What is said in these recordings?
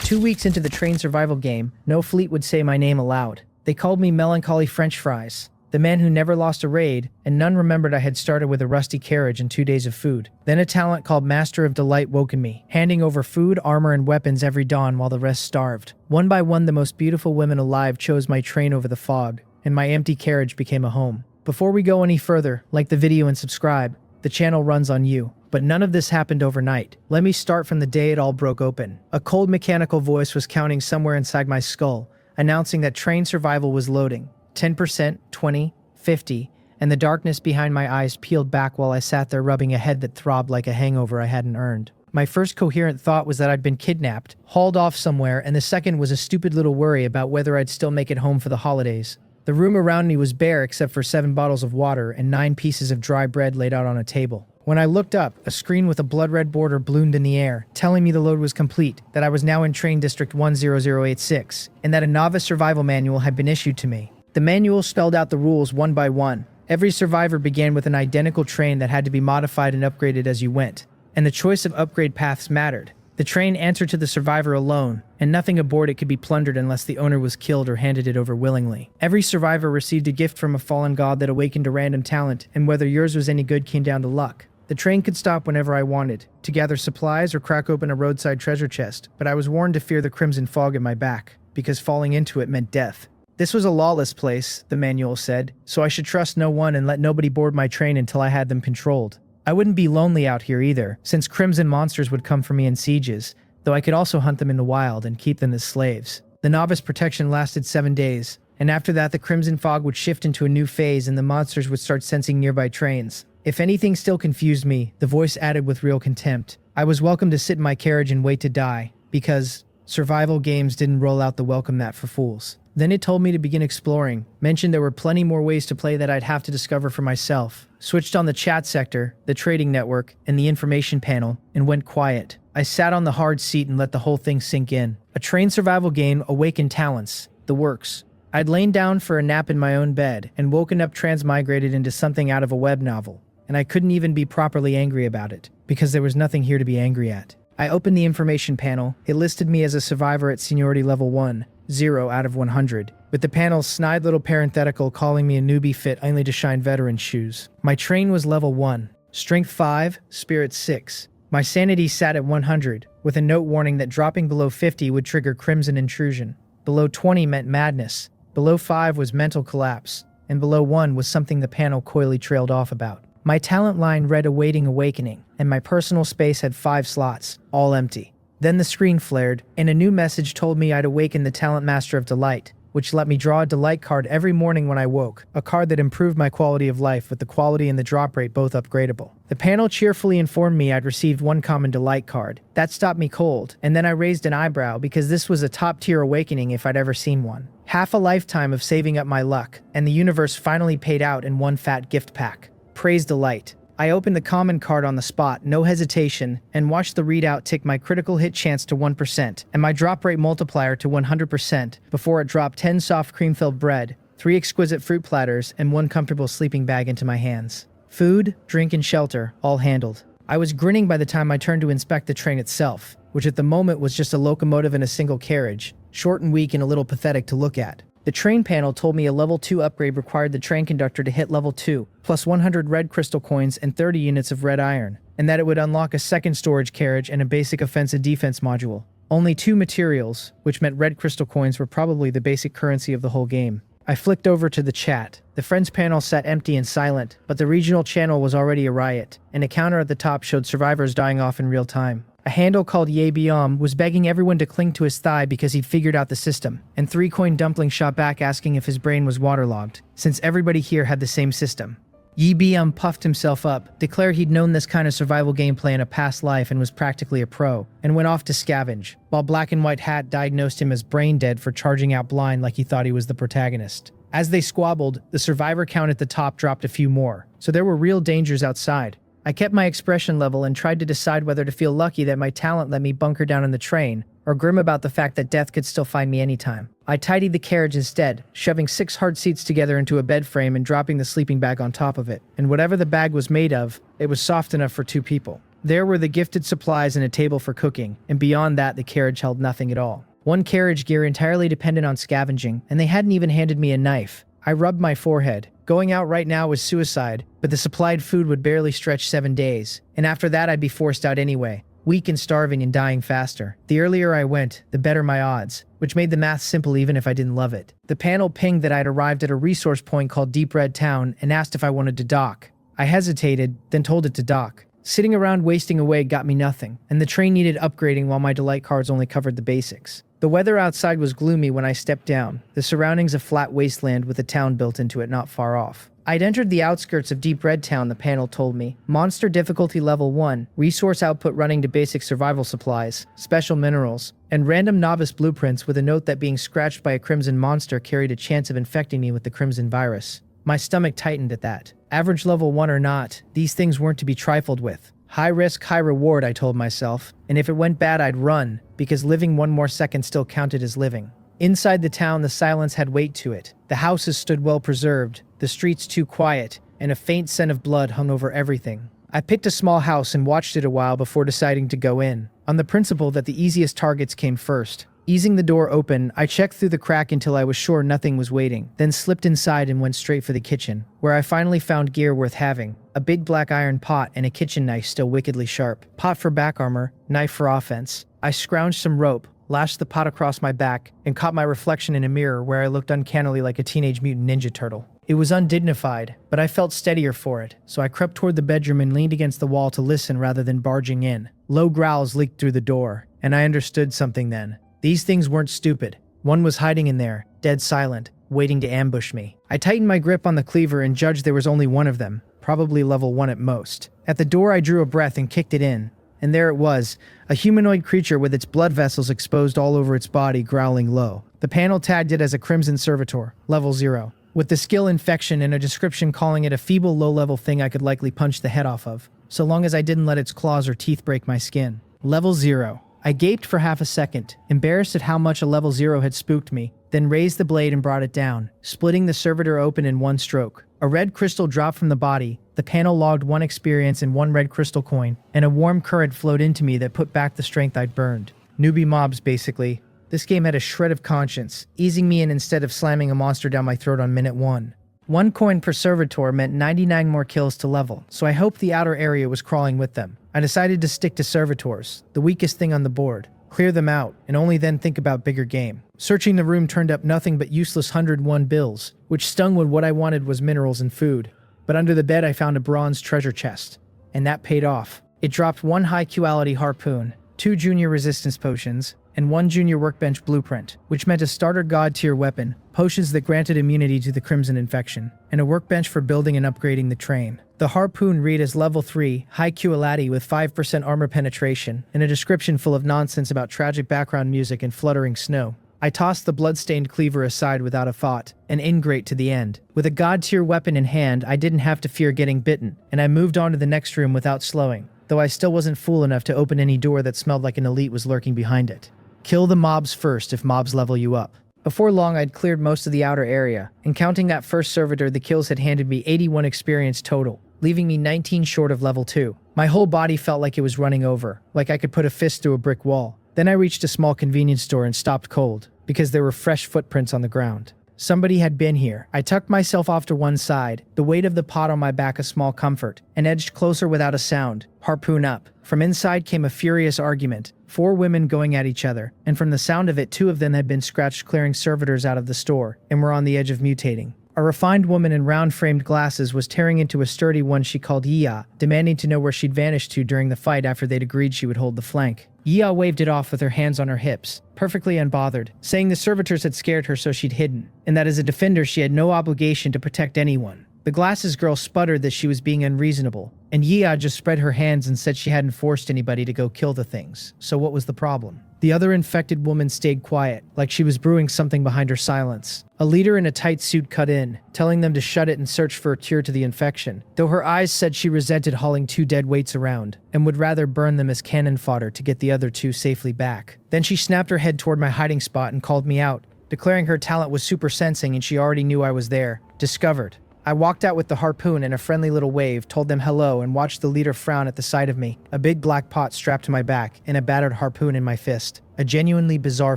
2 weeks into the train survival game, no fleet would say my name aloud. They called me Melancholy French Fries, the man who never lost a raid, and none remembered I had started with a rusty carriage and 2 days of food. Then a talent called Master of Delight woken me, handing over food, armor, and weapons every dawn while the rest starved. One by one, the most beautiful women alive chose my train over the fog, and my empty carriage became a home. Before we go any further, like the video and subscribe. The channel runs on you. But none of this happened overnight. Let me start from the day it all broke open. A cold mechanical voice was counting somewhere inside my skull, announcing that train survival was loading. 10%, 20, 50, and the darkness behind my eyes peeled back while I sat there rubbing a head that throbbed like a hangover I hadn't earned. My first coherent thought was that I'd been kidnapped, hauled off somewhere, and the second was a stupid little worry about whether I'd still make it home for the holidays. The room around me was bare except for 7 bottles of water and 9 pieces of dry bread laid out on a table. When I looked up, a screen with a blood-red border bloomed in the air, telling me the load was complete, that I was now in Train District 10086, and that a novice survival manual had been issued to me. The manual spelled out the rules one by one. Every survivor began with an identical train that had to be modified and upgraded as you went, and the choice of upgrade paths mattered. The train answered to the survivor alone, and nothing aboard it could be plundered unless the owner was killed or handed it over willingly. Every survivor received a gift from a fallen god that awakened a random talent, and whether yours was any good came down to luck. The train could stop whenever I wanted, to gather supplies or crack open a roadside treasure chest, but I was warned to fear the crimson fog at my back, because falling into it meant death. This was a lawless place, the manual said, so I should trust no one and let nobody board my train until I had them controlled. I wouldn't be lonely out here either, since crimson monsters would come for me in sieges, though I could also hunt them in the wild and keep them as slaves. The novice protection lasted 7 days, and after that the crimson fog would shift into a new phase and the monsters would start sensing nearby trains. If anything still confused me, the voice added with real contempt, I was welcome to sit in my carriage and wait to die, because survival games didn't roll out the welcome mat for fools. Then it told me to begin exploring, mentioned there were plenty more ways to play that I'd have to discover for myself, switched on the chat sector, the trading network, and the information panel, and went quiet. I sat on the hard seat and let the whole thing sink in. A train survival game awakened talents, the works. I'd lain down for a nap in my own bed, and woken up transmigrated into something out of a web novel. And I couldn't even be properly angry about it, because there was nothing here to be angry at. I opened the information panel. It listed me as a survivor at seniority level 1, 0 out of 100, with the panel's snide little parenthetical calling me a newbie fit only to shine veteran shoes. My train was level 1, strength 5, spirit 6. My sanity sat at 100, with a note warning that dropping below 50 would trigger crimson intrusion. Below 20 meant madness, below 5 was mental collapse, and below 1 was something the panel coyly trailed off about. My talent line read awaiting awakening, and my personal space had 5 slots, all empty. Then the screen flared, and a new message told me I'd awaken the Talent Master of Delight, which let me draw a delight card every morning when I woke, a card that improved my quality of life with the quality and the drop rate both upgradable. The panel cheerfully informed me I'd received 1 common delight card. That stopped me cold, and then I raised an eyebrow because this was a top-tier awakening if I'd ever seen one. Half a lifetime of saving up my luck, and the universe finally paid out in one fat gift pack. Praise delight. I opened the common card on the spot, no hesitation, and watched the readout tick my critical hit chance to 1% and my drop rate multiplier to 100% before it dropped 10 soft cream-filled bread, 3 exquisite fruit platters, and 1 comfortable sleeping bag into my hands. Food, drink, and shelter, all handled. I was grinning by the time I turned to inspect the train itself, which at the moment was just a locomotive and a single carriage, short and weak and a little pathetic to look at. The train panel told me a level 2 upgrade required the train conductor to hit level 2, plus 100 red crystal coins and 30 units of red iron, and that it would unlock a second storage carriage and a basic offensive-defense module. Only 2 materials, which meant red crystal coins were probably the basic currency of the whole game. I flicked over to the chat. The friends panel sat empty and silent, but the regional channel was already a riot, and a counter at the top showed survivors dying off in real time. A handle called Ye Biom was begging everyone to cling to his thigh because he'd figured out the system, and 3-coin dumpling shot back asking if his brain was waterlogged, since everybody here had the same system. Ye Biom puffed himself up, declared he'd known this kind of survival gameplay in a past life and was practically a pro, and went off to scavenge, while Black and White Hat diagnosed him as brain dead for charging out blind like he thought he was the protagonist. As they squabbled, the survivor count at the top dropped a few more, so there were real dangers outside. I kept my expression level and tried to decide whether to feel lucky that my talent let me bunker down in the train, or grim about the fact that death could still find me anytime. I tidied the carriage instead, shoving 6 hard seats together into a bed frame and dropping the sleeping bag on top of it. And whatever the bag was made of, it was soft enough for 2 people. There were the gifted supplies and a table for cooking, and beyond that the carriage held nothing at all. One carriage gear entirely dependent on scavenging, and they hadn't even handed me a knife. I rubbed my forehead. Going out right now was suicide, but the supplied food would barely stretch 7 days, and after that I'd be forced out anyway, weak and starving and dying faster. The earlier I went, the better my odds, which made the math simple even if I didn't love it. The panel pinged that I'd arrived at a resource point called Deep Red Town and asked if I wanted to dock. I hesitated, then told it to dock. Sitting around wasting away got me nothing, and the train needed upgrading while my delight cards only covered the basics. The weather outside was gloomy when I stepped down, the surroundings a flat wasteland with a town built into it not far off. I'd entered the outskirts of Deep Red Town, the panel told me. Monster difficulty level 1, resource output running to basic survival supplies, special minerals, and random novice blueprints with a note that being scratched by a crimson monster carried a chance of infecting me with the crimson virus. My stomach tightened at that. Average level 1 or not, these things weren't to be trifled with. High risk, high reward, I told myself, and if it went bad I'd run, because living 1 more second still counted as living. Inside the town the silence had weight to it. The houses stood well preserved, the streets too quiet, and a faint scent of blood hung over everything. I picked a small house and watched it a while before deciding to go in, on the principle that the easiest targets came first. Easing the door open, I checked through the crack until I was sure nothing was waiting, then slipped inside and went straight for the kitchen, where I finally found gear worth having. A big black iron pot and a kitchen knife still wickedly sharp. Pot for back armor, knife for offense. I scrounged some rope, lashed the pot across my back, and caught my reflection in a mirror where I looked uncannily like a teenage mutant ninja turtle. It was undignified, but I felt steadier for it, so I crept toward the bedroom and leaned against the wall to listen rather than barging in. Low growls leaked through the door, and I understood something then. These things weren't stupid. One was hiding in there, dead silent, waiting to ambush me. I tightened my grip on the cleaver and judged there was only one of them, probably level 1 at most. At the door I drew a breath and kicked it in, and there it was, a humanoid creature with its blood vessels exposed all over its body, growling low. The panel tagged it as a Crimson Servitor, level 0, with the skill Infection and a description calling it a feeble low-level thing I could likely punch the head off of, so long as I didn't let its claws or teeth break my skin. Level 0. I gaped for half a second, embarrassed at how much a level 0 had spooked me, then raised the blade and brought it down, splitting the servitor open in one stroke. A red crystal dropped from the body, the panel logged 1 experience and 1 red crystal coin, and a warm current flowed into me that put back the strength I'd burned. Newbie mobs, basically. This game had a shred of conscience, easing me in instead of slamming a monster down my throat on minute 1. 1 coin per servitor meant 99 more kills to level, so I hoped the outer area was crawling with them. I decided to stick to servitors, the weakest thing on the board. Clear them out, and only then think about bigger game. Searching the room turned up nothing but useless 101 bills, which stung when what I wanted was minerals and food. But under the bed I found a bronze treasure chest, and that paid off. It dropped 1 high-quality harpoon, 2 junior resistance potions, and 1 junior workbench blueprint, which meant a starter god-tier weapon, potions that granted immunity to the crimson infection, and a workbench for building and upgrading the train. The harpoon read as level 3, high quality with 5% armor penetration, and a description full of nonsense about tragic background music and fluttering snow. I tossed the blood-stained cleaver aside without a thought, an ingrate to the end. With a god-tier weapon in hand, I didn't have to fear getting bitten, and I moved on to the next room without slowing, though I still wasn't fool enough to open any door that smelled like an elite was lurking behind it. Kill the mobs first if mobs level you up. Before long, I'd cleared most of the outer area, and counting that first servitor, the kills had handed me 81 experience total, leaving me 19 short of level 2. My whole body felt like it was running over, like I could put a fist through a brick wall. Then I reached a small convenience store and stopped cold, because there were fresh footprints on the ground. Somebody had been here. I tucked myself off to one side, the weight of the pot on my back a small comfort, and edged closer without a sound, harpoon up. From inside came a furious argument, 4 women going at each other, and from the sound of it 2 of them had been scratched clearing servitors out of the store, and were on the edge of mutating. A refined woman in round-framed glasses was tearing into a sturdy one she called Yia, demanding to know where she'd vanished to during the fight after they'd agreed she would hold the flank. Yia waved it off with her hands on her hips, perfectly unbothered, saying the servitors had scared her so she'd hidden, and that as a defender she had no obligation to protect anyone. The glasses girl sputtered that she was being unreasonable, and Yia just spread her hands and said she hadn't forced anybody to go kill the things, so what was the problem? The other infected woman stayed quiet, like she was brewing something behind her silence. A leader in a tight suit cut in, telling them to shut it and search for a cure to the infection, though her eyes said she resented hauling 2 dead weights around, and would rather burn them as cannon fodder to get the other 2 safely back. Then she snapped her head toward my hiding spot and called me out, declaring her talent was super sensing and she already knew I was there. Discovered. I walked out with the harpoon and a friendly little wave, told them hello, and watched the leader frown at the sight of me, a big black pot strapped to my back and a battered harpoon in my fist. A genuinely bizarre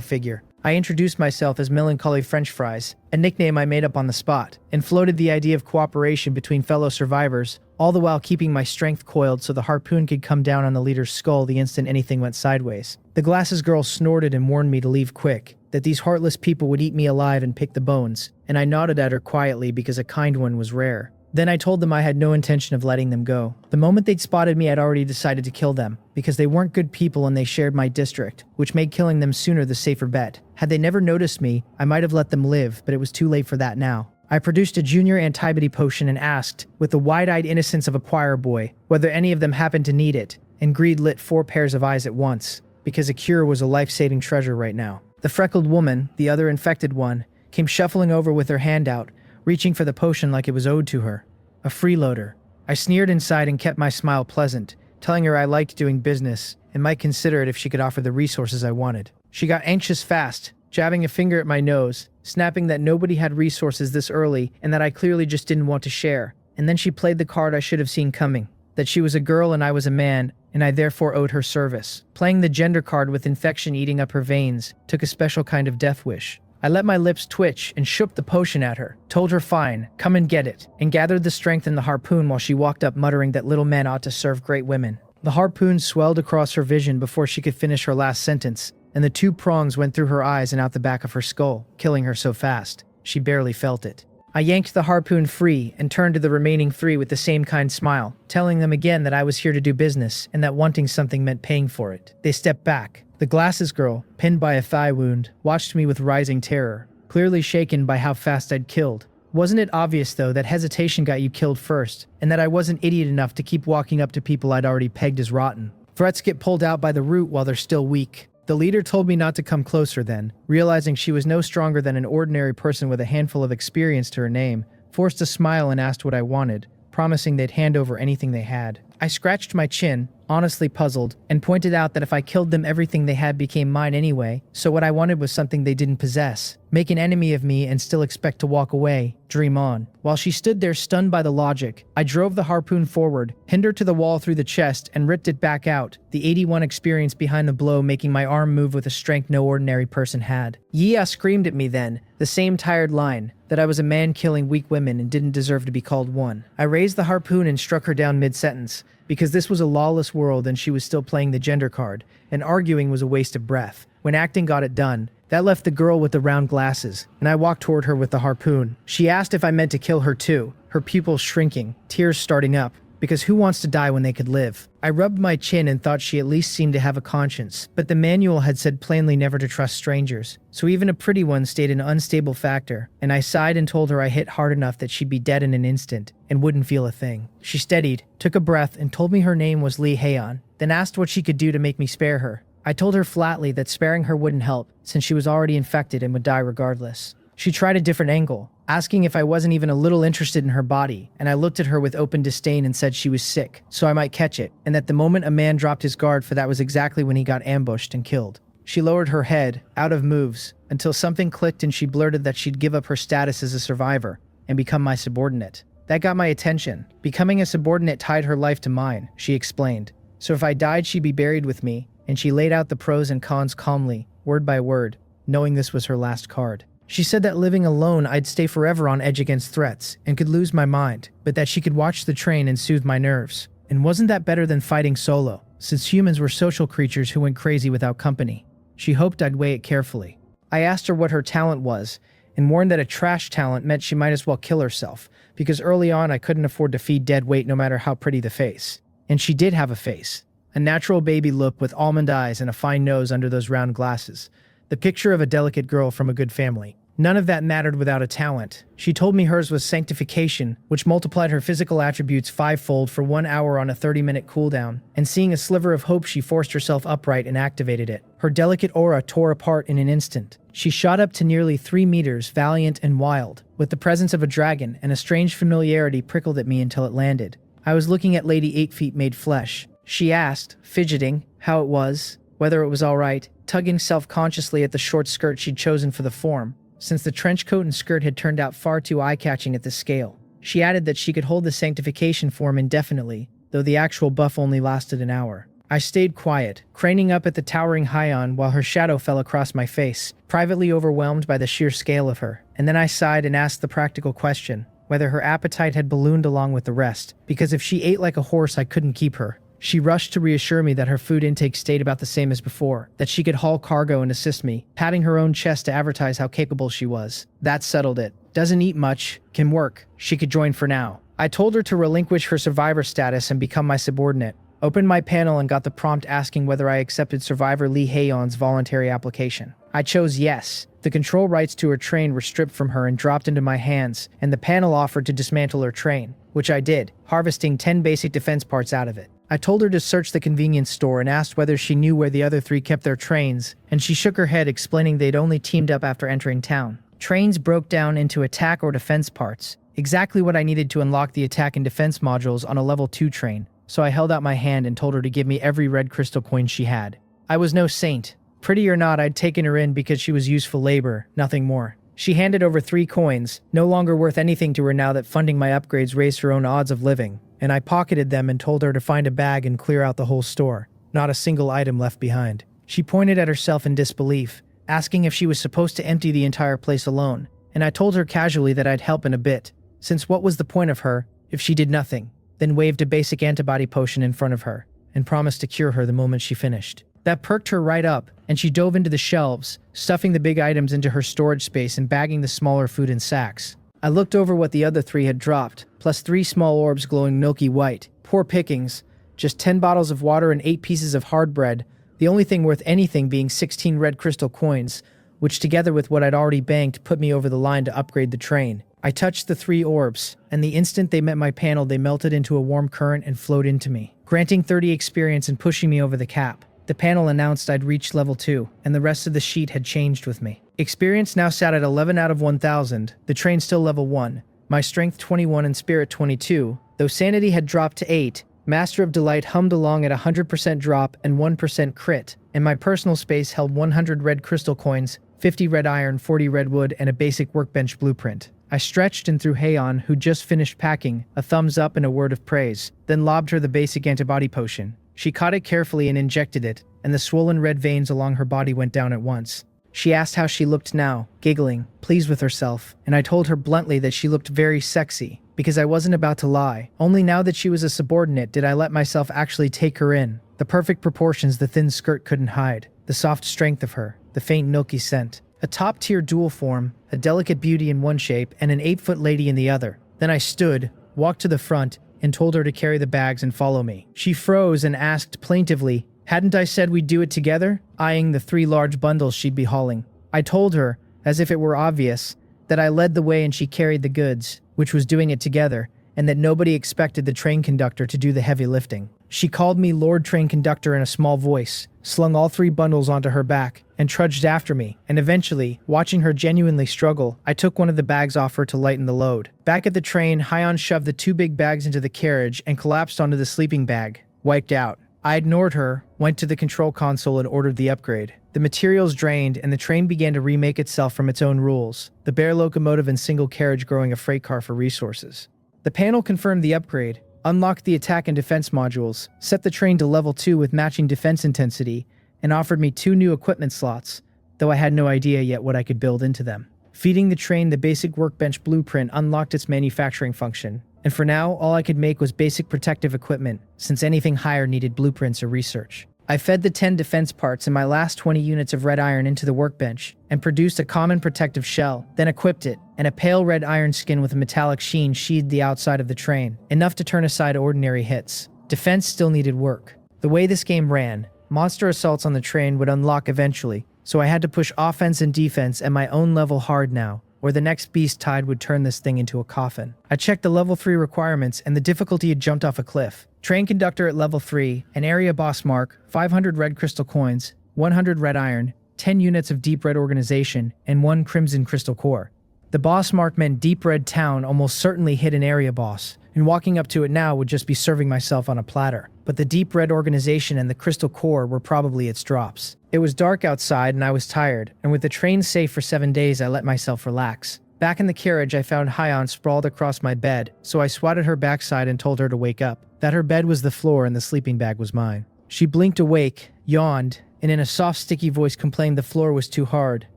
figure. I introduced myself as Melancholy French Fries, a nickname I made up on the spot, and floated the idea of cooperation between fellow survivors, all the while keeping my strength coiled so the harpoon could come down on the leader's skull the instant anything went sideways. The glasses girl snorted and warned me to leave quick, that these heartless people would eat me alive and pick the bones, and I nodded at her quietly because a kind one was rare. Then I told them I had no intention of letting them go. The moment they'd spotted me, I'd already decided to kill them, because they weren't good people and they shared my district, which made killing them sooner the safer bet. Had they never noticed me, I might have let them live, but it was too late for that now. I produced a junior antibody potion and asked, with the wide-eyed innocence of a choir boy, whether any of them happened to need it, and greed lit 4 pairs of eyes at once, because a cure was a life-saving treasure right now. The freckled woman, the other infected one, came shuffling over with her hand out, reaching for the potion like it was owed to her. A freeloader. I sneered inside and kept my smile pleasant, telling her I liked doing business and might consider it if she could offer the resources I wanted. She got anxious fast, jabbing a finger at my nose, snapping that nobody had resources this early and that I clearly just didn't want to share. And then she played the card I should have seen coming, that she was a girl and I was a man, and I therefore owed her service. Playing the gender card with infection eating up her veins took a special kind of death wish. I let my lips twitch and shook the potion at her, told her fine, come and get it, and gathered the strength in the harpoon while she walked up muttering that little men ought to serve great women. The harpoon swelled across her vision before she could finish her last sentence, and the 2 prongs went through her eyes and out the back of her skull, killing her so fast, she barely felt it. I yanked the harpoon free and turned to the remaining 3 with the same kind smile, telling them again that I was here to do business and that wanting something meant paying for it. They stepped back. The glasses girl, pinned by a thigh wound, watched me with rising terror, clearly shaken by how fast I'd killed. Wasn't it obvious, though, that hesitation got you killed first, and that I wasn't idiot enough to keep walking up to people I'd already pegged as rotten? Threats get pulled out by the root while they're still weak. The leader told me not to come closer then, realizing she was no stronger than an ordinary person with a handful of experience to her name, forced a smile and asked what I wanted, promising they'd hand over anything they had. I scratched my chin, honestly puzzled, and pointed out that if I killed them everything they had became mine anyway, so what I wanted was something they didn't possess. Make an enemy of me and still expect to walk away, dream on. While she stood there stunned by the logic, I drove the harpoon forward, pinned her to the wall through the chest, and ripped it back out, the 81 experience behind the blow making my arm move with a strength no ordinary person had. Yea screamed at me then, the same tired line, that I was a man killing weak women and didn't deserve to be called one. I raised the harpoon and struck her down mid-sentence, because this was a lawless world and she was still playing the gender card, and arguing was a waste of breath. When acting got it done, that left the girl with the round glasses, and I walked toward her with the harpoon. She asked if I meant to kill her too, her pupils shrinking, tears starting up, because who wants to die when they could live? I rubbed my chin and thought she at least seemed to have a conscience, but the manual had said plainly never to trust strangers, so even a pretty one stayed an unstable factor, and I sighed and told her I hit hard enough that she'd be dead in an instant, and wouldn't feel a thing. She steadied, took a breath, and told me her name was Lee Haeon, then asked what she could do to make me spare her. I told her flatly that sparing her wouldn't help, since she was already infected and would die regardless. She tried a different angle, asking if I wasn't even a little interested in her body, and I looked at her with open disdain and said she was sick, so I might catch it, and that the moment a man dropped his guard, for that was exactly when he got ambushed and killed. She lowered her head, out of moves, until something clicked and she blurted that she'd give up her status as a survivor and become my subordinate. That got my attention. Becoming a subordinate tied her life to mine, she explained. So if I died, she'd be buried with me, and she laid out the pros and cons calmly, word by word, knowing this was her last card. She said that living alone I'd stay forever on edge against threats and could lose my mind, but that she could watch the train and soothe my nerves. And wasn't that better than fighting solo, since humans were social creatures who went crazy without company? She hoped I'd weigh it carefully. I asked her what her talent was, and warned that a trash talent meant she might as well kill herself, because early on I couldn't afford to feed dead weight no matter how pretty the face. And she did have a face. A natural baby look with almond eyes and a fine nose under those round glasses. The picture of a delicate girl from a good family. None of that mattered without a talent. She told me hers was sanctification, which multiplied her physical attributes 5-fold for 1 hour on a 30-minute cooldown, and seeing a sliver of hope she forced herself upright and activated it. Her delicate aura tore apart in an instant. She shot up to nearly 3 meters, valiant and wild, with the presence of a dragon, and a strange familiarity prickled at me until it landed. I was looking at Lady 8 Feet made flesh. She asked, fidgeting, how it was, whether it was all right, tugging self-consciously at the short skirt she'd chosen for the form, since the trench coat and skirt had turned out far too eye-catching at the scale. She added that she could hold the sanctification form indefinitely, though the actual buff only lasted an hour. I stayed quiet, craning up at the towering Hyon while her shadow fell across my face, privately overwhelmed by the sheer scale of her. And then I sighed and asked the practical question, whether her appetite had ballooned along with the rest, because if she ate like a horse I couldn't keep her. She rushed to reassure me that her food intake stayed about the same as before, that she could haul cargo and assist me, patting her own chest to advertise how capable she was. That settled it. Doesn't eat much, can work, she could join for now. I told her to relinquish her survivor status and become my subordinate. Opened my panel and got the prompt asking whether I accepted survivor Lee Haeyeon's voluntary application. I chose yes. The control rights to her train were stripped from her and dropped into my hands, and the panel offered to dismantle her train, which I did, harvesting 10 basic defense parts out of it. I told her to search the convenience store and asked whether she knew where the other 3 kept their trains, and she shook her head explaining they'd only teamed up after entering town. Trains broke down into attack or defense parts, exactly what I needed to unlock the attack and defense modules on a level 2 train, so I held out my hand and told her to give me every red crystal coin she had. I was no saint. Pretty or not, I'd taken her in because she was useful labor, nothing more. She handed over 3 coins, no longer worth anything to her now that funding my upgrades raised her own odds of living, and I pocketed them and told her to find a bag and clear out the whole store. Not a single item left behind. She pointed at herself in disbelief, asking if she was supposed to empty the entire place alone, and I told her casually that I'd help in a bit, since what was the point of her if she did nothing, then waved a basic antibody potion in front of her, and promised to cure her the moment she finished. That perked her right up, and she dove into the shelves, stuffing the big items into her storage space and bagging the smaller food in sacks. I looked over what the other 3 had dropped, plus 3 small orbs glowing milky white. Poor pickings. Just 10 bottles of water and 8 pieces of hard bread, the only thing worth anything being 16 red crystal coins, which together with what I'd already banked put me over the line to upgrade the train. I touched the 3 orbs, and the instant they met my panel they melted into a warm current and flowed into me, granting 30 experience and pushing me over the cap. The panel announced I'd reached level 2, and the rest of the sheet had changed with me. Experience now sat at 11 out of 1,000, the train still level 1, my strength 21 and spirit 22, though sanity had dropped to 8, Master of Delight hummed along at 100% drop and 1% crit, and my personal space held 100 red crystal coins, 50 red iron, 40 red wood, and a basic workbench blueprint. I stretched and threw Haeyeon, who just finished packing, a thumbs up and a word of praise, then lobbed her the basic antibody potion. She caught it carefully and injected it, and the swollen red veins along her body went down at once. She asked how she looked now, giggling, pleased with herself, and I told her bluntly that she looked very sexy, because I wasn't about to lie. Only now that she was a subordinate did I let myself actually take her in. The perfect proportions the thin skirt couldn't hide, the soft strength of her, the faint milky scent. A top-tier dual form, a delicate beauty in one shape, and an 8-foot lady in the other. Then I stood, walked to the front, and told her to carry the bags and follow me. She froze and asked plaintively, hadn't I said we'd do it together? Eyeing the 3 large bundles she'd be hauling. I told her, as if it were obvious, that I led the way and she carried the goods, which was doing it together, and that nobody expected the train conductor to do the heavy lifting. She called me Lord Train Conductor in a small voice, slung all 3 bundles onto her back, and trudged after me, and eventually, watching her genuinely struggle, I took one of the bags off her to lighten the load. Back at the train, Haeyeon shoved the 2 big bags into the carriage and collapsed onto the sleeping bag, wiped out. I ignored her, went to the control console and ordered the upgrade. The materials drained, and the train began to remake itself from its own rules, the bare locomotive and single carriage growing a freight car for resources. The panel confirmed the upgrade, unlocked the attack and defense modules, set the train to level 2 with matching defense intensity, and offered me 2 new equipment slots, though I had no idea yet what I could build into them. Feeding the train the basic workbench blueprint unlocked its manufacturing function, and for now all I could make was basic protective equipment, since anything higher needed blueprints or research. I fed the 10 defense parts and my last 20 units of red iron into the workbench, and produced a common protective shell, then equipped it, and a pale red iron skin with a metallic sheen sheathed the outside of the train, enough to turn aside ordinary hits. Defense still needed work. The way this game ran, monster assaults on the train would unlock eventually, so I had to push offense and defense at my own level hard now, or the next beast tide would turn this thing into a coffin. I checked the level 3 requirements and the difficulty had jumped off a cliff. Train conductor at level 3, an area boss mark, 500 red crystal coins, 100 red iron, 10 units of deep red organization, and 1 crimson crystal core. The boss mark meant deep red town almost certainly hit an area boss, and walking up to it now would just be serving myself on a platter. But the deep red organization and the crystal core were probably its drops. It was dark outside and I was tired, and with the train safe for 7 days I let myself relax. Back in the carriage, I found Hyon sprawled across my bed, so I swatted her backside and told her to wake up, that her bed was the floor and the sleeping bag was mine. She blinked awake, yawned, and in a soft, sticky voice complained the floor was too hard,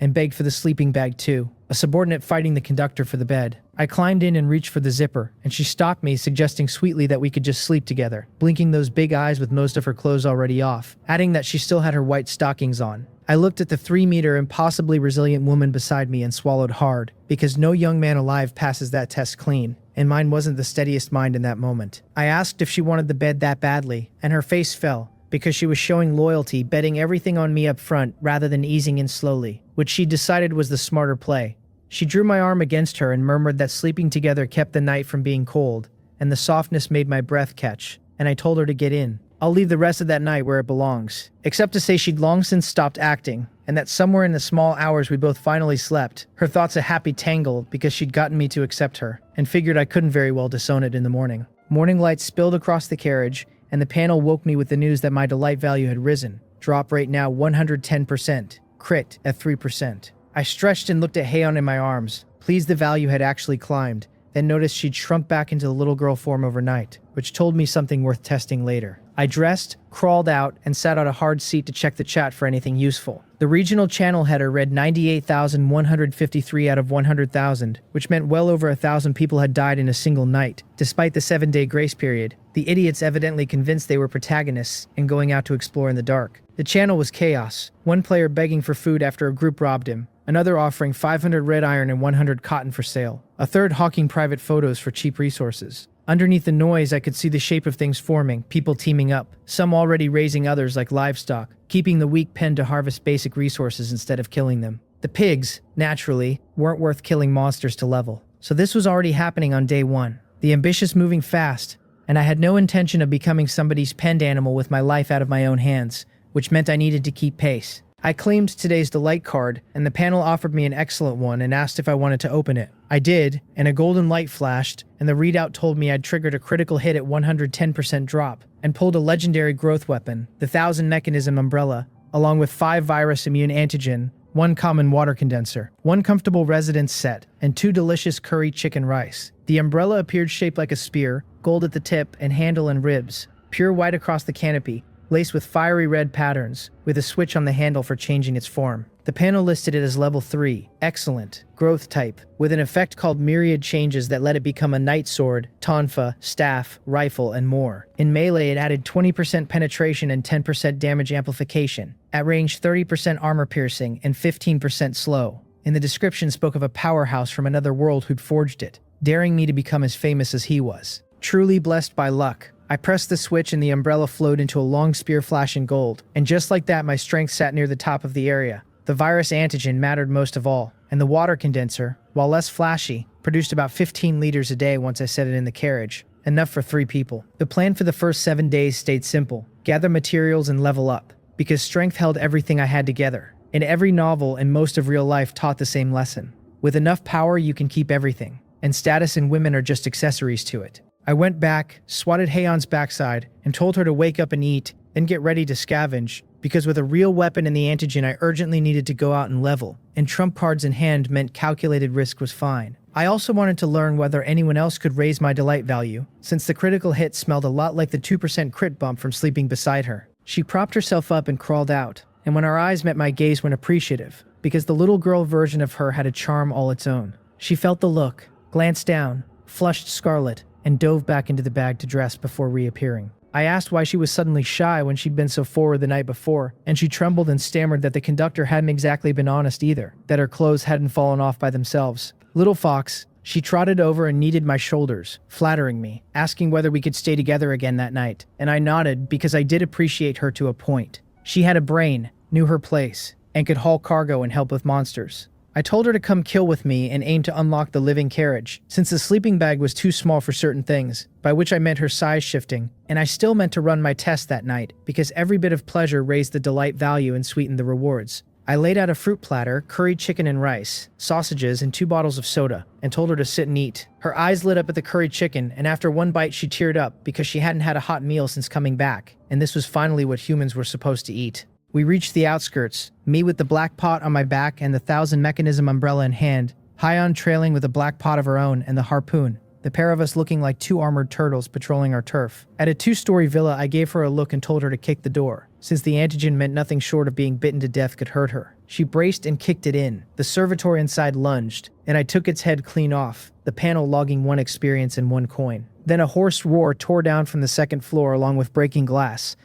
and begged for the sleeping bag too, a subordinate fighting the conductor for the bed. I climbed in and reached for the zipper, and she stopped me, suggesting sweetly that we could just sleep together, blinking those big eyes with most of her clothes already off, adding that she still had her white stockings on. I looked at the 3-meter impossibly resilient woman beside me and swallowed hard, because no young man alive passes that test clean, and mine wasn't the steadiest mind in that moment. I asked if she wanted the bed that badly, and her face fell, because she was showing loyalty, betting everything on me up front rather than easing in slowly, which she decided was the smarter play. She drew my arm against her and murmured that sleeping together kept the night from being cold, and the softness made my breath catch, and I told her to get in. I'll leave the rest of that night where it belongs, except to say she'd long since stopped acting, and that somewhere in the small hours we both finally slept, her thoughts a happy tangle because she'd gotten me to accept her, and figured I couldn't very well disown it in the morning. Morning light spilled across the carriage, and the panel woke me with the news that my delight value had risen. Drop rate now 110%, crit at 3%. I stretched and looked at Haeon in my arms, pleased the value had actually climbed, then noticed she'd shrunk back into the little girl form overnight, which told me something worth testing later. I dressed, crawled out, and sat on a hard seat to check the chat for anything useful. The regional channel header read 98,153 out of 100,000, which meant well over 1,000 people had died in a single night, despite the 7-day grace period. The idiots evidently convinced they were protagonists and going out to explore in the dark. The channel was chaos, one player begging for food after a group robbed him, another offering 500 red iron and 100 cotton for sale, a third hawking private photos for cheap resources. Underneath the noise, I could see the shape of things forming, people teaming up, some already raising others like livestock, keeping the weak penned to harvest basic resources instead of killing them. The pigs, naturally, weren't worth killing monsters to level. So this was already happening on day one. The ambitious moving fast, and I had no intention of becoming somebody's penned animal with my life out of my own hands, which meant I needed to keep pace. I claimed today's delight card, and the panel offered me an excellent one and asked if I wanted to open it. I did, and a golden light flashed, and the readout told me I'd triggered a critical hit at 110% drop, and pulled a legendary growth weapon, the 1000 Mechanism Umbrella, along with 5 virus immune antigen, 1 common water condenser, 1 comfortable residence set, and 2 delicious curry chicken rice. The umbrella appeared shaped like a spear, gold at the tip and handle and ribs, pure white across the canopy, laced with fiery red patterns, with a switch on the handle for changing its form. The panel listed it as level 3, excellent, growth type, with an effect called myriad changes that let it become a knight sword, tonfa, staff, rifle, and more. In melee, it added 20% penetration and 10% damage amplification. At range, 30% armor piercing and 15% slow. In the description spoke of a powerhouse from another world who'd forged it, daring me to become as famous as he was. Truly blessed by luck, I pressed the switch and the umbrella flowed into a long spear flashing gold, and just like that my strength sat near the top of the area. The virus antigen mattered most of all, and the water condenser, while less flashy, produced about 15 liters a day once I set it in the carriage, enough for 3 people. The plan for the first 7 days stayed simple: gather materials and level up, because strength held everything I had together. And every novel and most of real life taught the same lesson. With enough power you can keep everything, and status and women are just accessories to it. I went back, swatted Haeon's backside, and told her to wake up and eat, then get ready to scavenge, because with a real weapon in the antigen I urgently needed to go out and level, and trump cards in hand meant calculated risk was fine. I also wanted to learn whether anyone else could raise my delight value, since the critical hit smelled a lot like the 2% crit bump from sleeping beside her. She propped herself up and crawled out, and when our eyes met my gaze went appreciative, because the little girl version of her had a charm all its own. She felt the look, glanced down, flushed scarlet, and dove back into the bag to dress before reappearing. I asked why she was suddenly shy when she'd been so forward the night before, and she trembled and stammered that the conductor hadn't exactly been honest either, that her clothes hadn't fallen off by themselves. Little fox, she trotted over and kneaded my shoulders, flattering me, asking whether we could stay together again that night, and I nodded because I did appreciate her to a point. She had a brain, knew her place, and could haul cargo and help with monsters. I told her to come kill with me and aim to unlock the living carriage, since the sleeping bag was too small for certain things, by which I meant her size shifting, and I still meant to run my test that night, because every bit of pleasure raised the delight value and sweetened the rewards. I laid out a fruit platter, curried chicken and rice, sausages, and 2 bottles of soda, and told her to sit and eat. Her eyes lit up at the curried chicken, and after one bite she teared up because she hadn't had a hot meal since coming back, and this was finally what humans were supposed to eat. We reached the outskirts, me with the black pot on my back and the 1000 Mechanism umbrella in hand, Hyon trailing with a black pot of her own and the harpoon, the pair of us looking like two armored turtles patrolling our turf. At a 2-story villa, I gave her a look and told her to kick the door, since the antigen meant nothing short of being bitten to death could hurt her. She braced and kicked it in. The servitor inside lunged, and I took its head clean off, the panel logging 1 experience and 1 coin. Then a hoarse roar tore down from the 2nd floor along with breaking glass,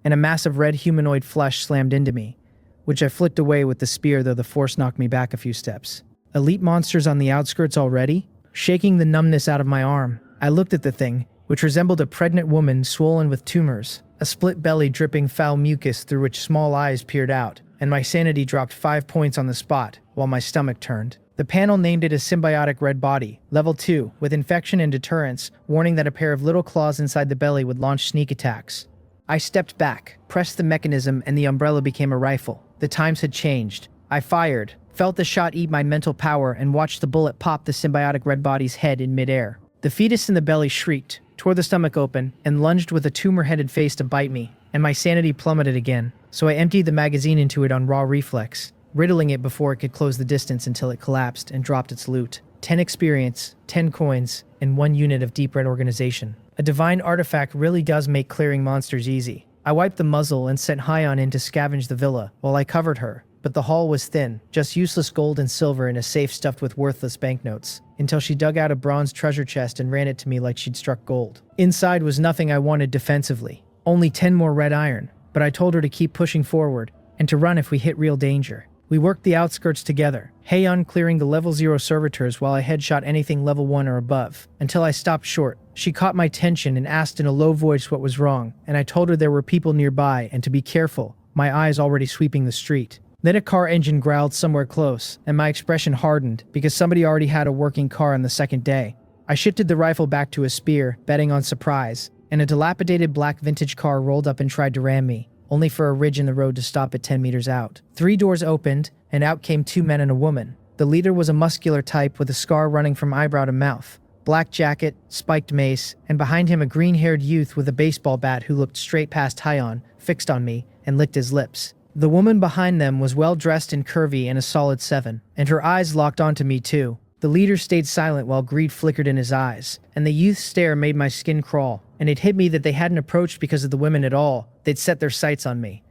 and a mass of red humanoid flesh slammed into me, which I flicked away with the spear, though the force knocked me back a few steps. Elite monsters on the outskirts already? Shaking the numbness out of my arm, I looked at the thing, which resembled a pregnant woman swollen with tumors, a split belly dripping foul mucus through which small eyes peered out, and my sanity dropped 5 points on the spot, while my stomach turned. The panel named it a symbiotic red body, level 2, with infection and deterrence, warning that a pair of little claws inside the belly would launch sneak attacks. I stepped back, pressed the mechanism, and the umbrella became a rifle. The times had changed. I fired, felt the shot eat my mental power, and watched the bullet pop the symbiotic red body's head in midair. The fetus in the belly shrieked, tore the stomach open, and lunged with a tumor-headed face to bite me, and my sanity plummeted again, so I emptied the magazine into it on raw reflex, riddling it before it could close the distance until it collapsed and dropped its loot. 10 experience, 10 coins, and 1 unit of deep red organization. A divine artifact really does make clearing monsters easy. I wiped the muzzle and sent Hyon in to scavenge the villa while I covered her, but the haul was thin, just useless gold and silver in a safe stuffed with worthless banknotes, until she dug out a bronze treasure chest and ran it to me like she'd struck gold. Inside was nothing I wanted defensively, only 10 more red iron, but I told her to keep pushing forward, and to run if we hit real danger. We worked the outskirts together, Hyon clearing the level 0 servitors while I headshot anything level 1 or above, until I stopped short. She caught my tension and asked in a low voice what was wrong, and I told her there were people nearby and to be careful, my eyes already sweeping the street. Then a car engine growled somewhere close, and my expression hardened because somebody already had a working car on the 2nd day. I shifted the rifle back to a spear, betting on surprise, and a dilapidated black vintage car rolled up and tried to ram me, only for a ridge in the road to stop at 10 meters out. 3 doors opened, and out came 2 men and a woman. The leader was a muscular type with a scar running from eyebrow to mouth, black jacket, spiked mace, and behind him a green-haired youth with a baseball bat who looked straight past Hyon, fixed on me, and licked his lips. The woman behind them was well-dressed and curvy and a solid 7, and her eyes locked onto me too. The leader stayed silent while greed flickered in his eyes, and the youth's stare made my skin crawl, and it hit me that they hadn't approached because of the women at all. They'd set their sights on me.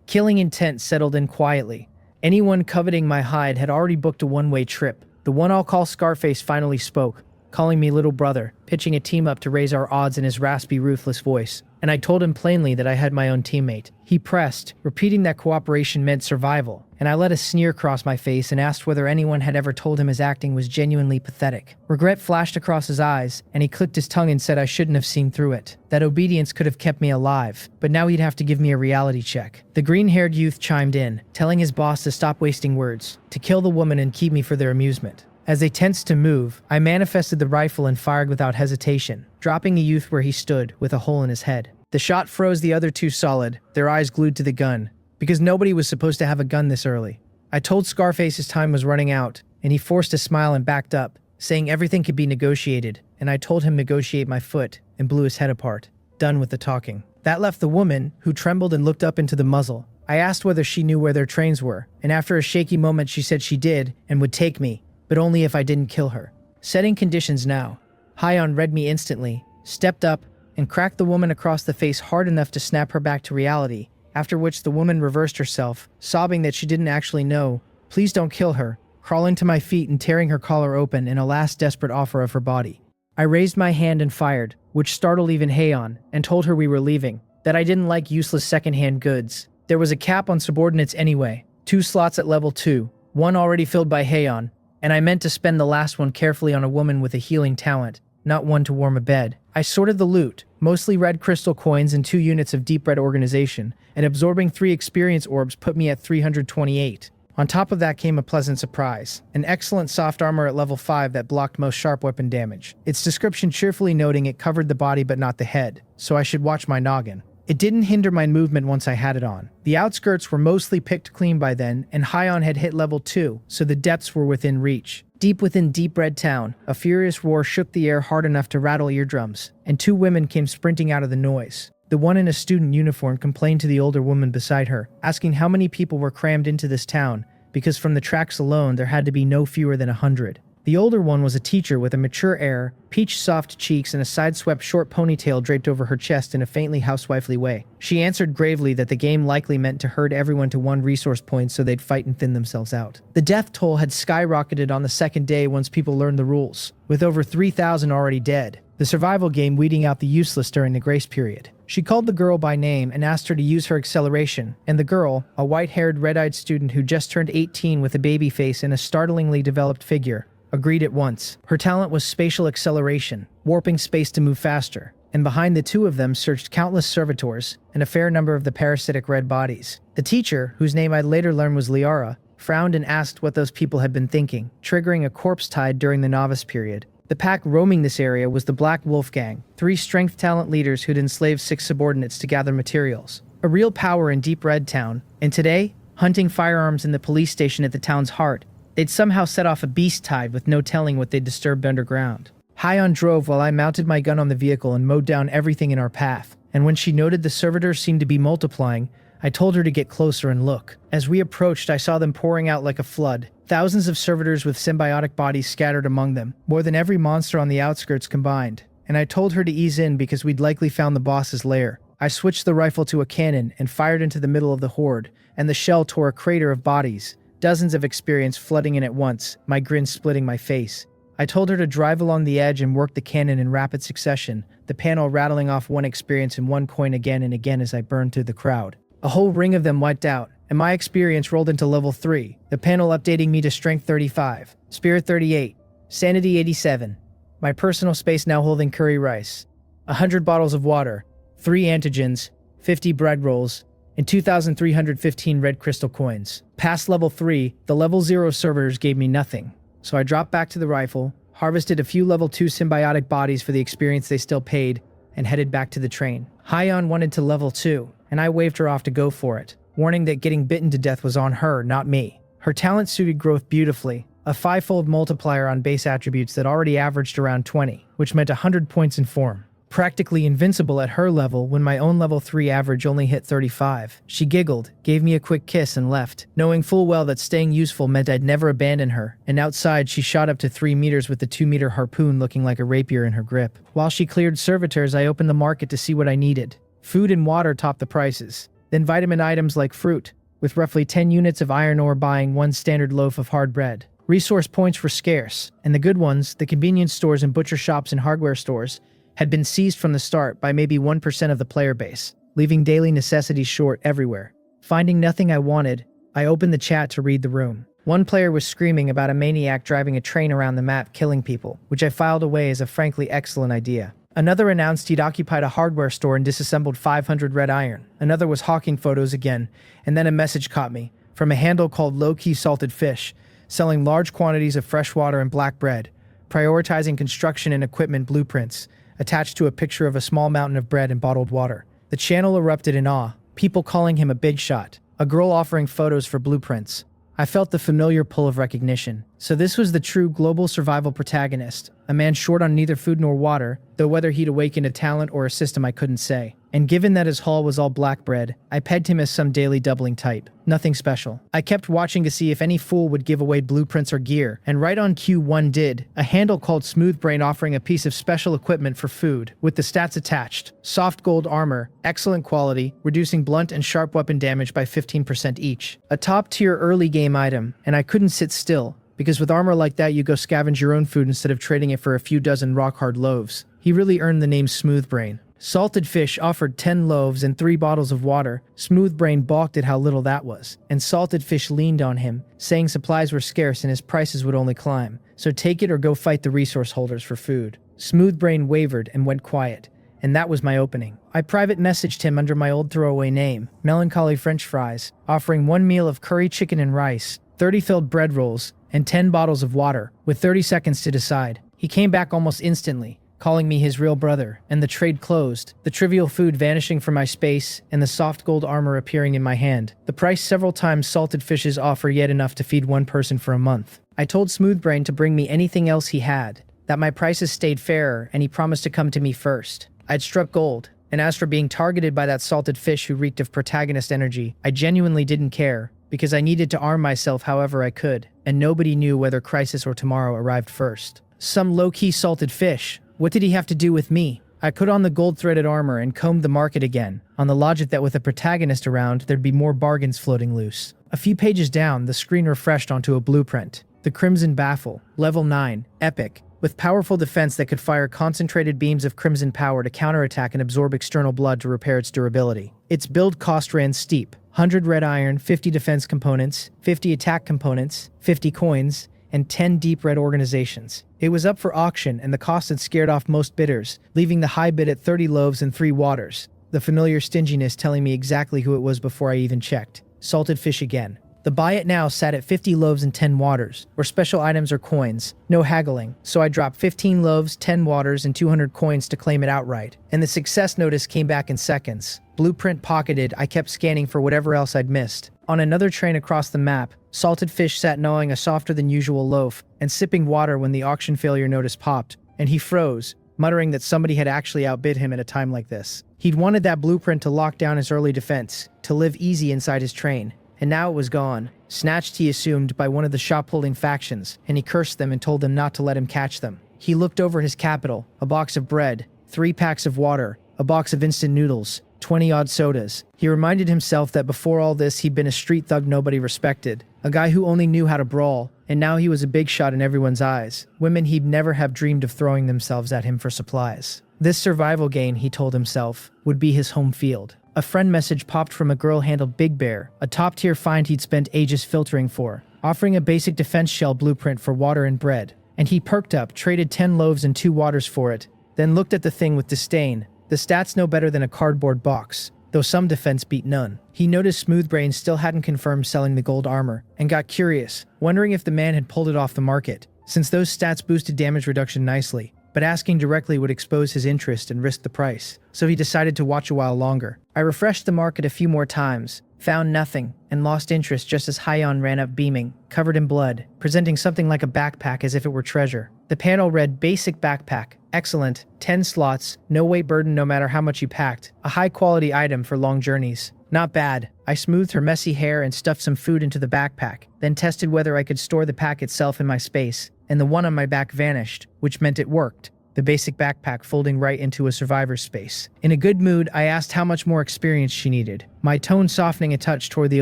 Killing intent settled in quietly. Anyone coveting my hide had already booked a one-way trip. The one I'll call Scarface finally spoke, calling me little brother, pitching a team up to raise our odds in his raspy, ruthless voice, and I told him plainly that I had my own teammate. He pressed, repeating that cooperation meant survival, and I let a sneer cross my face and asked whether anyone had ever told him his acting was genuinely pathetic. Regret flashed across his eyes, and he clicked his tongue and said I shouldn't have seen through it. That obedience could have kept me alive, but now he'd have to give me a reality check. The green-haired youth chimed in, telling his boss to stop wasting words, to kill the woman and keep me for their amusement. As they tensed to move, I manifested the rifle and fired without hesitation, dropping the youth where he stood, with a hole in his head. The shot froze the other 2 solid, their eyes glued to the gun, because nobody was supposed to have a gun this early. I told Scarface his time was running out, and he forced a smile and backed up, saying everything could be negotiated, and I told him negotiate my foot, and blew his head apart. Done with the talking. That left the woman, who trembled and looked up into the muzzle. I asked whether she knew where their trains were, and after a shaky moment she said she did, and would take me, but only if I didn't kill her. Setting conditions now. Hyon read me instantly, stepped up, and cracked the woman across the face hard enough to snap her back to reality, after which the woman reversed herself, sobbing that she didn't actually know. Please don't kill her, crawling to my feet and tearing her collar open in a last desperate offer of her body. I raised my hand and fired, which startled even Hyon, and told her we were leaving, that I didn't like useless second-hand goods. There was a cap on subordinates anyway, 2 slots at level 2, 1 already filled by Hyon, and I meant to spend the last one carefully on a woman with a healing talent, not one to warm a bed. I sorted the loot, mostly red crystal coins and 2 units of deep red organization, and absorbing 3 experience orbs put me at 328. On top of that came a pleasant surprise, an excellent soft armor at level 5 that blocked most sharp weapon damage, its description cheerfully noting it covered the body but not the head, so I should watch my noggin. It didn't hinder my movement once I had it on. The outskirts were mostly picked clean by then, and Hyon had hit level 2, so the depths were within reach. Deep within Deep Red Town, a furious roar shook the air hard enough to rattle eardrums, and 2 women came sprinting out of the noise. The one in a student uniform complained to the older woman beside her, asking how many people were crammed into this town, because from the tracks alone there had to be no fewer than 100. The older one was a teacher with a mature air, peach-soft cheeks, and a side-swept short ponytail draped over her chest in a faintly housewifely way. She answered gravely that the game likely meant to herd everyone to one resource point so they'd fight and thin themselves out. The death toll had skyrocketed on the second day once people learned the rules, with over 3,000 already dead. The survival game weeding out the useless during the grace period. She called the girl by name and asked her to use her acceleration, and the girl, a white-haired, red-eyed student who just turned 18 with a baby face and a startlingly developed figure, agreed at once. Her talent was spatial acceleration, warping space to move faster, and behind the two of them surged countless servitors and a fair number of the parasitic red bodies. The teacher, whose name I'd later learn was Liara, frowned and asked what those people had been thinking, triggering a corpse tide during the novice period. The pack roaming this area was the Black Wolf Gang, 3 strength talent leaders who'd enslaved 6 subordinates to gather materials. A real power in Deep Red Town, and today, hunting firearms in the police station at the town's heart, they'd somehow set off a beast tide with no telling what they'd disturbed underground. Hyon drove while I mounted my gun on the vehicle and mowed down everything in our path, and when she noted the servitors seemed to be multiplying, I told her to get closer and look. As we approached, I saw them pouring out like a flood. Thousands of servitors with symbiotic bodies scattered among them, more than every monster on the outskirts combined. And I told her to ease in because we'd likely found the boss's lair. I switched the rifle to a cannon and fired into the middle of the horde, and the shell tore a crater of bodies, dozens of experience flooding in at once, my grin splitting my face. I told her to drive along the edge and work the cannon in rapid succession, the panel rattling off 1 experience and 1 coin again and again as I burned through the crowd. A whole ring of them wiped out, and my experience rolled into level 3, the panel updating me to strength 35, spirit 38, sanity 87, my personal space now holding curry rice, 100 bottles of water, 3 antigens, 50 bread rolls, and 2,315 red crystal coins. Past level 3, the level 0 servers gave me nothing, so I dropped back to the rifle, harvested a few level 2 symbiotic bodies for the experience they still paid, and headed back to the train. Hyon wanted to level 2, and I waved her off to go for it, warning that getting bitten to death was on her, not me. Her talent suited growth beautifully, a 5-fold multiplier on base attributes that already averaged around 20, which meant 100 points in form. Practically invincible at her level when my own level 3 average only hit 35. She giggled, gave me a quick kiss, and left, knowing full well that staying useful meant I'd never abandon her, and outside she shot up to 3 meters with the 2-meter harpoon looking like a rapier in her grip. While she cleared servitors, I opened the market to see what I needed. Food and water topped the prices, then vitamin items like fruit, with roughly 10 units of iron ore buying 1 standard loaf of hard bread. Resource points were scarce, and the good ones, the convenience stores and butcher shops and hardware stores, had been seized from the start by maybe 1% of the player base, leaving daily necessities short everywhere. Finding nothing I wanted, I opened the chat to read the room. One player was screaming about a maniac driving a train around the map killing people, which I filed away as a frankly excellent idea. Another announced he'd occupied a hardware store and disassembled 500 red iron. Another was hawking photos again, and then a message caught me, from a handle called Low-Key Salted Fish, selling large quantities of fresh water and black bread, prioritizing construction and equipment blueprints, attached to a picture of a small mountain of bread and bottled water. The channel erupted in awe, people calling him a big shot, a girl offering photos for blueprints. I felt the familiar pull of recognition. So this was the true global survival protagonist, a man short on neither food nor water, though whether he'd awakened a talent or a system I couldn't say. And given that his haul was all black bread, I pegged him as some daily doubling type. Nothing special. I kept watching to see if any fool would give away blueprints or gear, and right on cue one did, a handle called Smoothbrain offering a piece of special equipment for food, with the stats attached. Soft gold armor, excellent quality, reducing blunt and sharp weapon damage by 15% each. A top-tier early game item, and I couldn't sit still, because with armor like that you go scavenge your own food instead of trading it for a few dozen rock-hard loaves. He really earned the name Smoothbrain. Salted Fish offered 10 loaves and 3 bottles of water. Smoothbrain balked at how little that was, and Salted Fish leaned on him, saying supplies were scarce and his prices would only climb, so take it or go fight the resource holders for food. Smoothbrain wavered and went quiet, and that was my opening. I private messaged him under my old throwaway name, Melancholy French Fries, offering 1 meal of curry chicken and rice, 30 filled bread rolls, and 10 bottles of water, with 30 seconds to decide. He came back almost instantly, calling me his real brother, and the trade closed, the trivial food vanishing from my space, and the soft gold armor appearing in my hand. The price several times Salted Fish's offer, yet enough to feed one person for a month. I told Smoothbrain to bring me anything else he had, that my prices stayed fairer, and he promised to come to me first. I'd struck gold, and as for being targeted by that Salted Fish who reeked of protagonist energy, I genuinely didn't care, because I needed to arm myself however I could. and nobody knew whether crisis or tomorrow arrived first. Some low-key salted fish. What did he have to do with me? I put on the gold-threaded armor and combed the market again, on the logic that with a protagonist around, there'd be more bargains floating loose. A few pages down, the screen refreshed onto a blueprint. The Crimson Baffle, Level 9, Epic, with powerful defense that could fire concentrated beams of crimson power to counterattack and absorb external blood to repair its durability. Its build cost ran steep. 100 red iron, 50 defense components, 50 attack components, 50 coins, and 10 deep red organizations. It was up for auction, and the cost had scared off most bidders, leaving the high bid at 30 loaves and 3 waters, the familiar stinginess telling me exactly who it was before I even checked. Salted fish again. The buy it now sat at 50 loaves and 10 waters, or special items or coins. No haggling, so I dropped 15 loaves, 10 waters, and 200 coins to claim it outright. And the success notice came back in seconds. Blueprint pocketed, I kept scanning for whatever else I'd missed. On another train across the map, salted fish sat gnawing a softer than usual loaf and sipping water when the auction failure notice popped, and he froze, muttering that somebody had actually outbid him at a time like this. He'd wanted that blueprint to lock down his early defense, to live easy inside his train. And now it was gone. Snatched, he assumed, by one of the shop-holding factions, and he cursed them and told them not to let him catch them. He looked over his capital, a box of bread, 3 packs of water, a box of instant noodles, 20-odd sodas. He reminded himself that before all this he'd been a street thug nobody respected, a guy who only knew how to brawl, and now he was a big shot in everyone's eyes. Women he'd never have dreamed of throwing themselves at him for supplies. This survival gain, he told himself, would be his home field. A friend message popped from a girl handled Big Bear, a top-tier find he'd spent ages filtering for, offering a basic defense shell blueprint for water and bread. And he perked up, traded 10 loaves and 2 waters for it, then looked at the thing with disdain. The stats no better than a cardboard box, though some defense beat none. He noticed Smoothbrain still hadn't confirmed selling the gold armor, and got curious, wondering if the man had pulled it off the market, since those stats boosted damage reduction nicely. But asking directly would expose his interest and risk the price, so he decided to watch a while longer. I refreshed the market a few more times, found nothing, and lost interest just as Hyon ran up beaming, covered in blood, presenting something like a backpack as if it were treasure. The panel read, Basic Backpack. Excellent. 10 slots, no weight burden no matter how much you packed. A high-quality item for long journeys. Not bad. I smoothed her messy hair and stuffed some food into the backpack, then tested whether I could store the pack itself in my space, and the one on my back vanished, which meant it worked. The basic backpack folding right into a survivor's space. In a good mood, I asked how much more experience she needed, my tone softening a touch toward the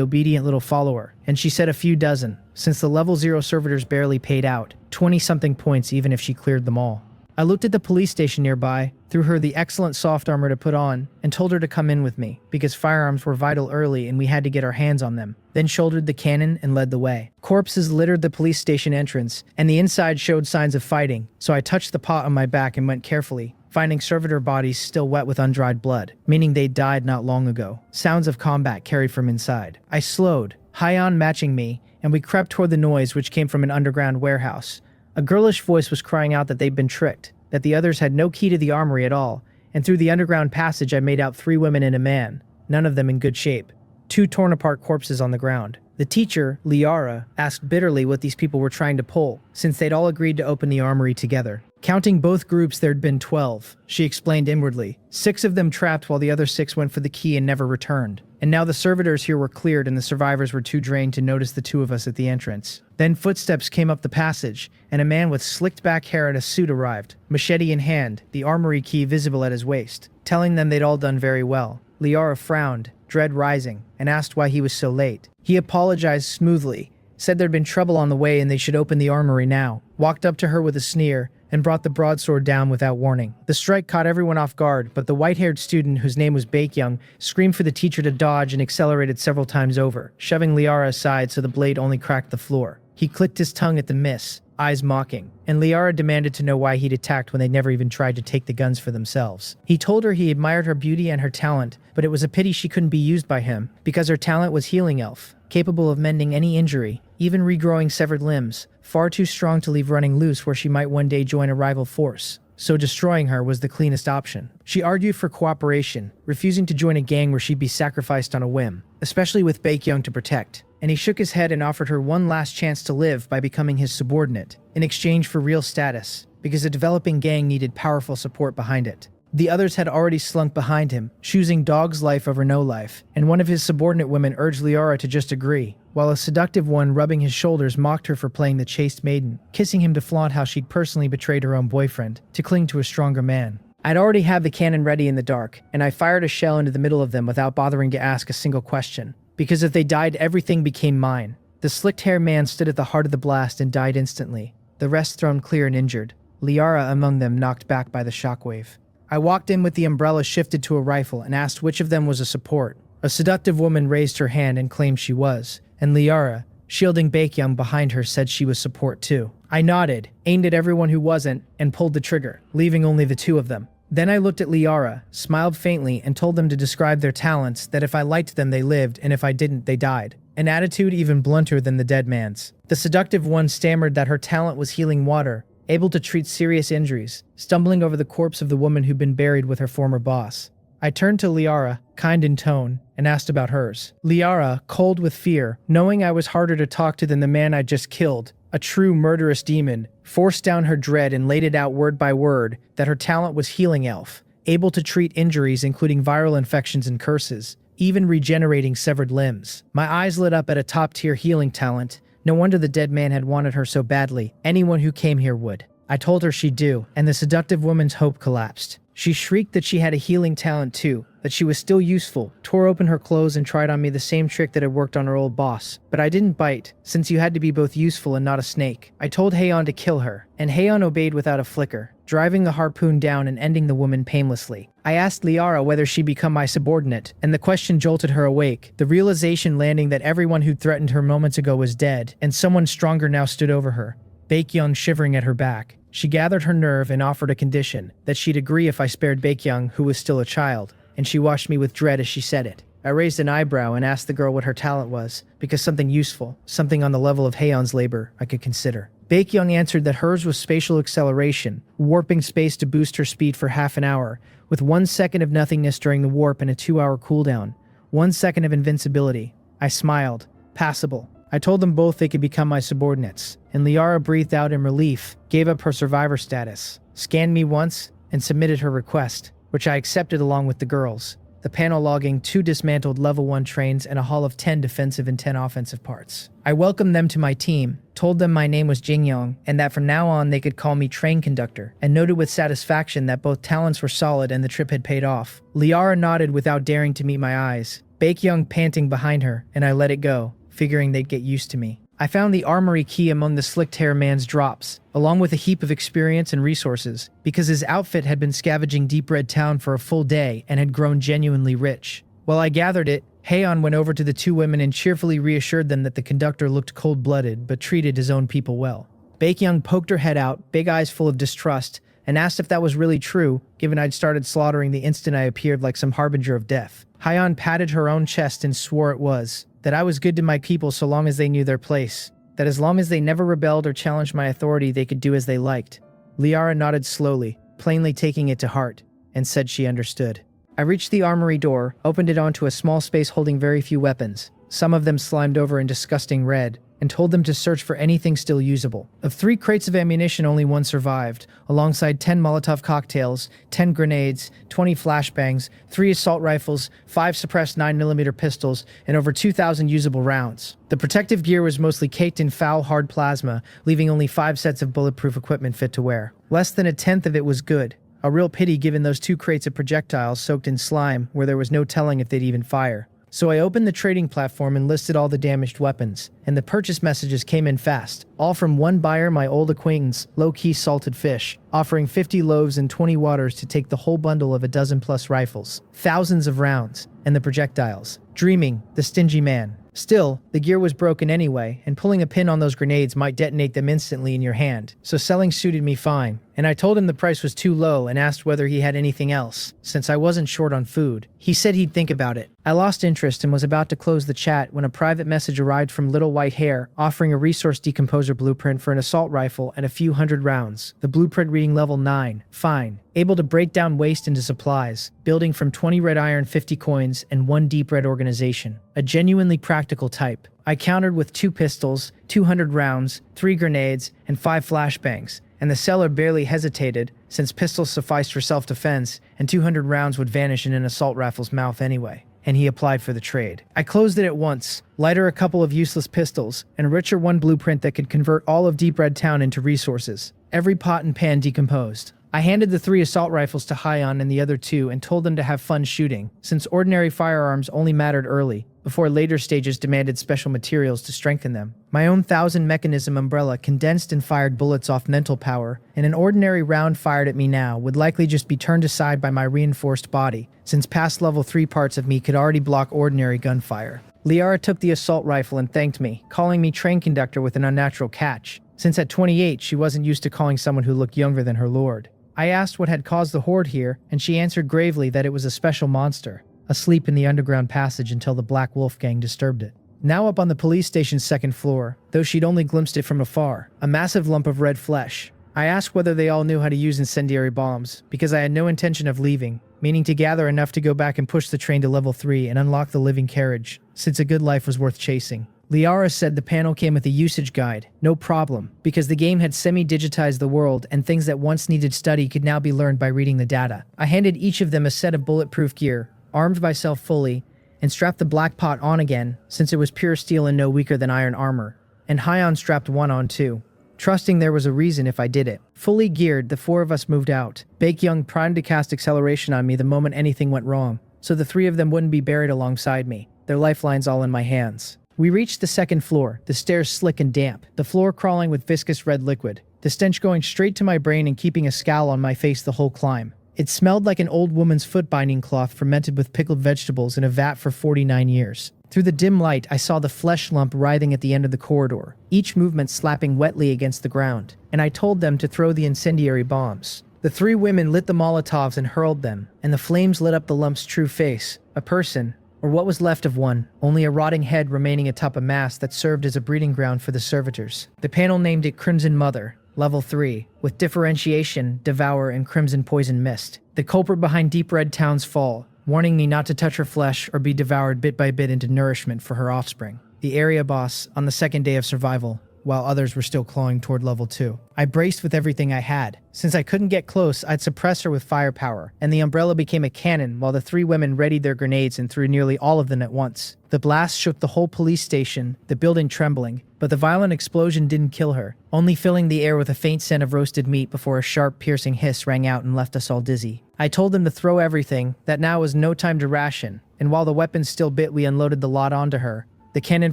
obedient little follower, and she said a few dozen, since the level 0 servitors barely paid out, 20-something points even if she cleared them all. I looked at the police station nearby, threw her the excellent soft armor to put on, and told her to come in with me, because firearms were vital early and we had to get our hands on them, then shouldered the cannon and led the way. Corpses littered the police station entrance, and the inside showed signs of fighting, so I touched the pot on my back and went carefully, finding servitor bodies still wet with undried blood, meaning they'd died not long ago. Sounds of combat carried from inside. I slowed, Hyon matching me, and we crept toward the noise which came from an underground warehouse. A girlish voice was crying out that they'd been tricked, that the others had no key to the armory at all, and through the underground passage I made out 3 women and a man, none of them in good shape. 2 torn-apart corpses on the ground. The teacher, Liara, asked bitterly what these people were trying to pull, since they'd all agreed to open the armory together. Counting both groups, there'd been 12, she explained inwardly. 6 of them trapped while the other 6 went for the key and never returned. And now the servitors here were cleared and the survivors were too drained to notice the 2 of us at the entrance. Then footsteps came up the passage, and a man with slicked back hair and a suit arrived, machete in hand, the armory key visible at his waist, telling them they'd all done very well. Liara frowned, dread rising, and asked why he was so late. He apologized smoothly, said there'd been trouble on the way and they should open the armory now, walked up to her with a sneer, and brought the broadsword down without warning. The strike caught everyone off guard, but the white-haired student, whose name was Baekyoung, screamed for the teacher to dodge and accelerated several times over, shoving Liara aside so the blade only cracked the floor. He clicked his tongue at the miss, eyes mocking, and Liara demanded to know why he'd attacked when they'd never even tried to take the guns for themselves. He told her he admired her beauty and her talent, but it was a pity she couldn't be used by him, because her talent was healing elf, capable of mending any injury, even regrowing severed limbs, far too strong to leave running loose where she might one day join a rival force. So destroying her was the cleanest option. She argued for cooperation, refusing to join a gang where she'd be sacrificed on a whim, especially with Baekyoung to protect. And he shook his head and offered her one last chance to live by becoming his subordinate, in exchange for real status, because a developing gang needed powerful support behind it. The others had already slunk behind him, choosing dog's life over no life, and one of his subordinate women urged Liara to just agree. while a seductive one rubbing his shoulders mocked her for playing the chaste maiden, kissing him to flaunt how she'd personally betrayed her own boyfriend to cling to a stronger man. I'd already had the cannon ready in the dark, and I fired a shell into the middle of them without bothering to ask a single question. Because if they died, everything became mine. The slicked-haired man stood at the heart of the blast and died instantly, the rest thrown clear and injured, Liara among them knocked back by the shockwave. I walked in with the umbrella shifted to a rifle and asked which of them was a support. A seductive woman raised her hand and claimed she was, and Liara, shielding Baekhyun behind her, said she was support too. I nodded, aimed at everyone who wasn't, and pulled the trigger, leaving only the two of them. Then I looked at Liara, smiled faintly, and told them to describe their talents, that if I liked them they lived, and if I didn't they died. An attitude even blunter than the dead man's. The seductive one stammered that her talent was healing water, able to treat serious injuries, stumbling over the corpse of the woman who'd been buried with her former boss. I turned to Liara, kind in tone, and asked about hers. Liara, cold with fear, knowing I was harder to talk to than the man I'd just killed, a true murderous demon, forced down her dread and laid it out word by word that her talent was healing elf, able to treat injuries including viral infections and curses, even regenerating severed limbs. My eyes lit up at a top-tier healing talent. No wonder the dead man had wanted her so badly. Anyone who came here would. I told her she'd do, and the seductive woman's hope collapsed. She shrieked that she had a healing talent too, that she was still useful, tore open her clothes and tried on me the same trick that had worked on her old boss. But I didn't bite, since you had to be both useful and not a snake. I told Haeon to kill her, and Haeon obeyed without a flicker, driving the harpoon down and ending the woman painlessly. I asked Liara whether she'd become my subordinate, and the question jolted her awake, the realization landing that everyone who'd threatened her moments ago was dead, and someone stronger now stood over her, Baekhyun shivering at her back. She gathered her nerve and offered a condition, that she'd agree if I spared Baekhyun, who was still a child, and she watched me with dread as she said it. I raised an eyebrow and asked the girl what her talent was, because something useful, something on the level of Haeon's labor, I could consider. Baekhyun answered that hers was spatial acceleration, warping space to boost her speed for half an hour, with 1 second of nothingness during the warp and a 2-hour cooldown. 1 second of invincibility. I smiled. Passable. I told them both they could become my subordinates, and Liara breathed out in relief, gave up her survivor status, scanned me once, and submitted her request, which I accepted along with the girls, the panel logging 2 dismantled level 1 trains and a haul of 10 defensive and 10 offensive parts. I welcomed them to my team, told them my name was Jingyong, and that from now on they could call me train conductor, and noted with satisfaction that both talents were solid and the trip had paid off. Liara nodded without daring to meet my eyes, Baekhyun panting behind her, and I let it go, figuring they'd get used to me. I found the armory key among the slicked-hair man's drops, along with a heap of experience and resources, because his outfit had been scavenging Deep Red Town for a full day and had grown genuinely rich. While I gathered it, Haeon went over to the 2 women and cheerfully reassured them that the conductor looked cold-blooded but treated his own people well. Baekhyun poked her head out, big eyes full of distrust, and asked if that was really true, given I'd started slaughtering the instant I appeared like some harbinger of death. Haeon patted her own chest and swore it was. That I was good to my people so long as they knew their place. That as long as they never rebelled or challenged my authority, they could do as they liked. Liara nodded slowly, plainly taking it to heart, and said she understood. I reached the armory door, opened it onto a small space holding very few weapons, some of them slimed over in disgusting red, and told them to search for anything still usable. Of 3 crates of ammunition, only 1 survived, alongside 10 Molotov cocktails, 10 grenades, 20 flashbangs, 3 assault rifles, 5 suppressed 9mm pistols, and over 2,000 usable rounds. The protective gear was mostly caked in foul, hard plasma, leaving only 5 sets of bulletproof equipment fit to wear. Less than a tenth of it was good. A real pity given those 2 crates of projectiles soaked in slime where there was no telling if they'd even fire. So I opened the trading platform and listed all the damaged weapons, and the purchase messages came in fast, all from one buyer, my old acquaintance, Low-Key Salted Fish, offering 50 loaves and 20 waters to take the whole bundle of a dozen-plus rifles, thousands of rounds, and the projectiles. Dreaming, the stingy man. Still, the gear was broken anyway, and pulling a pin on those grenades might detonate them instantly in your hand, so selling suited me fine, and I told him the price was too low and asked whether he had anything else, since I wasn't short on food. He said he'd think about it. I lost interest and was about to close the chat when a private message arrived from Little White Hair, offering a resource decomposer blueprint for an assault rifle and a few hundred rounds, the blueprint reading level 9, fine, able to break down waste into supplies, building from 20 red iron 50 coins and 1 deep red organization, a genuinely practical type. I countered with 2 pistols, 200 rounds, 3 grenades, and 5 flashbangs, and the seller barely hesitated, since pistols sufficed for self-defense, and 200 rounds would vanish in an assault rifle's mouth anyway. and he applied for the trade. I closed it at once, lighter a couple of useless pistols, and a richer one blueprint that could convert all of Deep Red Town into resources. Every pot and pan decomposed. I handed the 3 assault rifles to Hyon and the other 2 and told them to have fun shooting, since ordinary firearms only mattered early, before later stages demanded special materials to strengthen them. My own 1000-mechanism umbrella condensed and fired bullets off mental power, and an ordinary round fired at me now would likely just be turned aside by my reinforced body, since past level 3 parts of me could already block ordinary gunfire. Liara took the assault rifle and thanked me, calling me train conductor with an unnatural catch, since at 28 she wasn't used to calling someone who looked younger than her lord. I asked what had caused the horde here, and she answered gravely that it was a special monster, asleep in the underground passage until the Black Wolf gang disturbed it. Now up on the police station's 2nd floor, though she'd only glimpsed it from afar, a massive lump of red flesh. I asked whether they all knew how to use incendiary bombs, because I had no intention of leaving, meaning to gather enough to go back and push the train to level 3 and unlock the living carriage, since a good life was worth chasing. Liara said the panel came with a usage guide, no problem, because the game had semi-digitized the world and things that once needed study could now be learned by reading the data. I handed each of them a set of bulletproof gear, armed myself fully, and strapped the black pot on again, since it was pure steel and no weaker than iron armor, and Hyon strapped one on too, trusting there was a reason if I did it. Fully geared, the 4 of us moved out. Baekhyun primed to cast acceleration on me the moment anything went wrong, so the 3 of them wouldn't be buried alongside me, their lifelines all in my hands. We reached the 2nd floor, the stairs slick and damp, the floor crawling with viscous red liquid, the stench going straight to my brain and keeping a scowl on my face the whole climb. It smelled like an old woman's foot binding cloth fermented with pickled vegetables in a vat for 49 years. Through the dim light, I saw the flesh lump writhing at the end of the corridor, each movement slapping wetly against the ground, and I told them to throw the incendiary bombs. The 3 women lit the Molotovs and hurled them, and the flames lit up the lump's true face, a person, or what was left of one, only a rotting head remaining atop a mass that served as a breeding ground for the servitors. The panel named it Crimson Mother, Level 3, with differentiation, Devour, and Crimson Poison Mist. The culprit behind Deep Red Town's fall, warning me not to touch her flesh or be devoured bit by bit into nourishment for her offspring. The area boss, on the 2nd day of survival, while others were still clawing toward Level 2. I braced with everything I had. Since I couldn't get close, I'd suppress her with firepower, and the umbrella became a cannon while the 3 women readied their grenades and threw nearly all of them at once. The blast shook the whole police station, the building trembling, but the violent explosion didn't kill her, only filling the air with a faint scent of roasted meat before a sharp, piercing hiss rang out and left us all dizzy. I told them to throw everything, that now was no time to ration, and while the weapons still bit, we unloaded the lot onto her, the cannon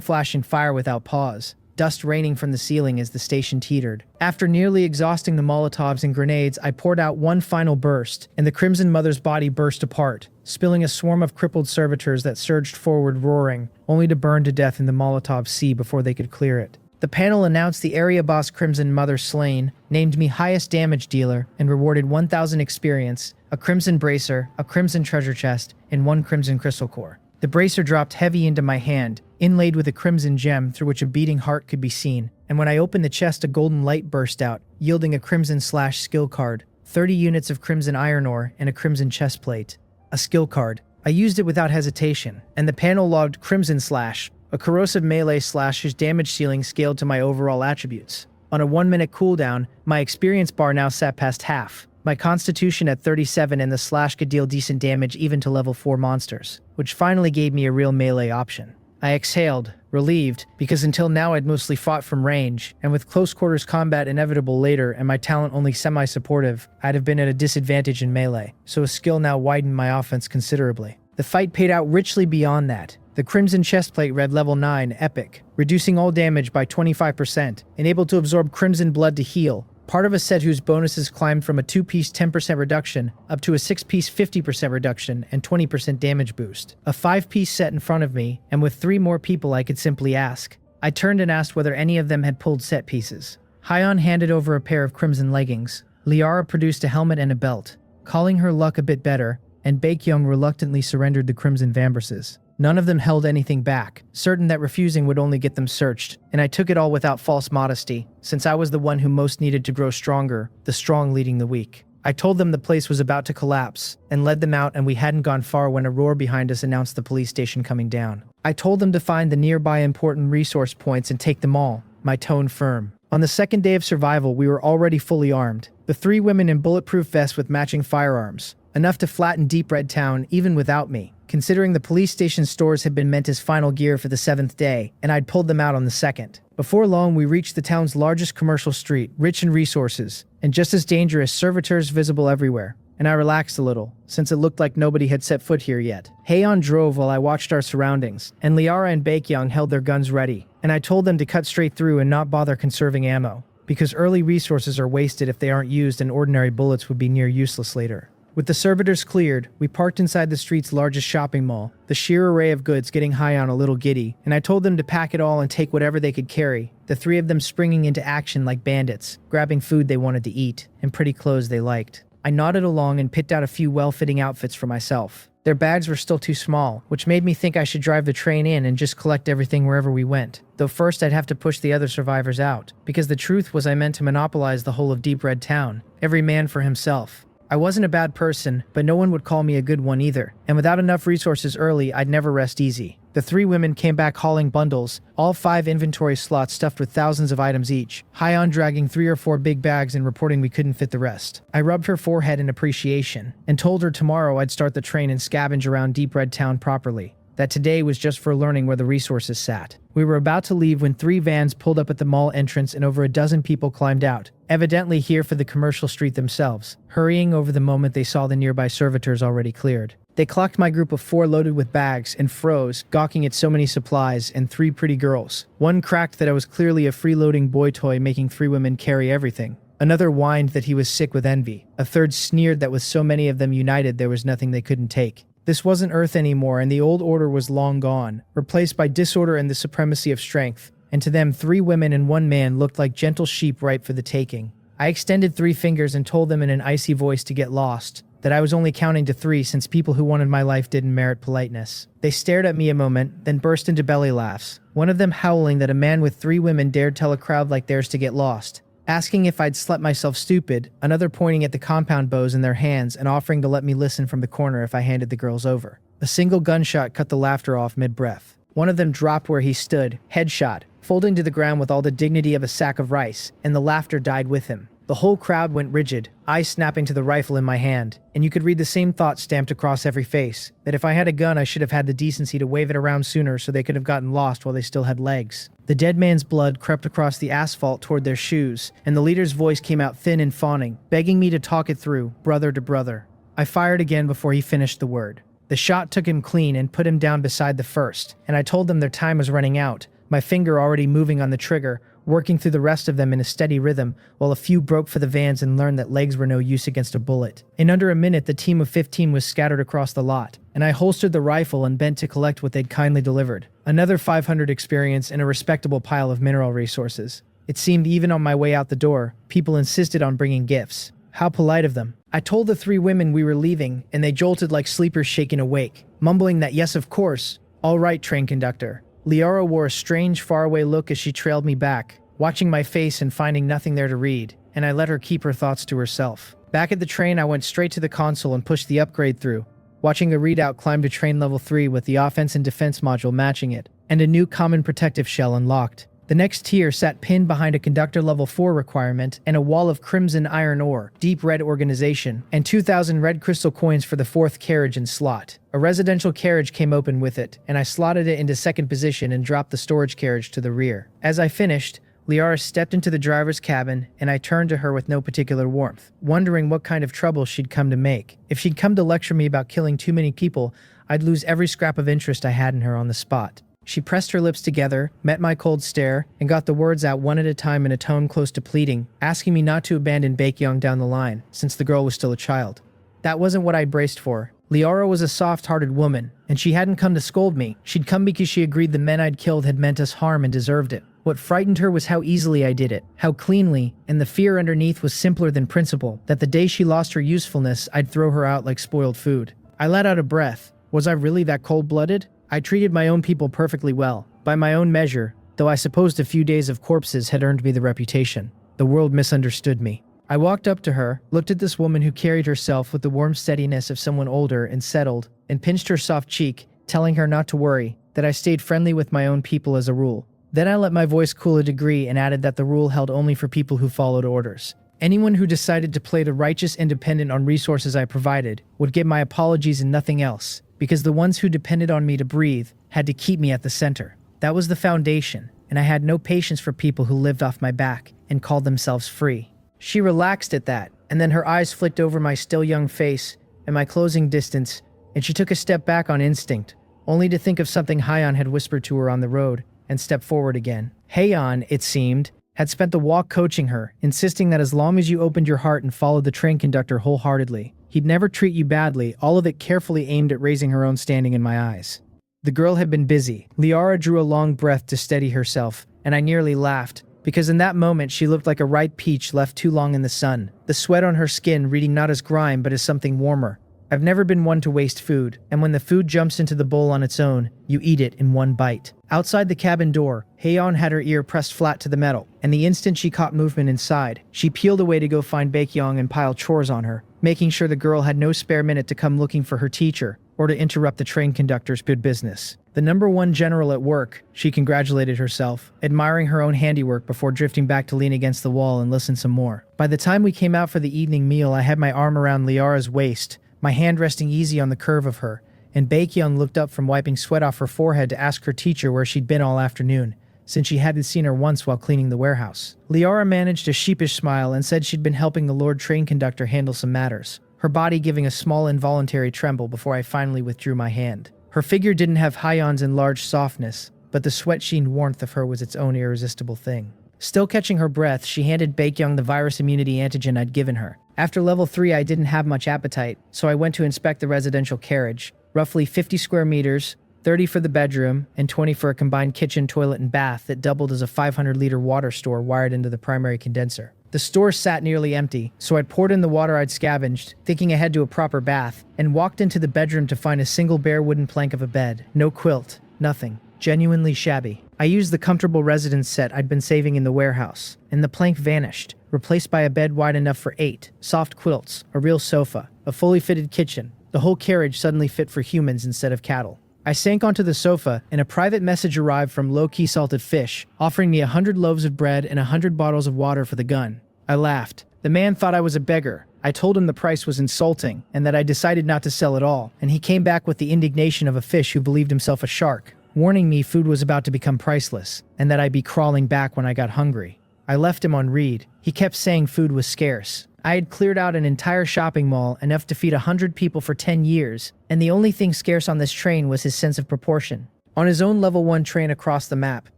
flashing fire without pause, dust raining from the ceiling as the station teetered. After nearly exhausting the Molotovs and grenades, I poured out one final burst, and the Crimson Mother's body burst apart, spilling a swarm of crippled servitors that surged forward roaring, only to burn to death in the Molotov sea before they could clear it. The panel announced the area boss Crimson Mother slain, named me highest damage dealer, and rewarded 1,000 experience, a Crimson Bracer, a Crimson Treasure Chest, and 1 Crimson Crystal Core. The bracer dropped heavy into my hand, inlaid with a crimson gem through which a beating heart could be seen, and when I opened the chest a golden light burst out, yielding a crimson/skill card, 30 units of crimson iron ore, and a crimson chest plate. A skill card. I used it without hesitation, and the panel logged Crimson Slash, a corrosive melee slash whose damage ceiling scaled to my overall attributes. On a 1-minute cooldown, my experience bar now sat past half, my constitution at 37, and the slash could deal decent damage even to level 4 monsters, which finally gave me a real melee option. I exhaled, relieved, because until now I'd mostly fought from range, and with close quarters combat inevitable later and my talent only semi-supportive, I'd have been at a disadvantage in melee, so a skill now widened my offense considerably. The fight paid out richly beyond that. The Crimson Chestplate read level 9, Epic, reducing all damage by 25%, and able to absorb Crimson Blood to heal, part of a set whose bonuses climbed from a 2-piece 10% reduction up to a 6-piece 50% reduction and 20% damage boost. A 5-piece set in front of me, and with 3 more people I could simply ask. I turned and asked whether any of them had pulled set pieces. Hyon handed over a pair of crimson leggings. Liara produced a helmet and a belt. Calling her luck a bit better, and Baekhyun reluctantly surrendered the crimson vambraces. None of them held anything back, certain that refusing would only get them searched, and I took it all without false modesty, since I was the one who most needed to grow stronger, the strong leading the weak. I told them the place was about to collapse, and led them out, and we hadn't gone far when a roar behind us announced the police station coming down. I told them to find the nearby important resource points and take them all, my tone firm. On the 2nd day of survival, we were already fully armed, the 3 women in bulletproof vests with matching firearms, enough to flatten Deep Red Town even without me, considering the police station stores had been meant as final gear for the 7th day, and I'd pulled them out on the 2nd. Before long, we reached the town's largest commercial street, rich in resources, and just as dangerous, servitors visible everywhere. And I relaxed a little, since it looked like nobody had set foot here yet. Heian drove while I watched our surroundings, and Liara and Baekhyun held their guns ready, and I told them to cut straight through and not bother conserving ammo, because early resources are wasted if they aren't used and ordinary bullets would be near useless later. With the servitors cleared, we parked inside the street's largest shopping mall, the sheer array of goods getting Heian a little giddy, and I told them to pack it all and take whatever they could carry, the three of them springing into action like bandits, grabbing food they wanted to eat, and pretty clothes they liked. I nodded along and picked out a few well-fitting outfits for myself. Their bags were still too small, which made me think I should drive the train in and just collect everything wherever we went. Though first I'd have to push the other survivors out, because the truth was I meant to monopolize the whole of Deep Red Town, every man for himself. I wasn't a bad person, but no one would call me a good one either, and without enough resources early, I'd never rest easy. The three women came back hauling bundles, all 5 inventory slots stuffed with thousands of items each, Heian dragging 3 or 4 big bags and reporting we couldn't fit the rest. I rubbed her forehead in appreciation, and told her tomorrow I'd start the train and scavenge around Deep Red Town properly. That today was just for learning where the resources sat. We were about to leave when 3 vans pulled up at the mall entrance and over a dozen people climbed out, evidently here for the commercial street themselves, hurrying over the moment they saw the nearby servitors already cleared. They clocked my group of 4 loaded with bags and froze, gawking at so many supplies, and 3 pretty girls. One cracked that I was clearly a freeloading boy toy making 3 women carry everything. Another whined that he was sick with envy. A third sneered that with so many of them united there was nothing they couldn't take. This wasn't Earth anymore, and the old order was long gone, replaced by disorder and the supremacy of strength, and to them 3 women and 1 man looked like gentle sheep ripe for the taking. I extended 3 fingers and told them in an icy voice to get lost, that I was only counting to 3 since people who wanted my life didn't merit politeness. They stared at me a moment, then burst into belly laughs, one of them howling that a man with 3 women dared tell a crowd like theirs to get lost, asking if I'd slept myself stupid, another pointing at the compound bows in their hands and offering to let me listen from the corner if I handed the girls over. A single gunshot cut the laughter off mid-breath. One of them dropped where he stood, headshot, folding to the ground with all the dignity of a sack of rice, and the laughter died with him. The whole crowd went rigid, eyes snapping to the rifle in my hand, and you could read the same thought stamped across every face, that if I had a gun I should have had the decency to wave it around sooner so they could have gotten lost while they still had legs. The dead man's blood crept across the asphalt toward their shoes, and the leader's voice came out thin and fawning, begging me to talk it through, brother to brother. I fired again before he finished the word. The shot took him clean and put him down beside the first, and I told them their time was running out, my finger already moving on the trigger, working through the rest of them in a steady rhythm, while a few broke for the vans and learned that legs were no use against a bullet. In under a minute, the team of 15 was scattered across the lot, and I holstered the rifle and bent to collect what they'd kindly delivered. Another 500 experience and a respectable pile of mineral resources. It seemed even on my way out the door, people insisted on bringing gifts. How polite of them. I told the 3 women we were leaving, and they jolted like sleepers shaken awake, mumbling that yes, of course. All right, train conductor. Liara wore a strange, faraway look as she trailed me back, watching my face and finding nothing there to read, and I let her keep her thoughts to herself. Back at the train, I went straight to the console and pushed the upgrade through, watching the readout climb to train level 3 with the offense and defense module matching it, and a new common protective shell unlocked. The next tier sat pinned behind a conductor level 4 requirement and a wall of crimson iron ore, deep red organization, and 2,000 red crystal coins for the 4th carriage and slot. A residential carriage came open with it, and I slotted it into 2nd position and dropped the storage carriage to the rear. As I finished, Liara stepped into the driver's cabin, and I turned to her with no particular warmth, wondering what kind of trouble she'd come to make. If she'd come to lecture me about killing too many people, I'd lose every scrap of interest I had in her on the spot. She pressed her lips together, met my cold stare, and got the words out one at a time in a tone close to pleading, asking me not to abandon Baekhyun down the line, since the girl was still a child. That wasn't what I braced for. Liara was a soft-hearted woman, and she hadn't come to scold me. She'd come because she agreed the men I'd killed had meant us harm and deserved it. What frightened her was how easily I did it, how cleanly, and the fear underneath was simpler than principle, that the day she lost her usefulness, I'd throw her out like spoiled food. I let out a breath. Was I really that cold-blooded? I treated my own people perfectly well, by my own measure, though I supposed a few days of corpses had earned me the reputation. The world misunderstood me. I walked up to her, looked at this woman who carried herself with the warm steadiness of someone older and settled, and pinched her soft cheek, telling her not to worry, that I stayed friendly with my own people as a rule. Then I let my voice cool a degree and added that the rule held only for people who followed orders. Anyone who decided to play the righteous independent on resources I provided would get my apologies and nothing else, because the ones who depended on me to breathe had to keep me at the center. That was the foundation, and I had no patience for people who lived off my back and called themselves free. She relaxed at that, and then her eyes flicked over my still young face and my closing distance, and she took a step back on instinct, only to think of something Hyeon had whispered to her on the road, and step forward again. Hyeon, it seemed, had spent the walk coaching her, insisting that as long as you opened your heart and followed the train conductor wholeheartedly, he'd never treat you badly, all of it carefully aimed at raising her own standing in my eyes. The girl had been busy. Liara drew a long breath to steady herself, and I nearly laughed, because in that moment she looked like a ripe peach left too long in the sun, the sweat on her skin reading not as grime but as something warmer. I've never been one to waste food, and when the food jumps into the bowl on its own, you eat it in one bite. Outside the cabin door, Haeyeon had her ear pressed flat to the metal, and the instant she caught movement inside, she peeled away to go find Baekhyung and pile chores on her, making sure the girl had no spare minute to come looking for her teacher, or to interrupt the train conductor's good business. The #1 general at work, she congratulated herself, admiring her own handiwork before drifting back to lean against the wall and listen some more. By the time we came out for the evening meal, I had my arm around Liara's waist, my hand resting easy on the curve of her, and Baekhyung looked up from wiping sweat off her forehead to ask her teacher where she'd been all afternoon, since she hadn't seen her once while cleaning the warehouse. Liara managed a sheepish smile and said she'd been helping the Lord train conductor handle some matters, her body giving a small involuntary tremble before I finally withdrew my hand. Her figure didn't have Hyeon's enlarged softness, but the sweat-sheened warmth of her was its own irresistible thing. Still catching her breath, she handed Baekhyung the virus immunity antigen I'd given her. After level 3, I didn't have much appetite, so I went to inspect the residential carriage, roughly 50 square meters, 30 for the bedroom, and 20 for a combined kitchen, toilet, and bath that doubled as a 500-liter water store wired into the primary condenser. The store sat nearly empty, so I'd poured in the water I'd scavenged, thinking ahead to a proper bath, and walked into the bedroom to find a single bare wooden plank of a bed. No quilt, nothing. Genuinely shabby. I used the comfortable residence set I'd been saving in the warehouse, and the plank vanished, replaced by a bed wide enough for 8, soft quilts, a real sofa, a fully fitted kitchen. The whole carriage suddenly fit for humans instead of cattle. I sank onto the sofa, and a private message arrived from Low-Key Salted Fish, offering me 100 loaves of bread and 100 bottles of water for the gun. I laughed. The man thought I was a beggar. I told him the price was insulting, and that I decided not to sell at all, and he came back with the indignation of a fish who believed himself a shark, warning me food was about to become priceless, and that I'd be crawling back when I got hungry. I left him on read. He kept saying food was scarce. I had cleared out an entire shopping mall, enough to feed 100 people for 10 years, and the only thing scarce on this train was his sense of proportion. On his own level 1 train across the map,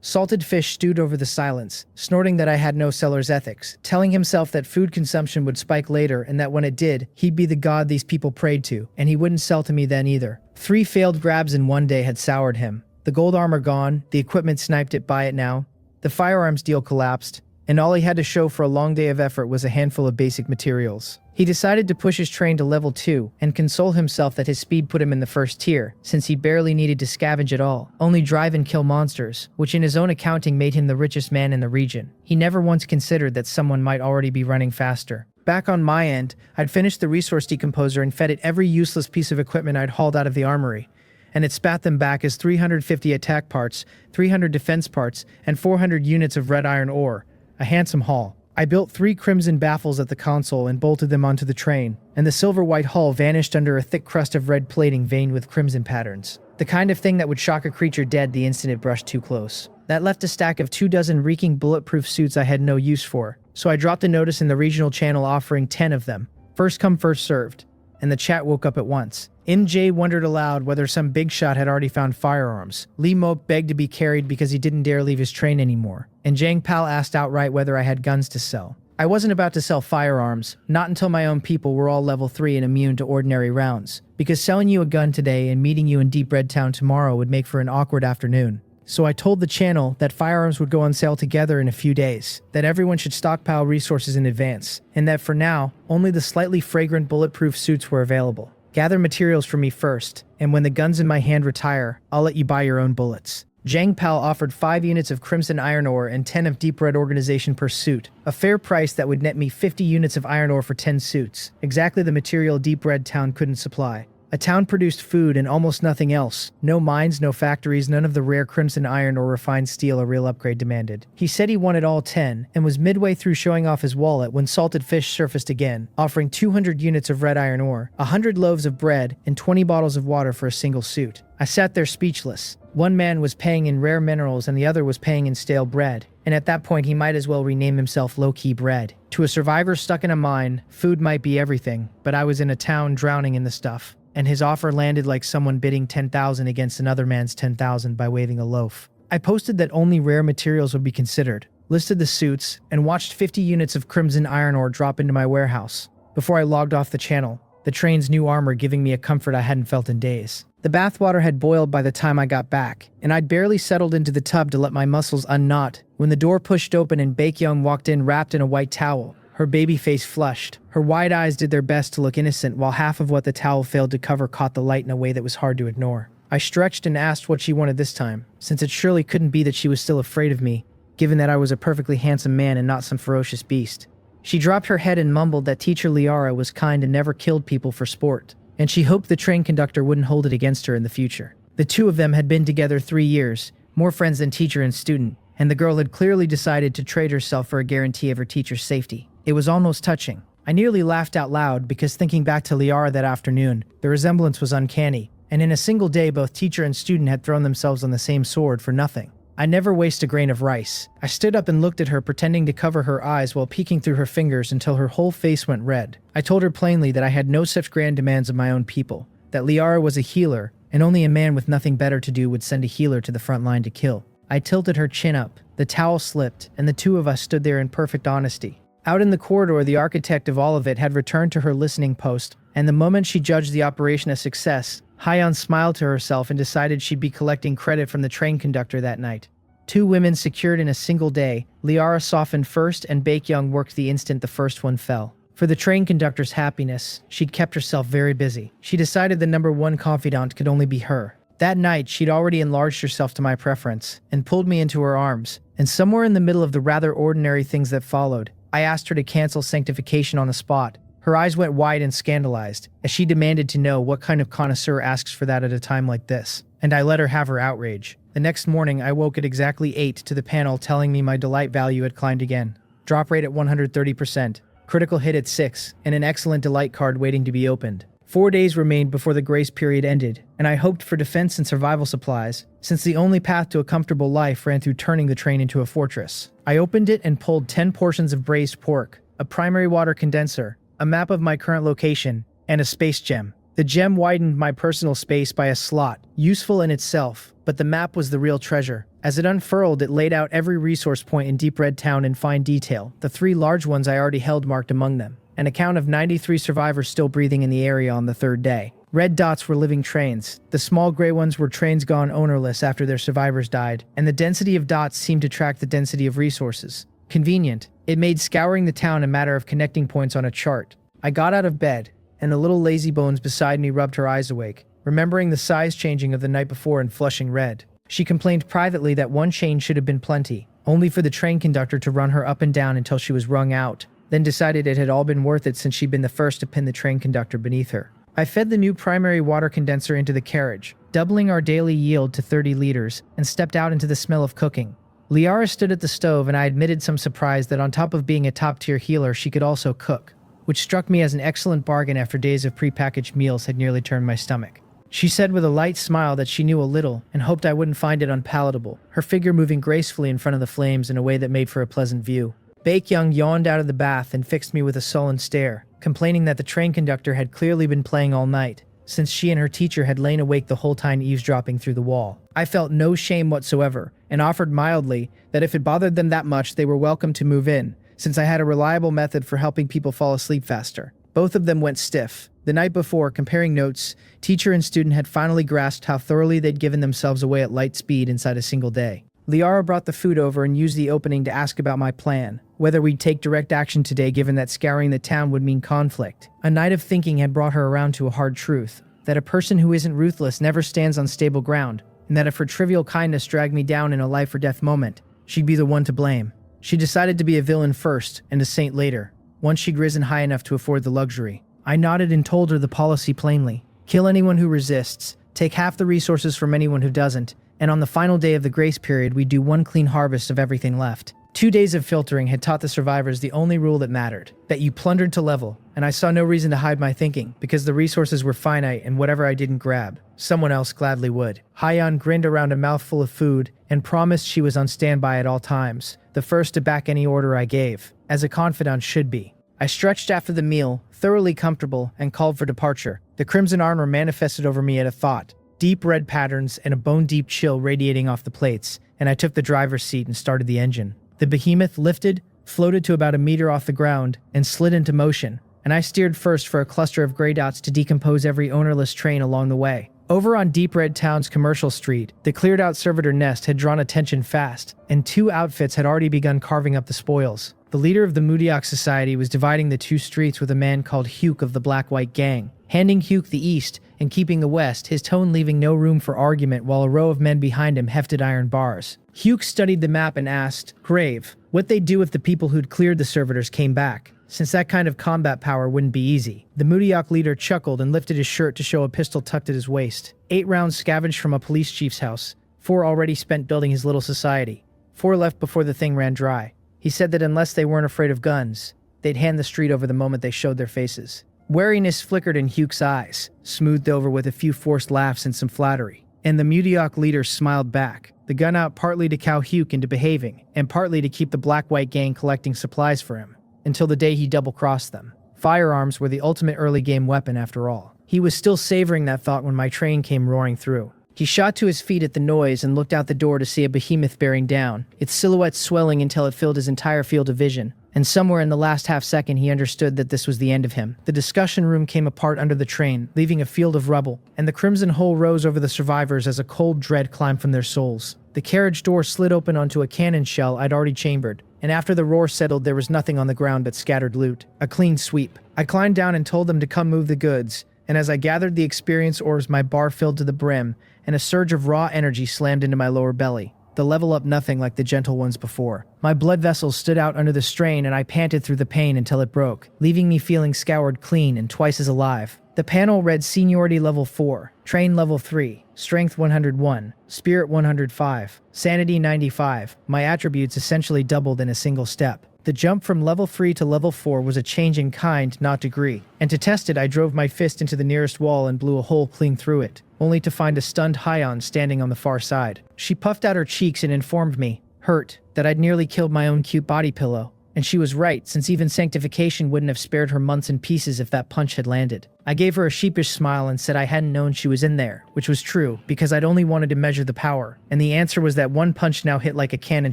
Salted Fish stewed over the silence, snorting that I had no seller's ethics, telling himself that food consumption would spike later and that when it did, he'd be the god these people prayed to, and he wouldn't sell to me then either. 3 failed grabs in one day had soured him. The gold armor gone, the equipment sniped it buy it now, the firearms deal collapsed, and all he had to show for a long day of effort was a handful of basic materials. He decided to push his train to level 2 and console himself that his speed put him in the first tier, since he barely needed to scavenge at all, only drive and kill monsters, which in his own accounting made him the richest man in the region. He never once considered that someone might already be running faster. Back on my end, I'd finished the resource decomposer and fed it every useless piece of equipment I'd hauled out of the armory, and it spat them back as 350 attack parts, 300 defense parts, and 400 units of red iron ore. A handsome haul. I built 3 crimson baffles at the console and bolted them onto the train, and the silver-white hull vanished under a thick crust of red plating veined with crimson patterns. The kind of thing that would shock a creature dead the instant it brushed too close. That left a stack of 24 reeking bulletproof suits I had no use for, so I dropped a notice in the regional channel offering 10 of them. First come, first served. And the chat woke up at once. MJ wondered aloud whether some big shot had already found firearms. Lee Mope begged to be carried because he didn't dare leave his train anymore. And Jang Pal asked outright whether I had guns to sell. I wasn't about to sell firearms, not until my own people were all level 3 and immune to ordinary rounds, because selling you a gun today and meeting you in Deep Red Town tomorrow would make for an awkward afternoon. So I told the channel that firearms would go on sale together in a few days, that everyone should stockpile resources in advance, and that for now, only the slightly fragrant bulletproof suits were available. Gather materials for me first, and when the guns in my hand retire, I'll let you buy your own bullets. Jang Pal offered 5 units of crimson iron ore and 10 of deep red organization per suit, a fair price that would net me 50 units of iron ore for 10 suits, exactly the material Deep Red Town couldn't supply. A town produced food and almost nothing else. No mines, no factories, none of the rare crimson iron or refined steel a real upgrade demanded. He said he wanted all 10, and was midway through showing off his wallet when salted fish surfaced again, offering 200 units of red iron ore, 100 loaves of bread, and 20 bottles of water for a single suit. I sat there speechless. One man was paying in rare minerals and the other was paying in stale bread. And at that point he might as well rename himself Low-Key Bread. To a survivor stuck in a mine, food might be everything, but I was in a town drowning in the stuff. And his offer landed like someone bidding 10,000 against another man's 10,000 by waving a loaf. I posted that only rare materials would be considered, listed the suits, and watched 50 units of crimson iron ore drop into my warehouse. Before I logged off the channel, the train's new armor giving me a comfort I hadn't felt in days. The bathwater had boiled by the time I got back, and I'd barely settled into the tub to let my muscles unknot when the door pushed open and Baekhyun walked in wrapped in a white towel, her baby face flushed. Her wide eyes did their best to look innocent while half of what the towel failed to cover caught the light in a way that was hard to ignore. I stretched and asked what she wanted this time, since it surely couldn't be that she was still afraid of me, given that I was a perfectly handsome man and not some ferocious beast. She dropped her head and mumbled that teacher Liara was kind and never killed people for sport, and she hoped the train conductor wouldn't hold it against her in the future. The two of them had been together 3 years, more friends than teacher and student, and the girl had clearly decided to trade herself for a guarantee of her teacher's safety. It was almost touching. I nearly laughed out loud because thinking back to Liara that afternoon, the resemblance was uncanny, and in a single day both teacher and student had thrown themselves on the same sword for nothing. I never waste a grain of rice. I stood up and looked at her, pretending to cover her eyes while peeking through her fingers until her whole face went red. I told her plainly that I had no such grand demands of my own people, that Liara was a healer, and only a man with nothing better to do would send a healer to the front line to kill. I tilted her chin up, the towel slipped, and the two of us stood there in perfect honesty. Out in the corridor, the architect of all of it had returned to her listening post, and the moment she judged the operation a success, Hyeon smiled to herself and decided she'd be collecting credit from the train conductor that night. 2 women secured in a single day. Liara softened first, and Baekhyun worked the instant the first one fell. For the train conductor's happiness, she'd kept herself very busy. She decided the number one confidant could only be her. That night, she'd already enlarged herself to my preference, and pulled me into her arms, and somewhere in the middle of the rather ordinary things that followed, I asked her to cancel sanctification on the spot. Her eyes went wide and scandalized, as she demanded to know what kind of connoisseur asks for that at a time like this. And I let her have her outrage. The next morning, I woke at exactly 8 to the panel telling me my delight value had climbed again. Drop rate at 130%, critical hit at 6, and an excellent delight card waiting to be opened. 4 days remained before the grace period ended, and I hoped for defense and survival supplies, since the only path to a comfortable life ran through turning the train into a fortress. I opened it and pulled 10 portions of braised pork, a primary water condenser, a map of my current location, and a space gem. The gem widened my personal space by a slot, useful in itself, but the map was the real treasure. As it unfurled, it laid out every resource point in Deep Red Town in fine detail, the 3 large ones I already held marked among them. An account of 93 survivors still breathing in the area on the 3rd day. Red dots were living trains. The small gray ones were trains gone ownerless after their survivors died, and the density of dots seemed to track the density of resources. Convenient. It made scouring the town a matter of connecting points on a chart. I got out of bed, and the little lazybones beside me rubbed her eyes awake, remembering the size changing of the night before and flushing red. She complained privately that 1 chain should have been plenty, only for the train conductor to run her up and down until she was wrung out, then decided it had all been worth it since she'd been the first to pin the train conductor beneath her. I fed the new primary water condenser into the carriage, doubling our daily yield to 30 liters, and stepped out into the smell of cooking. Liara stood at the stove, and I admitted some surprise that on top of being a top-tier healer, she could also cook, which struck me as an excellent bargain after days of prepackaged meals had nearly turned my stomach. She said with a light smile that she knew a little and hoped I wouldn't find it unpalatable, her figure moving gracefully in front of the flames in a way that made for a pleasant view. Baekhyun yawned out of the bath and fixed me with a sullen stare, complaining that the train conductor had clearly been playing all night, since she and her teacher had lain awake the whole time eavesdropping through the wall. I felt no shame whatsoever, and offered mildly that if it bothered them that much they were welcome to move in, since I had a reliable method for helping people fall asleep faster. Both of them went stiff. The night before, comparing notes, teacher and student had finally grasped how thoroughly they'd given themselves away at light speed inside a single day. Liara brought the food over and used the opening to ask about my plan, whether we'd take direct action today given that scouring the town would mean conflict. A night of thinking had brought her around to a hard truth, that a person who isn't ruthless never stands on stable ground, and that if her trivial kindness dragged me down in a life or death moment, she'd be the one to blame. She decided to be a villain first and a saint later, once she'd risen high enough to afford the luxury. I nodded and told her the policy plainly. Kill anyone who resists, take half the resources from anyone who doesn't, and on the final day of the grace period we do one clean harvest of everything left. 2 days of filtering had taught the survivors the only rule that mattered, that you plundered to level, and I saw no reason to hide my thinking, because the resources were finite and whatever I didn't grab, someone else gladly would. Hyeon grinned around a mouthful of food and promised she was on standby at all times, the first to back any order I gave, as a confidant should be. I stretched after the meal, thoroughly comfortable, and called for departure. The crimson armor manifested over me at a thought, deep red patterns and a bone-deep chill radiating off the plates, and I took the driver's seat and started the engine. The behemoth lifted, floated to about a meter off the ground, and slid into motion, and I steered first for a cluster of gray dots to decompose every ownerless train along the way. Over on Deep Red Town's commercial street, the cleared-out servitor nest had drawn attention fast, and 2 outfits had already begun carving up the spoils. The leader of the Moodiok Society was dividing the 2 streets with a man called Hyuk of the Black-White Gang, handing Hyuk the east and keeping the west, his tone leaving no room for argument while a row of men behind him hefted iron bars. Hyuk studied the map and asked, grave, what they'd do if the people who'd cleared the servitors came back, since that kind of combat power wouldn't be easy. The Moodiok leader chuckled and lifted his shirt to show a pistol tucked at his waist. 8 rounds scavenged from a police chief's house, 4 already spent building his little society, 4 left before the thing ran dry. He said that unless they weren't afraid of guns, they'd hand the street over the moment they showed their faces. Wariness flickered in Hyuk's eyes, smoothed over with a few forced laughs and some flattery. And the Moodiok leader smiled back, the gun out partly to cow Hyuk into behaving, and partly to keep the Black-White Gang collecting supplies for him, until the day he double-crossed them. Firearms were the ultimate early-game weapon after all. He was still savoring that thought when my train came roaring through. He shot to his feet at the noise and looked out the door to see a behemoth bearing down, its silhouette swelling until it filled his entire field of vision. And somewhere in the last half-second he understood that this was the end of him. The discussion room came apart under the train, leaving a field of rubble, and the crimson hole rose over the survivors as a cold dread climbed from their souls. The carriage door slid open onto a cannon shell I'd already chambered, and after the roar settled there was nothing on the ground but scattered loot. A clean sweep. I climbed down and told them to come move the goods, and as I gathered the experience ores my bar filled to the brim, and a surge of raw energy slammed into my lower belly. The level up nothing like the gentle ones before. My blood vessels stood out under the strain and I panted through the pain until it broke, leaving me feeling scoured clean and twice as alive. The panel read Seniority Level 4, Train Level 3, Strength 101, Spirit 105, Sanity 95. My attributes essentially doubled in a single step. The jump from level 3 to level 4 was a change in kind, not degree, and to test it I drove my fist into the nearest wall and blew a hole clean through it, only to find a stunned Hyeon standing on the far side. She puffed out her cheeks and informed me, hurt, that I'd nearly killed my own cute body pillow. And she was right, since even sanctification wouldn't have spared her months in pieces if that punch had landed. I gave her a sheepish smile and said I hadn't known she was in there, which was true, because I'd only wanted to measure the power, and the answer was that one punch now hit like a cannon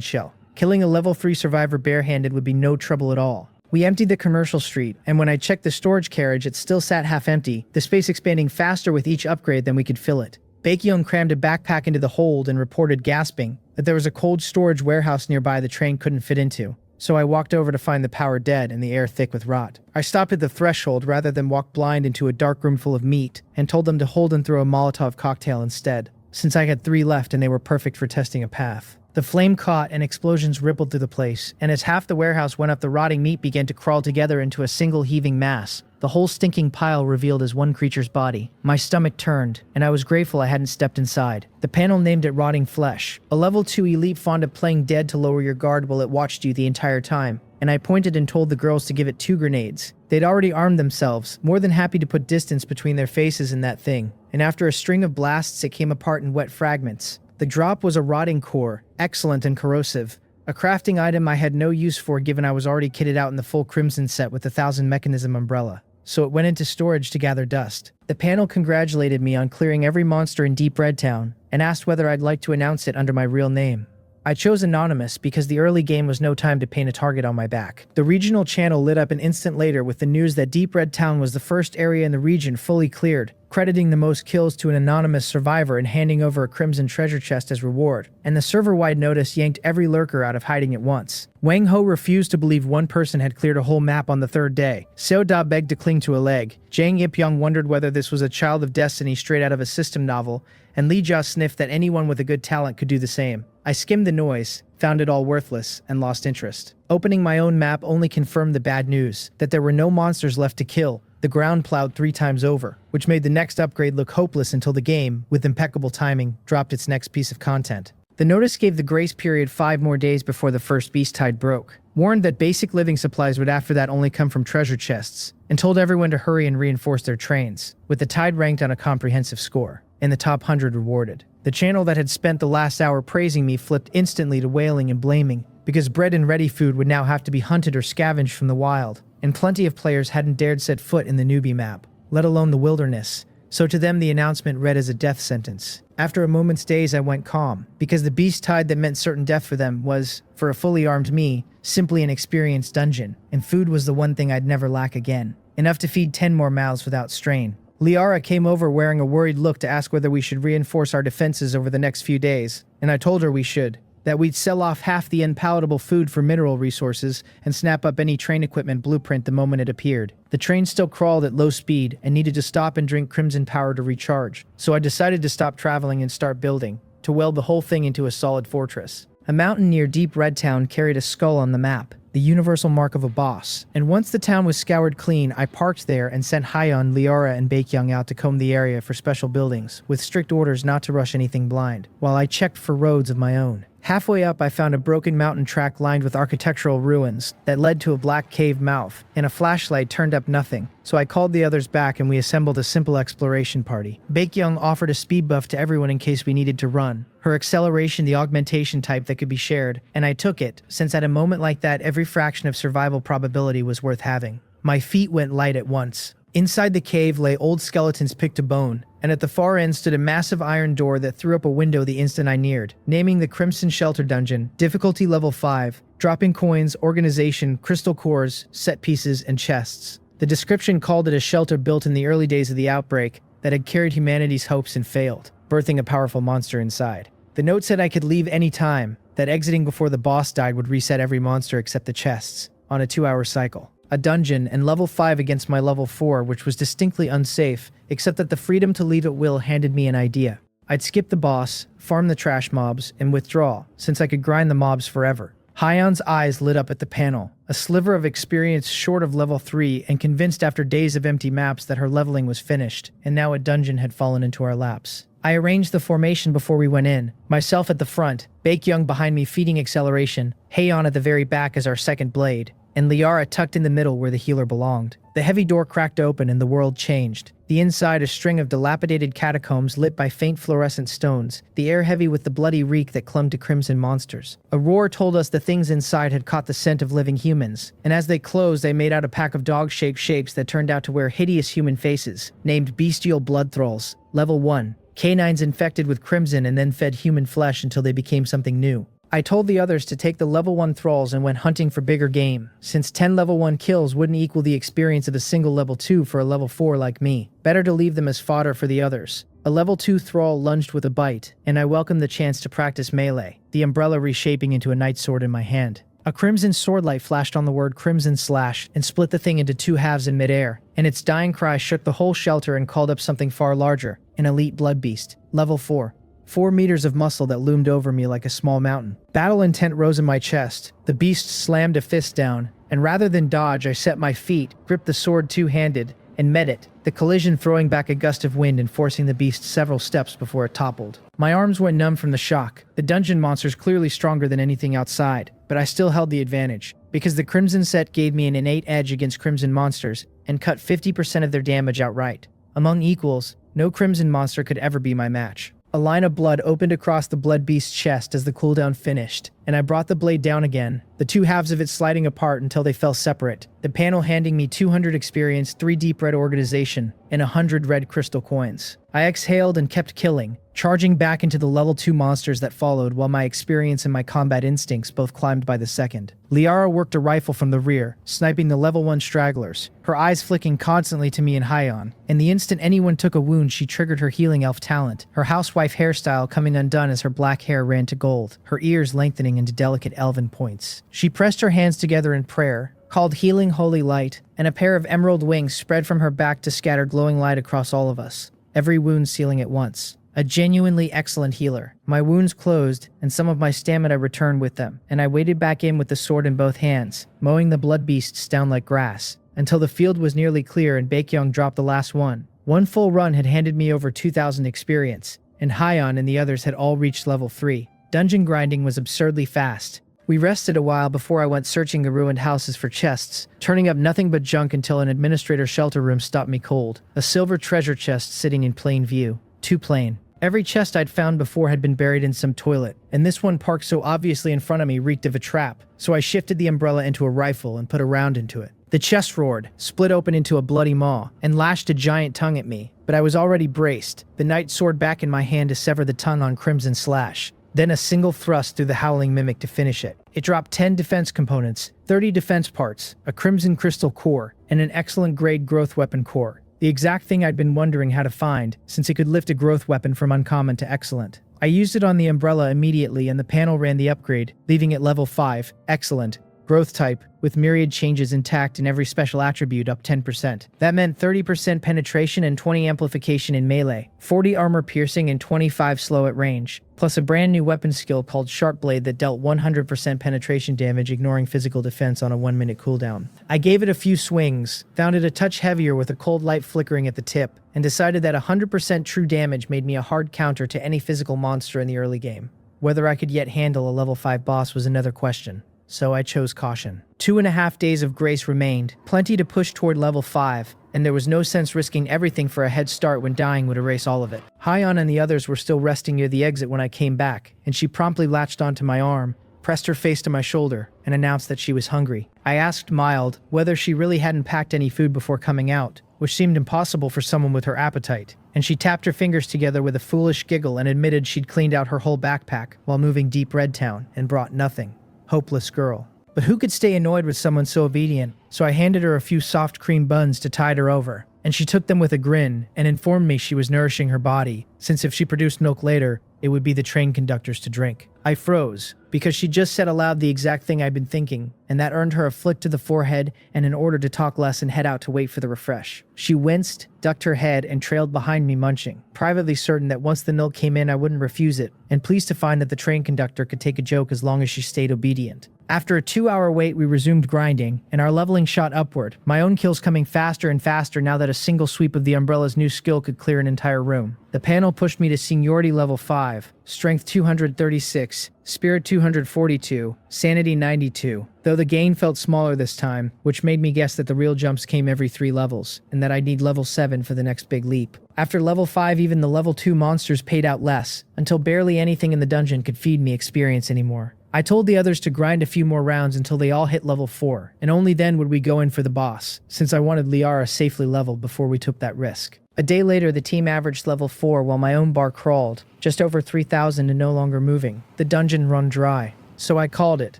shell. Killing a level 3 survivor barehanded would be no trouble at all. We emptied the commercial street, and when I checked the storage carriage it still sat half empty, the space expanding faster with each upgrade than we could fill it. Baekhyun crammed a backpack into the hold and reported, gasping, that there was a cold storage warehouse nearby the train couldn't fit into. So I walked over to find the power dead and the air thick with rot. I stopped at the threshold rather than walk blind into a dark room full of meat, and told them to hold and throw a Molotov cocktail instead, since I had 3 left and they were perfect for testing a path. The flame caught and explosions rippled through the place, and as half the warehouse went up the rotting meat began to crawl together into a single heaving mass, the whole stinking pile revealed as one creature's body. My stomach turned, and I was grateful I hadn't stepped inside. The panel named it Rotting Flesh, a level 2 elite fond of playing dead to lower your guard while it watched you the entire time, and I pointed and told the girls to give it 2 grenades. They'd already armed themselves, more than happy to put distance between their faces and that thing, and after a string of blasts it came apart in wet fragments. The drop was a rotting core, excellent and corrosive, a crafting item I had no use for given I was already kitted out in the full Crimson set with the 1000 mechanism umbrella, so it went into storage to gather dust. The panel congratulated me on clearing every monster in Deep Red Town, and asked whether I'd like to announce it under my real name. I chose anonymous because the early game was no time to paint a target on my back. The regional channel lit up an instant later with the news that Deep Red Town was the first area in the region fully cleared, crediting the most kills to an anonymous survivor and handing over a crimson treasure chest as reward, and the server-wide notice yanked every lurker out of hiding at once. Wang Ho refused to believe one person had cleared a whole map on the 3rd day. Seo Da begged to cling to a leg. Jang Yip-young wondered whether this was a child of destiny straight out of a system novel, and Lee Jia sniffed that anyone with a good talent could do the same. I skimmed the noise, found it all worthless, and lost interest. Opening my own map only confirmed the bad news, that there were no monsters left to kill, the ground plowed 3 times over, which made the next upgrade look hopeless until the game, with impeccable timing, dropped its next piece of content. The notice gave the grace period 5 more days before the first beast tide broke, warned that basic living supplies would after that only come from treasure chests, and told everyone to hurry and reinforce their trains, with the tide ranked on a comprehensive score, and the top 100 rewarded. The channel that had spent the last hour praising me flipped instantly to wailing and blaming, because bread and ready food would now have to be hunted or scavenged from the wild, and plenty of players hadn't dared set foot in the newbie map, let alone the wilderness. So to them the announcement read as a death sentence. After a moment's daze I went calm, because the beast tide that meant certain death for them was, for a fully armed me, simply an experienced dungeon, and food was the one thing I'd never lack again. Enough to feed 10 more mouths without strain. Liara came over wearing a worried look to ask whether we should reinforce our defenses over the next few days, and I told her we should. That we'd sell off half the unpalatable food for mineral resources and snap up any train equipment blueprint the moment it appeared. The train still crawled at low speed and needed to stop and drink crimson power to recharge, so I decided to stop traveling and start building, to weld the whole thing into a solid fortress. A mountain near Deep Red Town carried a skull on the map, the universal mark of a boss, and once the town was scoured clean, I parked there and sent Hyeon, Liara, and Baekyoung out to comb the area for special buildings, with strict orders not to rush anything blind, while I checked for roads of my own. Halfway up, I found a broken mountain track lined with architectural ruins that led to a black cave mouth, and a flashlight turned up nothing, so I called the others back and we assembled a simple exploration party. Baekyoung offered a speed buff to everyone in case we needed to run, her acceleration the augmentation type that could be shared, and I took it, since at a moment like that every fraction of survival probability was worth having. My feet went light at once. Inside the cave lay old skeletons picked to bone, and at the far end stood a massive iron door that threw up a window the instant I neared, naming the Crimson Shelter Dungeon, difficulty level 5, dropping coins, organization, crystal cores, set pieces, and chests. The description called it a shelter built in the early days of the outbreak that had carried humanity's hopes and failed, birthing a powerful monster inside. The note said I could leave any time, that exiting before the boss died would reset every monster except the chests, on a 2-hour cycle. A dungeon, and level 5 against my level 4, which was distinctly unsafe, except that the freedom to leave at will handed me an idea. I'd skip the boss, farm the trash mobs, and withdraw, since I could grind the mobs forever. Hyeon's eyes lit up at the panel, a sliver of experience short of level 3 and convinced after days of empty maps that her leveling was finished, and now a dungeon had fallen into our laps. I arranged the formation before we went in, myself at the front, Baekyoung behind me feeding acceleration, Haeyeon at the very back as our second blade, and Liara tucked in the middle where the healer belonged. The heavy door cracked open and the world changed. The inside a string of dilapidated catacombs lit by faint fluorescent stones, the air heavy with the bloody reek that clung to crimson monsters. A roar told us the things inside had caught the scent of living humans, and as they closed they made out a pack of dog-shaped shapes that turned out to wear hideous human faces, named bestial blood thralls, level 1. Canines infected with crimson and then fed human flesh until they became something new. I told the others to take the level 1 thralls and went hunting for bigger game, since 10 level 1 kills wouldn't equal the experience of a single level 2 for a level 4 like me. Better to leave them as fodder for the others. A level 2 thrall lunged with a bite, and I welcomed the chance to practice melee, the umbrella reshaping into a night sword in my hand. A crimson swordlight flashed on the word Crimson Slash and split the thing into 2 halves in midair, and its dying cry shook the whole shelter and called up something far larger, an elite blood beast, level 4. 4 meters of muscle that loomed over me like a small mountain. Battle intent rose in my chest. The beast slammed a fist down, and rather than dodge, I set my feet, gripped the sword two-handed, and met it, the collision throwing back a gust of wind and forcing the beast several steps before it toppled. My arms went numb from the shock. The dungeon monster's clearly stronger than anything outside, but I still held the advantage, because the Crimson set gave me an innate edge against Crimson monsters, and cut 50% of their damage outright. Among equals, no Crimson monster could ever be my match. A line of blood opened across the blood beast's chest as the cooldown finished, and I brought the blade down again, the 2 halves of it sliding apart until they fell separate, the panel handing me 200 experience, 3 deep red organization, and 100 red crystal coins. I exhaled and kept killing, charging back into the level 2 monsters that followed while my experience and my combat instincts both climbed by the second. Liara worked a rifle from the rear, sniping the level 1 stragglers, her eyes flicking constantly to me and Hyeyeon, and the instant anyone took a wound she triggered her healing elf talent, her housewife hairstyle coming undone as her black hair ran to gold, her ears lengthening into delicate elven points. She pressed her hands together in prayer, called healing holy light, and a pair of emerald wings spread from her back to scatter glowing light across all of us, every wound sealing at once. A genuinely excellent healer. My wounds closed, and some of my stamina returned with them, and I waded back in with the sword in both hands, mowing the blood beasts down like grass. until the field was nearly clear and Baekhyun dropped the last one. One full run had handed me over 2,000 experience, and Hyeon and the others had all reached level 3. Dungeon grinding was absurdly fast. We rested a while before I went searching the ruined houses for chests, turning up nothing but junk until an administrator shelter room stopped me cold. A silver treasure chest sitting in plain view. Too plain. Every chest I'd found before had been buried in some toilet, and this one parked so obviously in front of me reeked of a trap, so I shifted the umbrella into a rifle and put a round into it. The chest roared, split open into a bloody maw, and lashed a giant tongue at me, but I was already braced, the knight sword back in my hand to sever the tongue on Crimson Slash. Then a single thrust through the howling mimic to finish it. It dropped 10 defense components, 30 defense parts, a crimson crystal core, and an excellent grade growth weapon core. The exact thing I'd been wondering how to find, since it could lift a growth weapon from uncommon to excellent. I used it on the umbrella immediately and the panel ran the upgrade, leaving it level 5, excellent. Growth type, with myriad changes intact and every special attribute up 10%. That meant 30% penetration and 20 amplification in melee, 40 armor piercing and 25 slow at range, plus a brand new weapon skill called Sharp Blade that dealt 100% penetration damage ignoring physical defense on a 1-minute cooldown. I gave it a few swings, found it a touch heavier with a cold light flickering at the tip, and decided that 100% true damage made me a hard counter to any physical monster in the early game. Whether I could yet handle a level 5 boss was another question. So I chose caution. 2.5 days of grace remained, plenty to push toward level 5, and there was no sense risking everything for a head start when dying would erase all of it. Hyeon and the others were still resting near the exit when I came back, and she promptly latched onto my arm, pressed her face to my shoulder, and announced that she was hungry. I asked mild whether she really hadn't packed any food before coming out, which seemed impossible for someone with her appetite, and she tapped her fingers together with a foolish giggle and admitted she'd cleaned out her whole backpack while moving Deep Red Town and brought nothing. Hopeless girl. But who could stay annoyed with someone so obedient? So I handed her a few soft cream buns to tide her over, and she took them with a grin and informed me she was nourishing her body, since if she produced milk later, it would be the train conductor's to drink. I froze, because she just said aloud the exact thing I'd been thinking, and that earned her a flick to the forehead and an order to talk less and head out to wait for the refresh. She winced, ducked her head, and trailed behind me munching, privately certain that once the milk came in I wouldn't refuse it, and pleased to find that the train conductor could take a joke as long as she stayed obedient. After a 2-hour wait, we resumed grinding, and our leveling shot upward, my own kills coming faster and faster now that a single sweep of the umbrella's new skill could clear an entire room. The panel pushed me to seniority level 5, strength 236, spirit 242, sanity 92, though the gain felt smaller this time, which made me guess that the real jumps came every 3 levels, and that I'd need level 7 for the next big leap. After level 5, even the level 2 monsters paid out less, until barely anything in the dungeon could feed me experience anymore. I told the others to grind a few more rounds until they all hit level 4, and only then would we go in for the boss, since I wanted Liara safely leveled before we took that risk. A day later, the team averaged level 4 while my own bar crawled, just over 3,000 and no longer moving. The dungeon run dry. So I called it,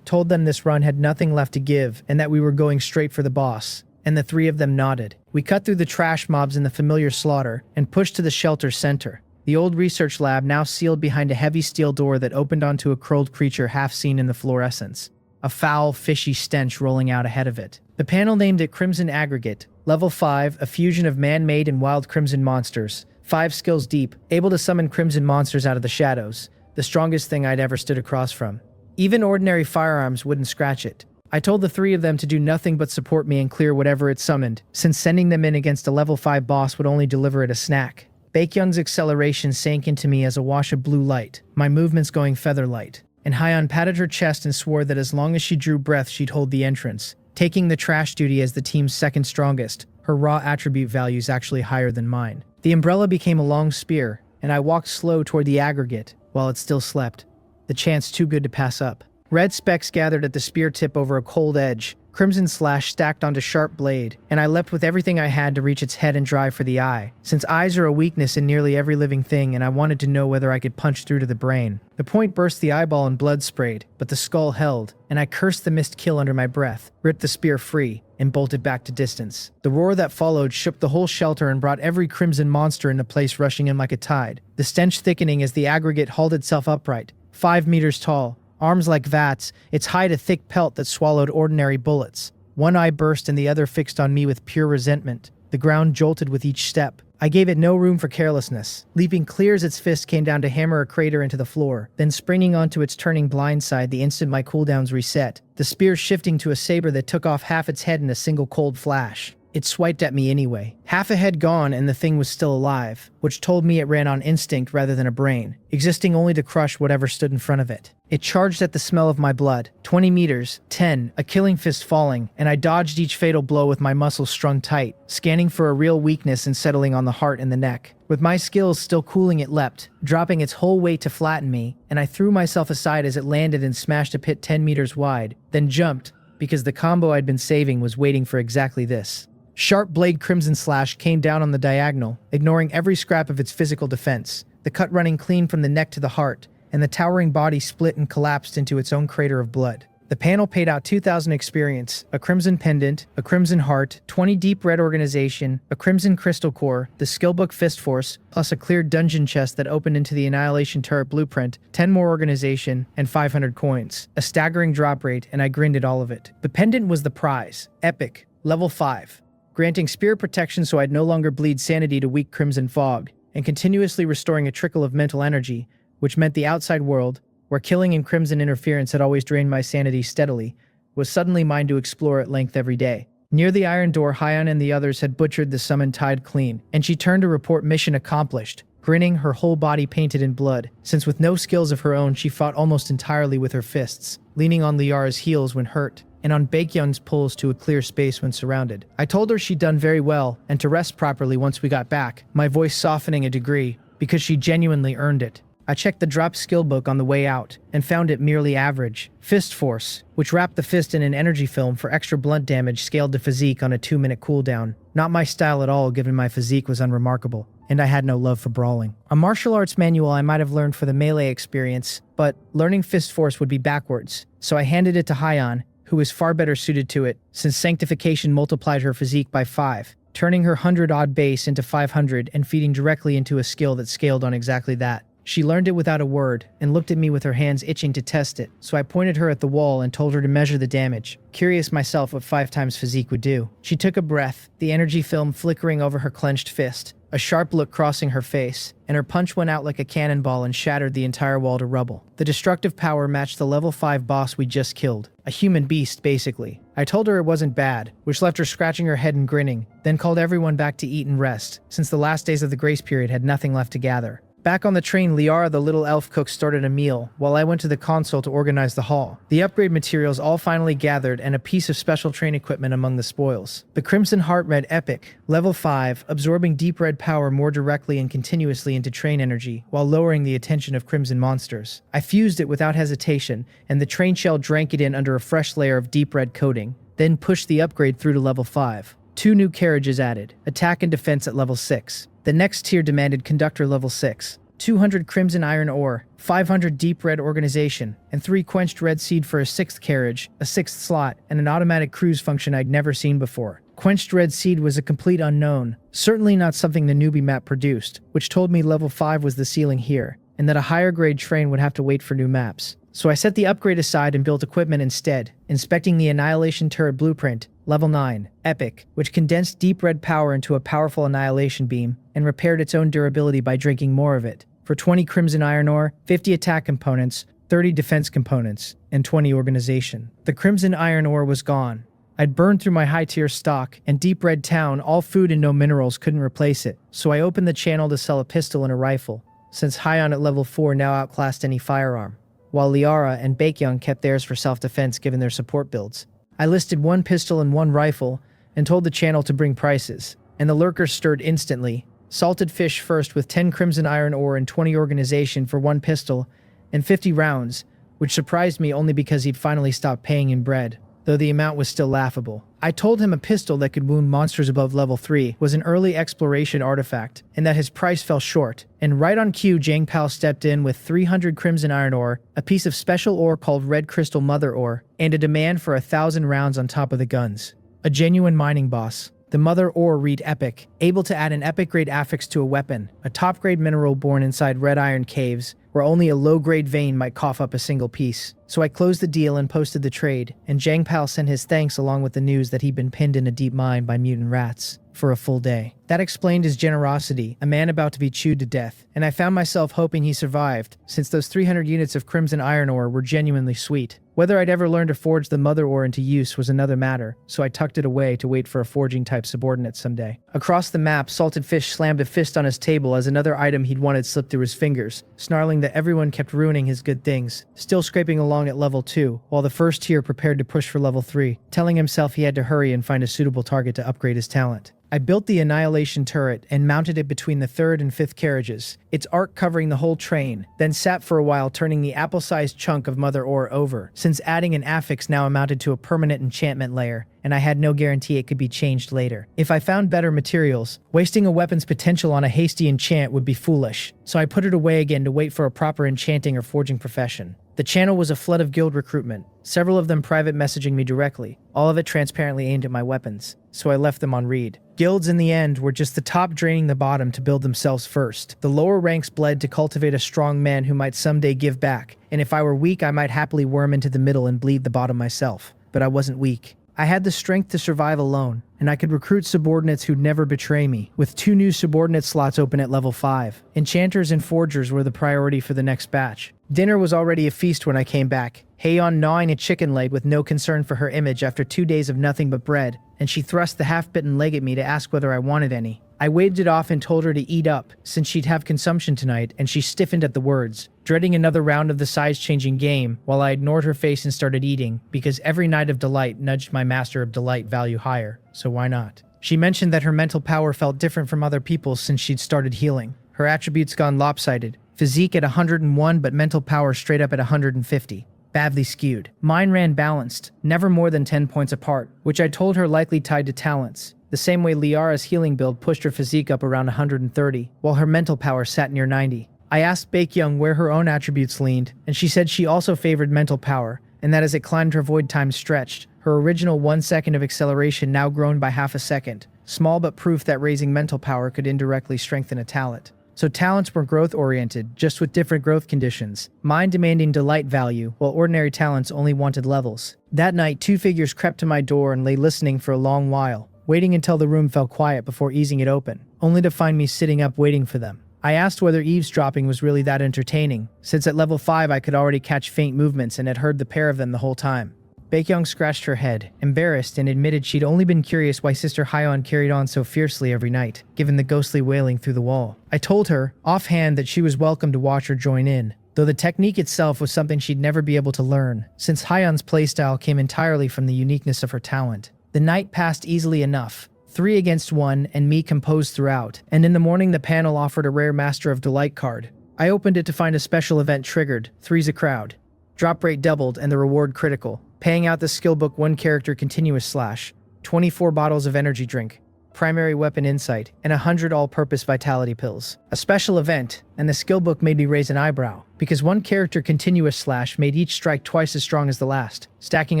told them this run had nothing left to give, and that we were going straight for the boss. And the 3 of them nodded. We cut through the trash mobs in the familiar slaughter, and pushed to the shelter center. The old research lab now sealed behind a heavy steel door that opened onto a curled creature half seen in the fluorescence. A foul, fishy stench rolling out ahead of it. The panel named it Crimson Aggregate. Level 5, a fusion of man-made and wild crimson monsters. 5 skills deep, able to summon crimson monsters out of the shadows. The strongest thing I'd ever stood across from. Even ordinary firearms wouldn't scratch it. I told the 3 of them to do nothing but support me and clear whatever it summoned, since sending them in against a level 5 boss would only deliver it a snack. Baekhyun's acceleration sank into me as a wash of blue light, my movements going feather-light, and Hyeon patted her chest and swore that as long as she drew breath she'd hold the entrance, taking the trash duty as the team's second strongest, her raw attribute values actually higher than mine. The umbrella became a long spear, and I walked slow toward the aggregate, while it still slept, the chance too good to pass up. Red specks gathered at the spear tip over a cold edge, Crimson Slash stacked onto Sharp Blade, and I leapt with everything I had to reach its head and drive for the eye, since eyes are a weakness in nearly every living thing and I wanted to know whether I could punch through to the brain. The point burst the eyeball and blood sprayed, but the skull held, and I cursed the missed kill under my breath, ripped the spear free, and bolted back to distance. The roar that followed shook the whole shelter and brought every crimson monster into place rushing in like a tide, the stench thickening as the aggregate hauled itself upright, 5 meters tall, arms like vats, its hide a thick pelt that swallowed ordinary bullets. One eye burst and the other fixed on me with pure resentment. The ground jolted with each step. I gave it no room for carelessness, leaping clear as its fist came down to hammer a crater into the floor, then springing onto its turning blind side the instant my cooldowns reset, the spear shifting to a saber that took off half its head in a single cold flash. It swiped at me anyway. Half a head gone and the thing was still alive, which told me it ran on instinct rather than a brain, existing only to crush whatever stood in front of it. It charged at the smell of my blood. 20 meters, 10, a killing fist falling, and I dodged each fatal blow with my muscles strung tight, scanning for a real weakness and settling on the heart and the neck. With my skills still cooling, it leapt, dropping its whole weight to flatten me, and I threw myself aside as it landed and smashed a pit 10 meters wide, then jumped, because the combo I'd been saving was waiting for exactly this. Sharp blade crimson slash came down on the diagonal, ignoring every scrap of its physical defense, the cut running clean from the neck to the heart, and the towering body split and collapsed into its own crater of blood. The panel paid out 2,000 experience, a crimson pendant, a crimson heart, 20 deep red organization, a crimson crystal core, the skillbook fist force, plus a cleared dungeon chest that opened into the annihilation turret blueprint, 10 more organization, and 500 coins. A staggering drop rate, and I grinned at all of it. The pendant was the prize. Epic. Level 5. Granting spirit protection so I'd no longer bleed sanity to weak crimson fog, and continuously restoring a trickle of mental energy, which meant the outside world, where killing and crimson interference had always drained my sanity steadily, was suddenly mine to explore at length every day. Near the iron door, Hyon and the others had butchered the summoned tide clean, and she turned to report mission accomplished, grinning, her whole body painted in blood, since with no skills of her own she fought almost entirely with her fists, leaning on Liara's heels when hurt, and on Baekhyun's pulls to a clear space when surrounded. I told her she'd done very well, and to rest properly once we got back, my voice softening a degree, because she genuinely earned it. I checked the drop skill book on the way out, and found it merely average. Fist Force, which wrapped the fist in an energy film for extra blunt damage scaled to physique on a 2-minute cooldown. Not my style at all, given my physique was unremarkable, and I had no love for brawling. A martial arts manual I might have learned for the melee experience, but learning Fist Force would be backwards, so I handed it to Hyon, who was far better suited to it, since sanctification multiplied her physique by 5, turning her 100-odd base into 500 and feeding directly into a skill that scaled on exactly that. She learned it without a word, and looked at me with her hands itching to test it, so I pointed her at the wall and told her to measure the damage, curious myself what 5 times physique would do. She took a breath, the energy film flickering over her clenched fist, a sharp look crossing her face, and her punch went out like a cannonball and shattered the entire wall to rubble. The destructive power matched the level 5 boss we just killed. A human beast, basically. I told her it wasn't bad, which left her scratching her head and grinning, then called everyone back to eat and rest, since the last days of the grace period had nothing left to gather. Back on the train, Liara, the little elf cook, started a meal, while I went to the console to organize the hall. The upgrade materials all finally gathered, and a piece of special train equipment among the spoils. The Crimson Heart read Epic, level 5, absorbing deep red power more directly and continuously into train energy, while lowering the attention of crimson monsters. I fused it without hesitation, and the train shell drank it in under a fresh layer of deep red coating, then pushed the upgrade through to level 5. 2 new carriages added, attack and defense at level 6. The next tier demanded conductor level 6, 200 crimson iron ore, 500 deep red organization, and 3 quenched red seed for a 6th carriage, a 6th slot, and an automatic cruise function I'd never seen before. Quenched red seed was a complete unknown, certainly not something the newbie map produced, which told me level 5 was the ceiling here, and that a higher grade train would have to wait for new maps. So I set the upgrade aside and built equipment instead, inspecting the Annihilation Turret blueprint, level 9, Epic, which condensed deep red power into a powerful annihilation beam, and repaired its own durability by drinking more of it, for 20 crimson iron ore, 50 attack components, 30 defense components, and 20 organization. The crimson iron ore was gone. I'd burned through my high-tier stock, and Deep Red Town, all food and no minerals, couldn't replace it, so I opened the channel to sell a pistol and a rifle, since Hyon at level 4 now outclassed any firearm, while Liara and Baekhyun kept theirs for self-defense given their support builds. I listed 1 pistol and 1 rifle, and told the channel to bring prices, and the lurkers stirred instantly. Salted fish first with 10 crimson iron ore and 20 organization for 1 pistol, and 50 rounds, which surprised me only because he'd finally stopped paying in bread, though the amount was still laughable. I told him a pistol that could wound monsters above level 3 was an early exploration artifact, and that his price fell short, and right on cue Jang Pal stepped in with 300 crimson iron ore, a piece of special ore called red crystal mother ore, and a demand for 1,000 rounds on top of the guns. A genuine mining boss. The mother ore read Epic, able to add an epic grade affix to a weapon, a top grade mineral born inside red iron caves, where only a low-grade vein might cough up a single piece. So I closed the deal and posted the trade, and Jang Pal sent his thanks along with the news that he'd been pinned in a deep mine by mutant rats for a full day. That explained his generosity, a man about to be chewed to death, and I found myself hoping he survived, since those 300 units of crimson iron ore were genuinely sweet. Whether I'd ever learn to forge the mother ore into use was another matter, so I tucked it away to wait for a forging-type subordinate someday. Across the map, Salted Fish slammed a fist on his table as another item he'd wanted slipped through his fingers, snarling that everyone kept ruining his good things, still scraping along at level 2, while the first tier prepared to push for level 3, telling himself he had to hurry and find a suitable target to upgrade his talent. I built the Annihilation turret and mounted it between the 3rd and 5th carriages, its arc covering the whole train, then sat for a while turning the apple-sized chunk of mother ore over, since adding an affix now amounted to a permanent enchantment layer, and I had no guarantee it could be changed later. If I found better materials, wasting a weapon's potential on a hasty enchant would be foolish, so I put it away again to wait for a proper enchanting or forging profession. The channel was a flood of guild recruitment, several of them private messaging me directly, all of it transparently aimed at my weapons, so I left them on read. Guilds in the end were just the top draining the bottom to build themselves first. The lower ranks bled to cultivate a strong man who might someday give back, and if I were weak I might happily worm into the middle and bleed the bottom myself. But I wasn't weak. I had the strength to survive alone, and I could recruit subordinates who'd never betray me, with 2 new subordinate slots open at level 5. Enchanters and forgers were the priority for the next batch. Dinner was already a feast when I came back, Heian gnawing a chicken leg with no concern for her image after 2 days of nothing but bread, and she thrust the half-bitten leg at me to ask whether I wanted any. I waved it off and told her to eat up, since she'd have consumption tonight, and she stiffened at the words, dreading another round of the size-changing game, while I ignored her face and started eating, because every night of delight nudged my master of delight value higher, so why not? She mentioned that her mental power felt different from other people's since she'd started healing. Her attributes gone lopsided, physique at 101 but mental power straight up at 150. Badly skewed. Mine ran balanced, never more than 10 points apart, which I told her likely tied to talents. The same way Liara's healing build pushed her physique up around 130, while her mental power sat near 90. I asked Baekyoung where her own attributes leaned, and she said she also favored mental power, and that as it climbed her void time stretched, her original 1 second of acceleration now grown by half a second, small but proof that raising mental power could indirectly strengthen a talent. So talents were growth-oriented, just with different growth conditions, mine demanding delight value, while ordinary talents only wanted levels. That night, 2 figures crept to my door and lay listening for a long while, waiting until the room fell quiet before easing it open, only to find me sitting up waiting for them. I asked whether eavesdropping was really that entertaining, since at level 5 I could already catch faint movements and had heard the pair of them the whole time. Baekyoung scratched her head, embarrassed, and admitted she'd only been curious why Sister Hyeon carried on so fiercely every night, given the ghostly wailing through the wall. I told her, offhand, that she was welcome to watch her join in, though the technique itself was something she'd never be able to learn, since Hyeon's playstyle came entirely from the uniqueness of her talent. The night passed easily enough, 3 against 1, and me composed throughout, and in the morning the panel offered a rare Master of Delight card. I opened it to find a special event triggered, 3's a crowd. Drop rate doubled and the reward critical, paying out the skill book 1 character continuous slash, 24 bottles of energy drink, primary weapon insight, and 100 all-purpose vitality pills. A special event, and the skill book made me raise an eyebrow, because 1 character continuous slash made each strike twice as strong as the last, stacking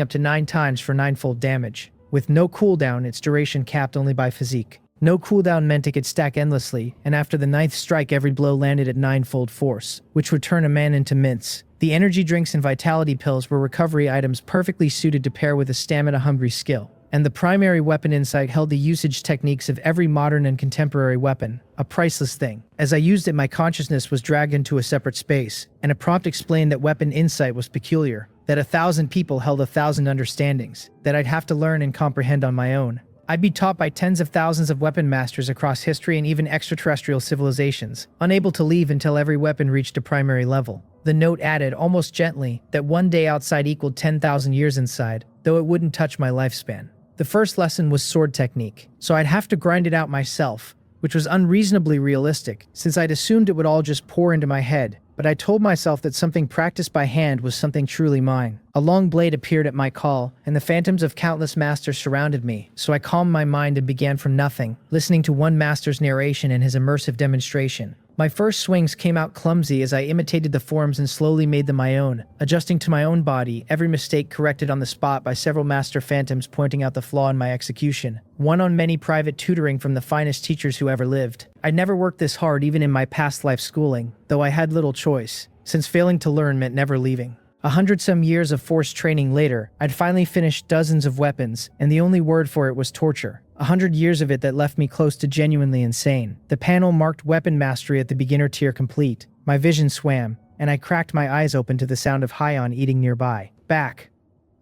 up to 9 times for 9-fold damage. With no cooldown, its duration capped only by physique. No cooldown meant it could stack endlessly, and after the 9th strike every blow landed at 9-fold force, which would turn a man into mince. The energy drinks and vitality pills were recovery items perfectly suited to pair with a stamina-hungry skill, and the primary weapon insight held the usage techniques of every modern and contemporary weapon, a priceless thing. As I used it, my consciousness was dragged into a separate space, and a prompt explained that weapon insight was peculiar, that 1,000 people held 1,000 understandings, that I'd have to learn and comprehend on my own. I'd be taught by tens of thousands of weapon masters across history and even extraterrestrial civilizations, unable to leave until every weapon reached a primary level. The note added, almost gently, that 1 day outside equaled 10,000 years inside, though it wouldn't touch my lifespan. The first lesson was sword technique, so I'd have to grind it out myself, which was unreasonably realistic, since I'd assumed it would all just pour into my head, but I told myself that something practiced by hand was something truly mine. A long blade appeared at my call, and the phantoms of countless masters surrounded me, so I calmed my mind and began from nothing, listening to one master's narration and his immersive demonstration. My first swings came out clumsy as I imitated the forms and slowly made them my own, adjusting to my own body, every mistake corrected on the spot by several master phantoms pointing out the flaw in my execution. One on many private tutoring from the finest teachers who ever lived. I'd never worked this hard even in my past life schooling, though I had little choice. since failing to learn meant never leaving. 100-some years of forced training later, I'd finally finished dozens of weapons, and the only word for it was torture. 100 years of it that left me close to genuinely insane. The panel marked weapon mastery at the beginner tier complete. My vision swam, and I cracked my eyes open to the sound of Hyon eating nearby. Back.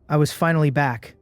I was finally back.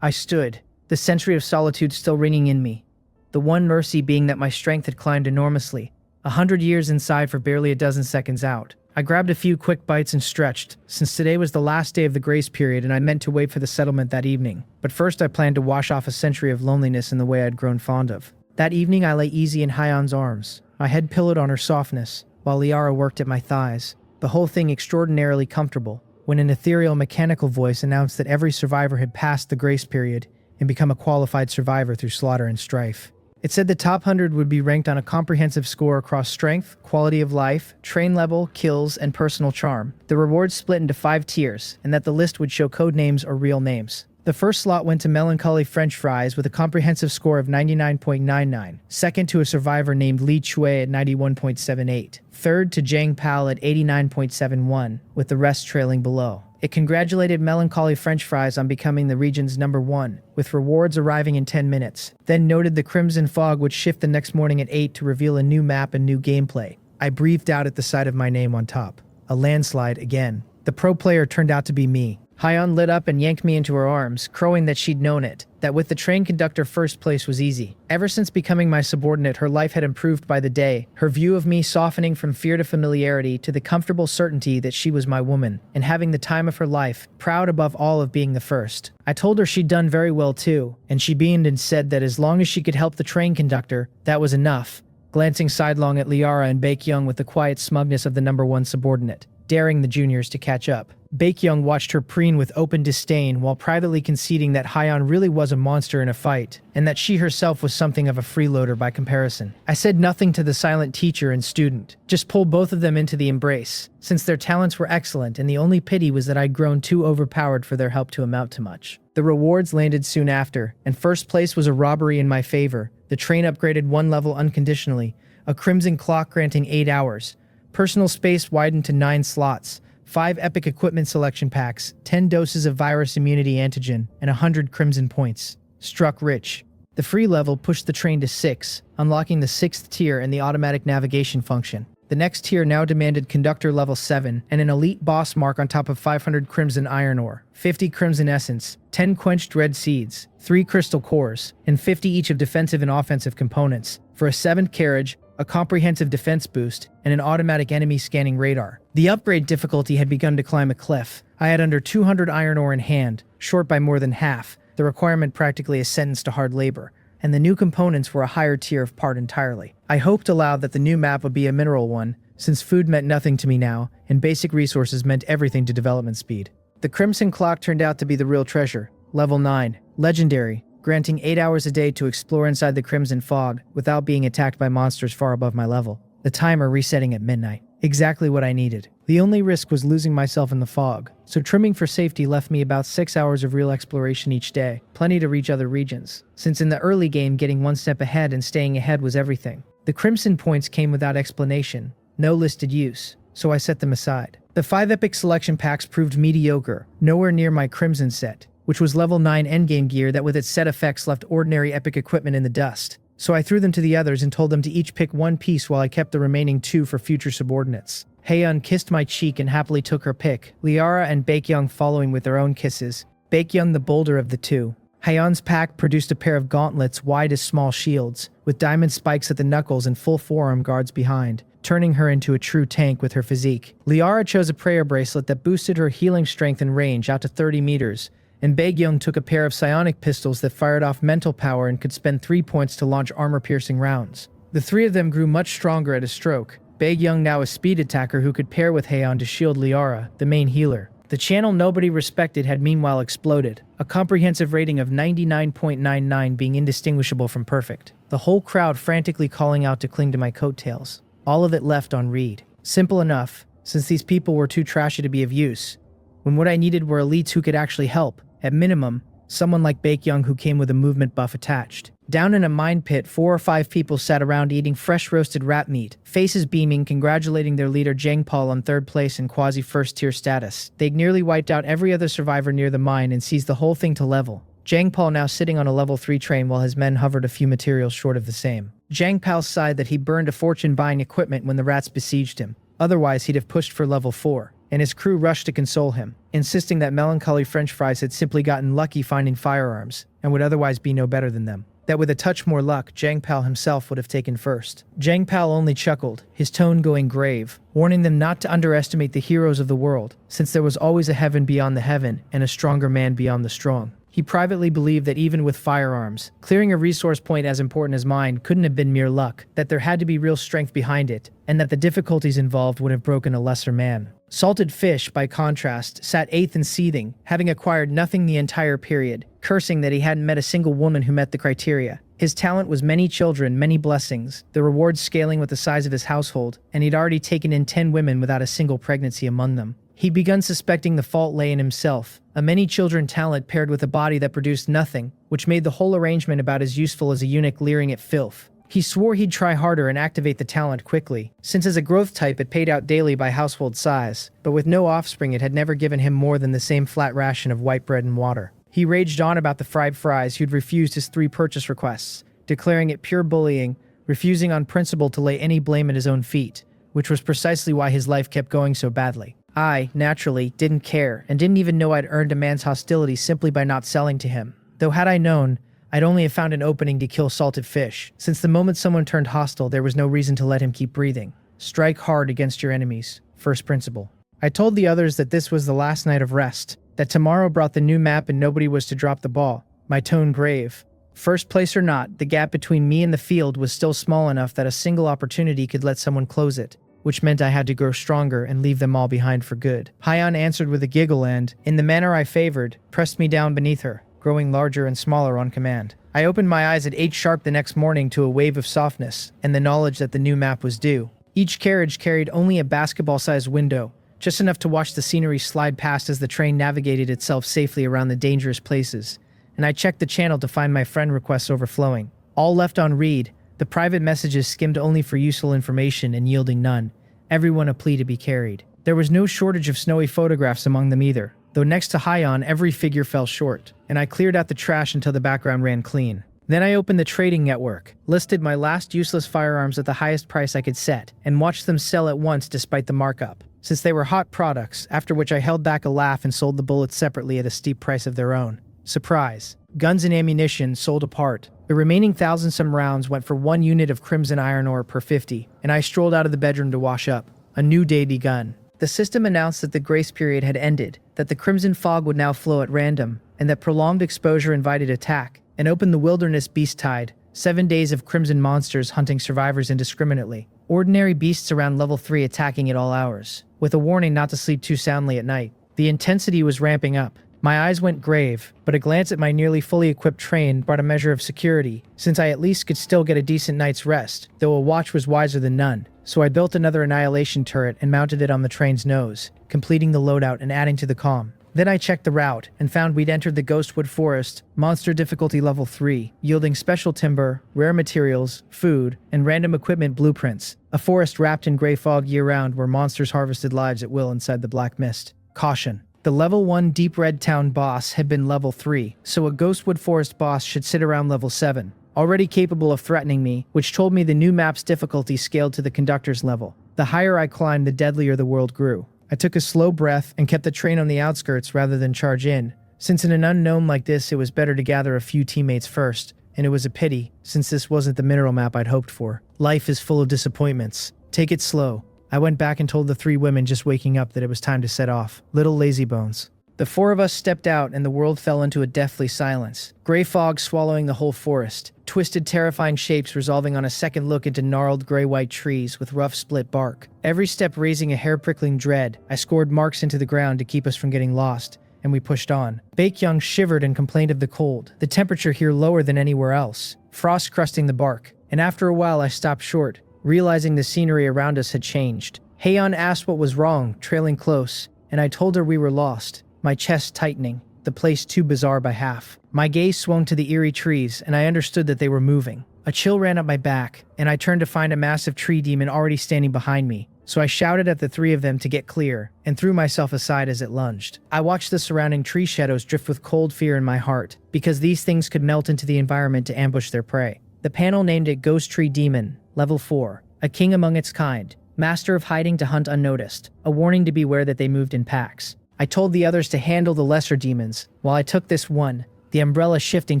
I stood, the century of solitude still ringing in me. The one mercy being that my strength had climbed enormously. 100 years inside for barely a dozen seconds out. I grabbed a few quick bites and stretched, since today was the last day of the grace period and I meant to wait for the settlement that evening. But first I planned to wash off a century of loneliness in the way I'd grown fond of. That evening I lay easy in Hyon's arms, my head pillowed on her softness, while Liara worked at my thighs. The whole thing extraordinarily comfortable, when an ethereal mechanical voice announced that every survivor had passed the grace period and become a qualified survivor through slaughter and strife. It said the top 100 would be ranked on a comprehensive score across strength, quality of life, train level, kills, and personal charm. The rewards split into 5 tiers, and that the list would show code names or real names. The first slot went to Melancholy French Fries with a comprehensive score of 99.99, second to a survivor named Li Chui at 91.78, third to Jang Pal at 89.71, with the rest trailing below. It congratulated Melancholy French Fries on becoming the region's #1, with rewards arriving in 10 minutes, then noted the Crimson Fog would shift the next morning at 8 to reveal a new map and new gameplay. I breathed out at the sight of my name on top. A landslide again. The pro player turned out to be me. Hyon lit up and yanked me into her arms, crowing that she'd known it, that with the train conductor first place was easy. Ever since becoming my subordinate, her life had improved by the day, her view of me softening from fear to familiarity to the comfortable certainty that she was my woman, and having the time of her life, proud above all of being the first. I told her she'd done very well too, and she beamed and said that as long as she could help the train conductor, that was enough, glancing sidelong at Liara and Baekhyun with the quiet smugness of the #1 subordinate, daring the juniors to catch up. Baekhyun watched her preen with open disdain while privately conceding that Hyon really was a monster in a fight, and that she herself was something of a freeloader by comparison. I said nothing to the silent teacher and student, just pulled both of them into the embrace, since their talents were excellent and the only pity was that I'd grown too overpowered for their help to amount to much. The rewards landed soon after, and first place was a robbery in my favor. The train upgraded 1 level unconditionally, a crimson clock granting 8 hours, personal space widened to 9 slots, 5 epic equipment selection packs, 10 doses of virus immunity antigen, and 100 crimson points. Struck rich. The free level pushed the train to 6, unlocking the 6th tier and the automatic navigation function. The next tier now demanded conductor level 7 and an elite boss mark on top of 500 crimson iron ore, 50 crimson essence, 10 quenched red seeds, 3 crystal cores, and 50 each of defensive and offensive components, for a 7th carriage, a comprehensive defense boost, and an automatic enemy scanning radar. The upgrade difficulty had begun to climb a cliff. I had under 200 iron ore in hand, short by more than half, the requirement practically a sentence to hard labor, and the new components were a higher tier of part entirely. I hoped aloud that the new map would be a mineral one, since food meant nothing to me now, and basic resources meant everything to development speed. The Crimson Clock turned out to be the real treasure. Level 9. Legendary, granting 8 hours a day to explore inside the Crimson Fog without being attacked by monsters far above my level. The timer resetting at midnight. Exactly what I needed. The only risk was losing myself in the fog, so trimming for safety left me about 6 hours of real exploration each day, plenty to reach other regions, since in the early game getting 1 step ahead and staying ahead was everything. The Crimson points came without explanation, no listed use, so I set them aside. The 5 epic selection packs proved mediocre, nowhere near my Crimson set, which was level 9 endgame gear that with its set effects left ordinary epic equipment in the dust. So I threw them to the others and told them to each pick 1 piece while I kept the remaining 2 for future subordinates. Haeyeon kissed my cheek and happily took her pick, Liara and Baekhyun following with their own kisses, Baekhyun the bolder of the two. Haeyeon's pack produced a pair of gauntlets wide as small shields, with diamond spikes at the knuckles and full forearm guards behind, turning her into a true tank with her physique. Liara chose a prayer bracelet that boosted her healing strength and range out to 30 meters, and Baekhyun took a pair of psionic pistols that fired off mental power and could spend 3 points to launch armor-piercing rounds. The 3 of them grew much stronger at a stroke, Baekhyun now a speed attacker who could pair with Haeyeon to shield Liara, the main healer. The channel nobody respected had meanwhile exploded, a comprehensive rating of 99.99 being indistinguishable from perfect. The whole crowd frantically calling out to cling to my coattails. All of it left on read. Simple enough, since these people were too trashy to be of use, when what I needed were elites who could actually help, at minimum, someone like Baekyoung who came with a movement buff attached. Down in a mine pit, 4 or 5 people sat around eating fresh roasted rat meat, faces beaming, congratulating their leader Jangpal on 3rd place in quasi first tier status. They'd nearly wiped out every other survivor near the mine and seized the whole thing to level. Jangpal now sitting on a level 3 train while his men hovered a few materials short of the same. Jangpal sighed that he burned a fortune buying equipment when the rats besieged him. Otherwise he'd have pushed for level 4. And his crew rushed to console him, insisting that melancholy French fries had simply gotten lucky finding firearms and would otherwise be no better than them. That with a touch more luck, Jangpal himself would have taken first. Jangpal only chuckled, his tone going grave, warning them not to underestimate the heroes of the world, since there was always a heaven beyond the heaven and a stronger man beyond the strong. He privately believed that even with firearms, clearing a resource point as important as mine couldn't have been mere luck, that there had to be real strength behind it, and that the difficulties involved would have broken a lesser man. Salted Fish, by contrast, sat 8th and seething, having acquired nothing the entire period, cursing that he hadn't met a single woman who met the criteria. His talent was many children, many blessings, the rewards scaling with the size of his household, and he'd already taken in 10 women without a single pregnancy among them. He'd begun suspecting the fault lay in himself, a many children talent paired with a body that produced nothing, which made the whole arrangement about as useful as a eunuch leering at filth. He swore he'd try harder and activate the talent quickly, since as a growth type it paid out daily by household size, but with no offspring it had never given him more than the same flat ration of white bread and water. He raged on about the fried fries who'd refused his 3 purchase requests, declaring it pure bullying, refusing on principle to lay any blame at his own feet, which was precisely why his life kept going so badly. I, naturally, didn't care, and didn't even know I'd earned a man's hostility simply by not selling to him. Though had I known, I'd only have found an opening to kill Salted Fish, since the moment someone turned hostile there was no reason to let him keep breathing. Strike hard against your enemies. First principle. I told the others that this was the last night of rest, that tomorrow brought the new map and nobody was to drop the ball, my tone grave. First place or not, the gap between me and the field was still small enough that a single opportunity could let someone close it, which meant I had to grow stronger and leave them all behind for good. Hyon answered with a giggle and, in the manner I favored, pressed me down beneath her, growing larger and smaller on command. I opened my eyes at 8 sharp the next morning to a wave of softness and the knowledge that the new map was due. Each carriage carried only a basketball-sized window, just enough to watch the scenery slide past as the train navigated itself safely around the dangerous places, and I checked the channel to find my friend requests overflowing. All left on read, the private messages skimmed only for useful information and yielding none, everyone a plea to be carried. There was no shortage of snowy photographs among them either, though next to Hyon every figure fell short, and I cleared out the trash until the background ran clean. Then I opened the trading network, listed my last useless firearms at the highest price I could set, and watched them sell at once despite the markup, since they were hot products, after which I held back a laugh and sold the bullets separately at a steep price of their own. Surprise. Guns and ammunition sold apart. The remaining 1,000-some rounds went for 1 unit of crimson iron ore per 50, and I strolled out of the bedroom to wash up. A new day begun. The system announced that the grace period had ended, that the crimson fog would now flow at random, and that prolonged exposure invited attack, and opened the wilderness beast tide, 7 days of crimson monsters hunting survivors indiscriminately. Ordinary beasts around level 3 attacking at all hours, with a warning not to sleep too soundly at night. The intensity was ramping up. My eyes went grave, but a glance at my nearly fully equipped train brought a measure of security, since I at least could still get a decent night's rest, though a watch was wiser than none. So I built another annihilation turret and mounted it on the train's nose, completing the loadout and adding to the calm. Then I checked the route and found we'd entered the Ghostwood Forest, monster difficulty level 3, yielding special timber, rare materials, food, and random equipment blueprints. A forest wrapped in gray fog year-round where monsters harvested lives at will inside the black mist. Caution. The level 1 Deep Red Town boss had been level 3, so a Ghostwood Forest boss should sit around level 7, already capable of threatening me, which told me the new map's difficulty scaled to the conductor's level. The higher I climbed, the deadlier the world grew. I took a slow breath and kept the train on the outskirts rather than charge in, since in an unknown like this it was better to gather a few teammates first, and it was a pity, since this wasn't the mineral map I'd hoped for. Life is full of disappointments. Take it slow. I went back and told the 3 women just waking up that it was time to set off. Little lazybones. The 4 of us stepped out and the world fell into a deathly silence. Gray fog swallowing the whole forest. Twisted, terrifying shapes resolving on a second look into gnarled gray-white trees with rough split bark. Every step raising a hair-prickling dread. I scored marks into the ground to keep us from getting lost, and we pushed on. Baekyoung shivered and complained of the cold. The temperature here lower than anywhere else. Frost crusting the bark. And after a while I stopped short, realizing the scenery around us had changed. Hyon asked what was wrong, trailing close, and I told her we were lost, my chest tightening. the place too bizarre by half. My gaze swung to the eerie trees, and I understood that they were moving. A chill ran up my back, and I turned to find a massive tree demon already standing behind me. So I shouted at the three of them to get clear, and threw myself aside as it lunged. I watched the surrounding tree shadows drift with cold fear in my heart, because these things could melt into the environment to ambush their prey. The panel named it Ghost Tree Demon, Level 4, a king among its kind, master of hiding to hunt unnoticed, a warning to beware that they moved in packs. I told the others to handle the lesser demons, while I took this one, the umbrella shifting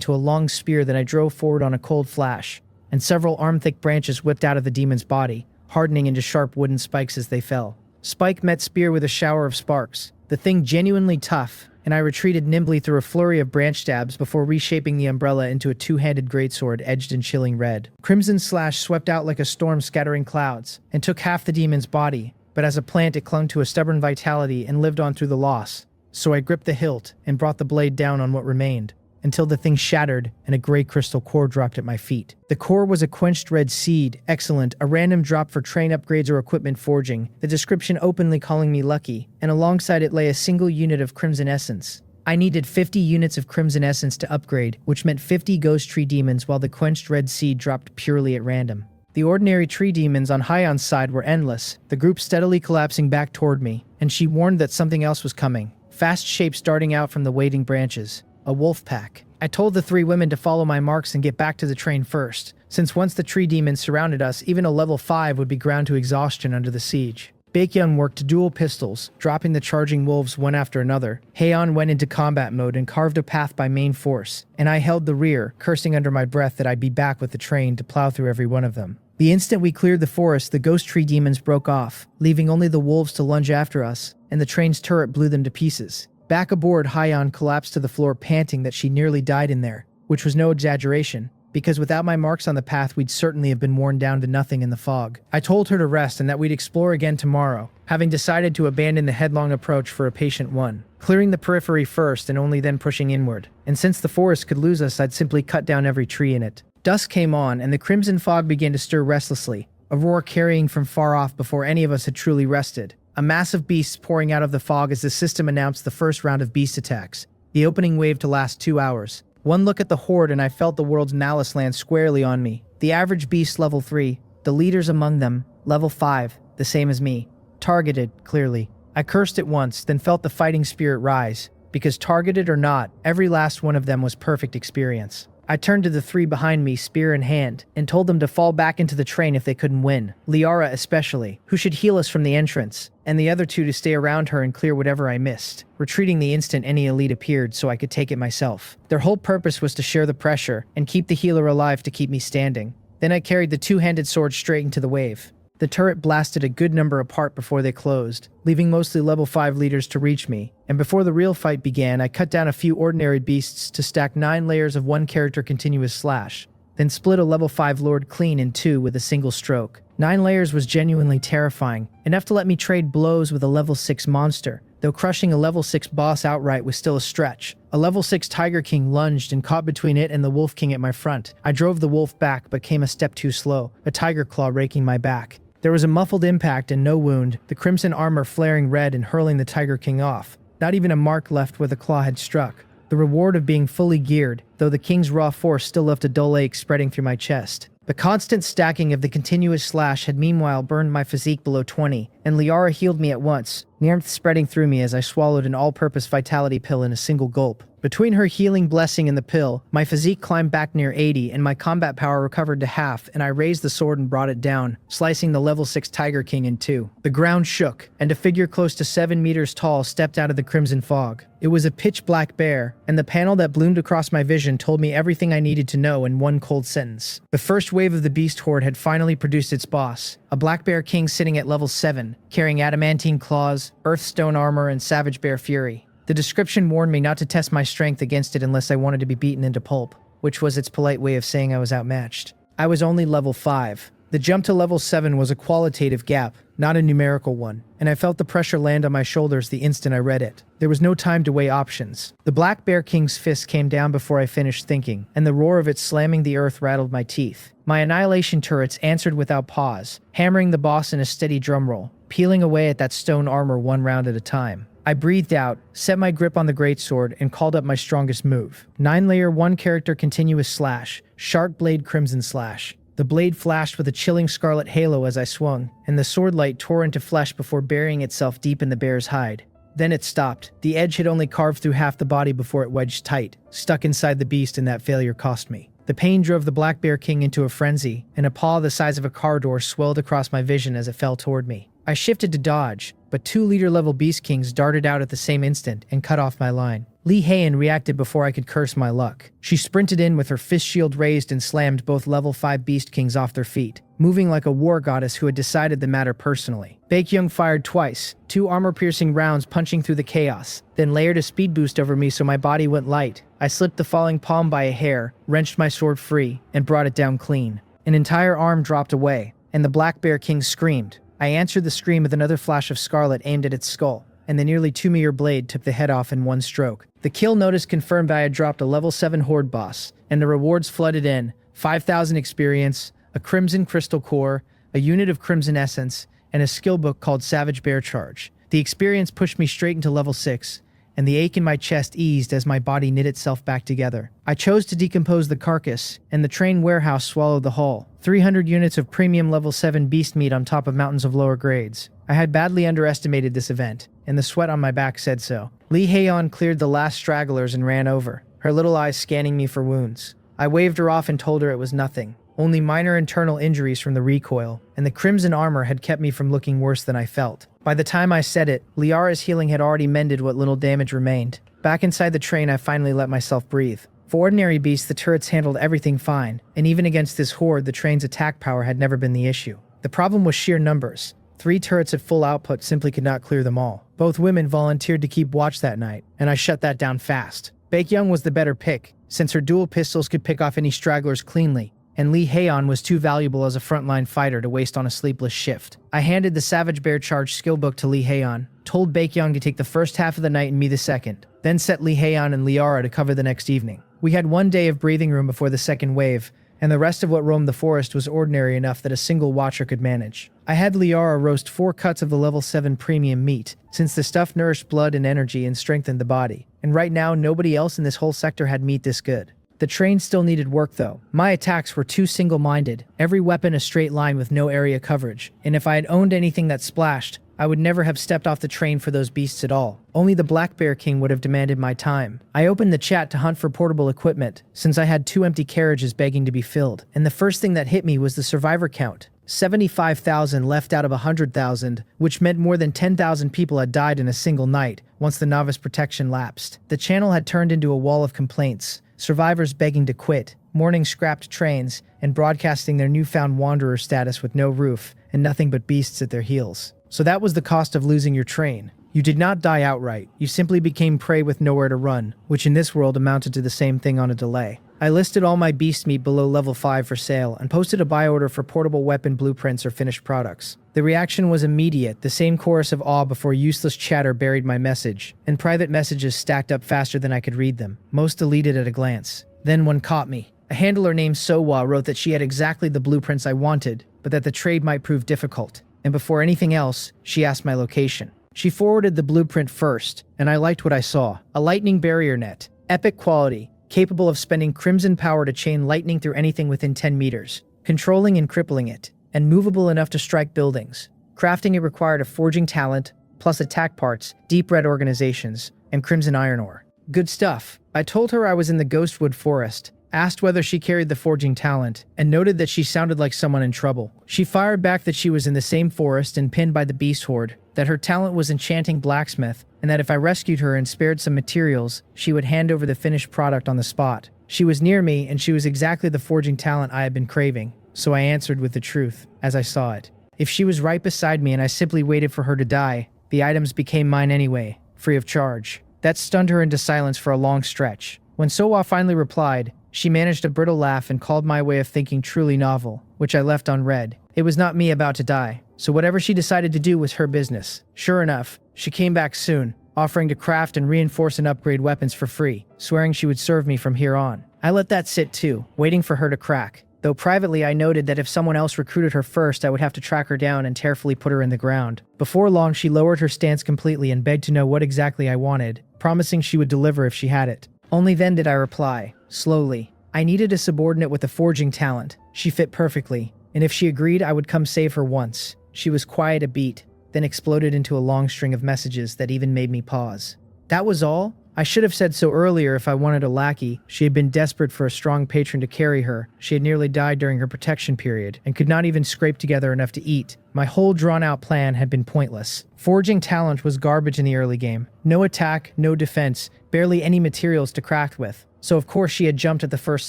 to a long spear that I drove forward on a cold flash, and several arm-thick branches whipped out of the demon's body, hardening into sharp wooden spikes as they fell. Spike met spear with a shower of sparks, the thing genuinely tough, and I retreated nimbly through a flurry of branch stabs before reshaping the umbrella into a two-handed greatsword edged in chilling red. Crimson slash swept out like a storm scattering clouds, and took half the demon's body, but as a plant it clung to a stubborn vitality and lived on through the loss. So I gripped the hilt and brought the blade down on what remained, until the thing shattered and a gray crystal core dropped at my feet. The core was a quenched red seed, excellent, a random drop for train upgrades or equipment forging, the description openly calling me lucky, and alongside it lay a single unit of crimson essence. I needed 50 units of crimson essence to upgrade, which meant 50 ghost tree demons, while the quenched red seed dropped purely at random. The ordinary tree demons on Hyon's side were endless, the group steadily collapsing back toward me, and she warned that something else was coming. Fast shapes darting out from the waiting branches. A wolf pack. I told the three women to follow my marks and get back to the train first, since once the tree demons surrounded us, even a level 5 would be ground to exhaustion under the siege. Baekhyun worked dual pistols, dropping the charging wolves one after another. Haeyeon went into combat mode and carved a path by main force, and I held the rear, cursing under my breath that I'd be back with the train to plow through every one of them. The instant we cleared the forest, the ghost tree demons broke off, leaving only the wolves to lunge after us, and the train's turret blew them to pieces. Back aboard, Haeyeon collapsed to the floor panting that she nearly died in there, which was no exaggeration, because without my marks on the path we'd certainly have been worn down to nothing in the fog. I told her to rest and that we'd explore again tomorrow, having decided to abandon the headlong approach for a patient one, clearing the periphery first and only then pushing inward. And since the forest could lose us, I'd simply cut down every tree in it. Dusk came on and the crimson fog began to stir restlessly, a roar carrying from far off before any of us had truly rested. A mass of beasts pouring out of the fog as the system announced the first round of beast attacks, the opening wave to last 2 hours. One look at the horde and I felt the world's malice land squarely on me. The average beast level 3, the leaders among them, level 5, the same as me. Targeted, clearly. I cursed it once, then felt the fighting spirit rise, because targeted or not, every last one of them was perfect experience. I turned to the three behind me, spear in hand, and told them to fall back into the train if they couldn't win. Liara especially, who should heal us from the entrance, and the other two to stay around her and clear whatever I missed, retreating the instant any elite appeared so I could take it myself. Their whole purpose was to share the pressure and keep the healer alive to keep me standing. Then I carried the two-handed sword straight into the wave. The turret blasted a good number apart before they closed, leaving mostly level 5 leaders to reach me, and before the real fight began I cut down a few ordinary beasts to stack 9 layers of one character continuous slash, then split a level 5 lord clean in 2 with a single stroke. 9 layers was genuinely terrifying, enough to let me trade blows with a level 6 monster, though crushing a level 6 boss outright was still a stretch. A level 6 Tiger King lunged and caught between it and the Wolf King at my front. I drove the wolf back but came a step too slow, a tiger claw raking my back. There was a muffled impact and no wound, the crimson armor flaring red and hurling the Tiger King off. Not even a mark left where the claw had struck. The reward of being fully geared, though the King's raw force still left a dull ache spreading through my chest. The constant stacking of the continuous slash had meanwhile burned my physique below 20, and Liara healed me at once, warmth spreading through me as I swallowed an all-purpose vitality pill in a single gulp. Between her healing blessing and the pill, my physique climbed back near 80 and my combat power recovered to half, and I raised the sword and brought it down, slicing the level 6 Tiger King in 2. The ground shook, and a figure close to 7 meters tall stepped out of the crimson fog. It was a pitch-black bear, and the panel that bloomed across my vision told me everything I needed to know in one cold sentence. The first wave of the beast horde had finally produced its boss, a black bear king sitting at level 7, carrying adamantine claws, earthstone armor, and savage bear fury. The description warned me not to test my strength against it unless I wanted to be beaten into pulp, which was its polite way of saying I was outmatched. I was only level 5. The jump to level 7 was a qualitative gap, not a numerical one, and I felt the pressure land on my shoulders the instant I read it. There was no time to weigh options. The Black Bear King's fist came down before I finished thinking, and the roar of it slamming the earth rattled my teeth. My annihilation turrets answered without pause, hammering the boss in a steady drumroll, peeling away at that stone armor one round at a time. I breathed out, set my grip on the greatsword, and called up my strongest move. 9-layer 1-character continuous slash, sharp blade crimson slash. The blade flashed with a chilling scarlet halo as I swung, and the sword light tore into flesh before burying itself deep in the bear's hide. Then it stopped. The edge had only carved through half the body before it wedged tight, stuck inside the beast, and that failure cost me. The pain drove the black bear king into a frenzy, and a paw the size of a car door swelled across my vision as it fell toward me. I shifted to dodge, but 2 leader-level beast kings darted out at the same instant and cut off my line. Lee Heian reacted before I could curse my luck. She sprinted in with her fist shield raised and slammed both level 5 beast kings off their feet, moving like a war goddess who had decided the matter personally. Baekhyun fired twice, 2 armor-piercing rounds punching through the chaos, then layered a speed boost over me so my body went light. I slipped the falling palm by a hair, wrenched my sword free, and brought it down clean. An entire arm dropped away, and the Black Bear King screamed. I answered the scream with another flash of scarlet aimed at its skull, and the nearly 2-meter blade took the head off in one stroke. The kill notice confirmed I had dropped a level 7 horde boss, and the rewards flooded in: 5,000 experience, a crimson crystal core, a unit of crimson essence, and a skill book called Savage Bear Charge. The experience pushed me straight into level 6, and the ache in my chest eased as my body knit itself back together. I chose to decompose the carcass, and the train warehouse swallowed the hull. 300 units of premium level 7 beast meat on top of mountains of lower grades. I had badly underestimated this event, and the sweat on my back said so. Lee Heian cleared the last stragglers and ran over, her little eyes scanning me for wounds. I waved her off and told her it was nothing, only minor internal injuries from the recoil, and the crimson armor had kept me from looking worse than I felt. By the time I said it, Liara's healing had already mended what little damage remained. Back inside the train, I finally let myself breathe. For ordinary beasts, the turrets handled everything fine, and even against this horde, the train's attack power had never been the issue. The problem was sheer numbers. 3 turrets at full output simply could not clear them all. Both women volunteered to keep watch that night, and I shut that down fast. Baekhyun was the better pick, since her dual pistols could pick off any stragglers cleanly, and Lee Heian was too valuable as a frontline fighter to waste on a sleepless shift. I handed the Savage Bear Charge skill book to Lee Heian, told Baekhyun to take the first half of the night and me the second, then set Lee Heian and Liara to cover the next evening. We had 1 day of breathing room before the second wave, and the rest of what roamed the forest was ordinary enough that a single watcher could manage. I had Liara roast 4 cuts of the level 7 premium meat, since the stuff nourished blood and energy and strengthened the body, and right now nobody else in this whole sector had meat this good. The train still needed work though. My attacks were too single-minded, every weapon a straight line with no area coverage, and if I had owned anything that splashed, I would never have stepped off the train for those beasts at all. Only the Black Bear King would have demanded my time. I opened the chat to hunt for portable equipment, since I had 2 empty carriages begging to be filled, and the first thing that hit me was the survivor count. 75,000 left out of 100,000, which meant more than 10,000 people had died in a single night once the novice protection lapsed. The channel had turned into a wall of complaints, survivors begging to quit, mourning scrapped trains, and broadcasting their newfound wanderer status with no roof and nothing but beasts at their heels. So that was the cost of losing your train. You did not die outright, you simply became prey with nowhere to run, which in this world amounted to the same thing on a delay. I listed all my beast meat below level 5 for sale and posted a buy order for portable weapon blueprints or finished products. The reaction was immediate, the same chorus of awe before useless chatter buried my message, and private messages stacked up faster than I could read them, most deleted at a glance. Then one caught me. A handler named Sowa wrote that she had exactly the blueprints I wanted, but that the trade might prove difficult. And before anything else, she asked my location. She forwarded the blueprint first, and I liked what I saw. A lightning barrier net. Epic quality, capable of spending crimson power to chain lightning through anything within 10 meters, controlling and crippling it, and movable enough to strike buildings. Crafting it required a forging talent, plus attack parts, deep red organizations, and crimson iron ore. Good stuff. I told her I was in the Ghostwood Forest, asked whether she carried the forging talent, and noted that she sounded like someone in trouble. She fired back that she was in the same forest and pinned by the beast horde, that her talent was enchanting blacksmith, and that if I rescued her and spared some materials, she would hand over the finished product on the spot. She was near me, and she was exactly the forging talent I had been craving, so I answered with the truth, as I saw it. If she was right beside me and I simply waited for her to die, the items became mine anyway, free of charge. That stunned her into silence for a long stretch. When Sowa finally replied, she managed a brittle laugh and called my way of thinking truly novel, which I left unread. It was not me about to die, so whatever she decided to do was her business. Sure enough, she came back soon, offering to craft and reinforce and upgrade weapons for free, swearing she would serve me from here on. I let that sit too, waiting for her to crack. though privately I noted that if someone else recruited her first, I would have to track her down and carefully put her in the ground. Before long, she lowered her stance completely and begged to know what exactly I wanted, promising she would deliver if she had it. Only then did I reply, slowly. I needed a subordinate with a forging talent. She fit perfectly, and if she agreed, I would come save her once. She was quiet a beat, then exploded into a long string of messages that even made me pause. That was all? I should have said so earlier if I wanted a lackey. She had been desperate for a strong patron to carry her. She had nearly died during her protection period, and could not even scrape together enough to eat. My whole drawn-out plan had been pointless. Forging talent was garbage in the early game. No attack, no defense, barely any materials to craft with. So of course she had jumped at the first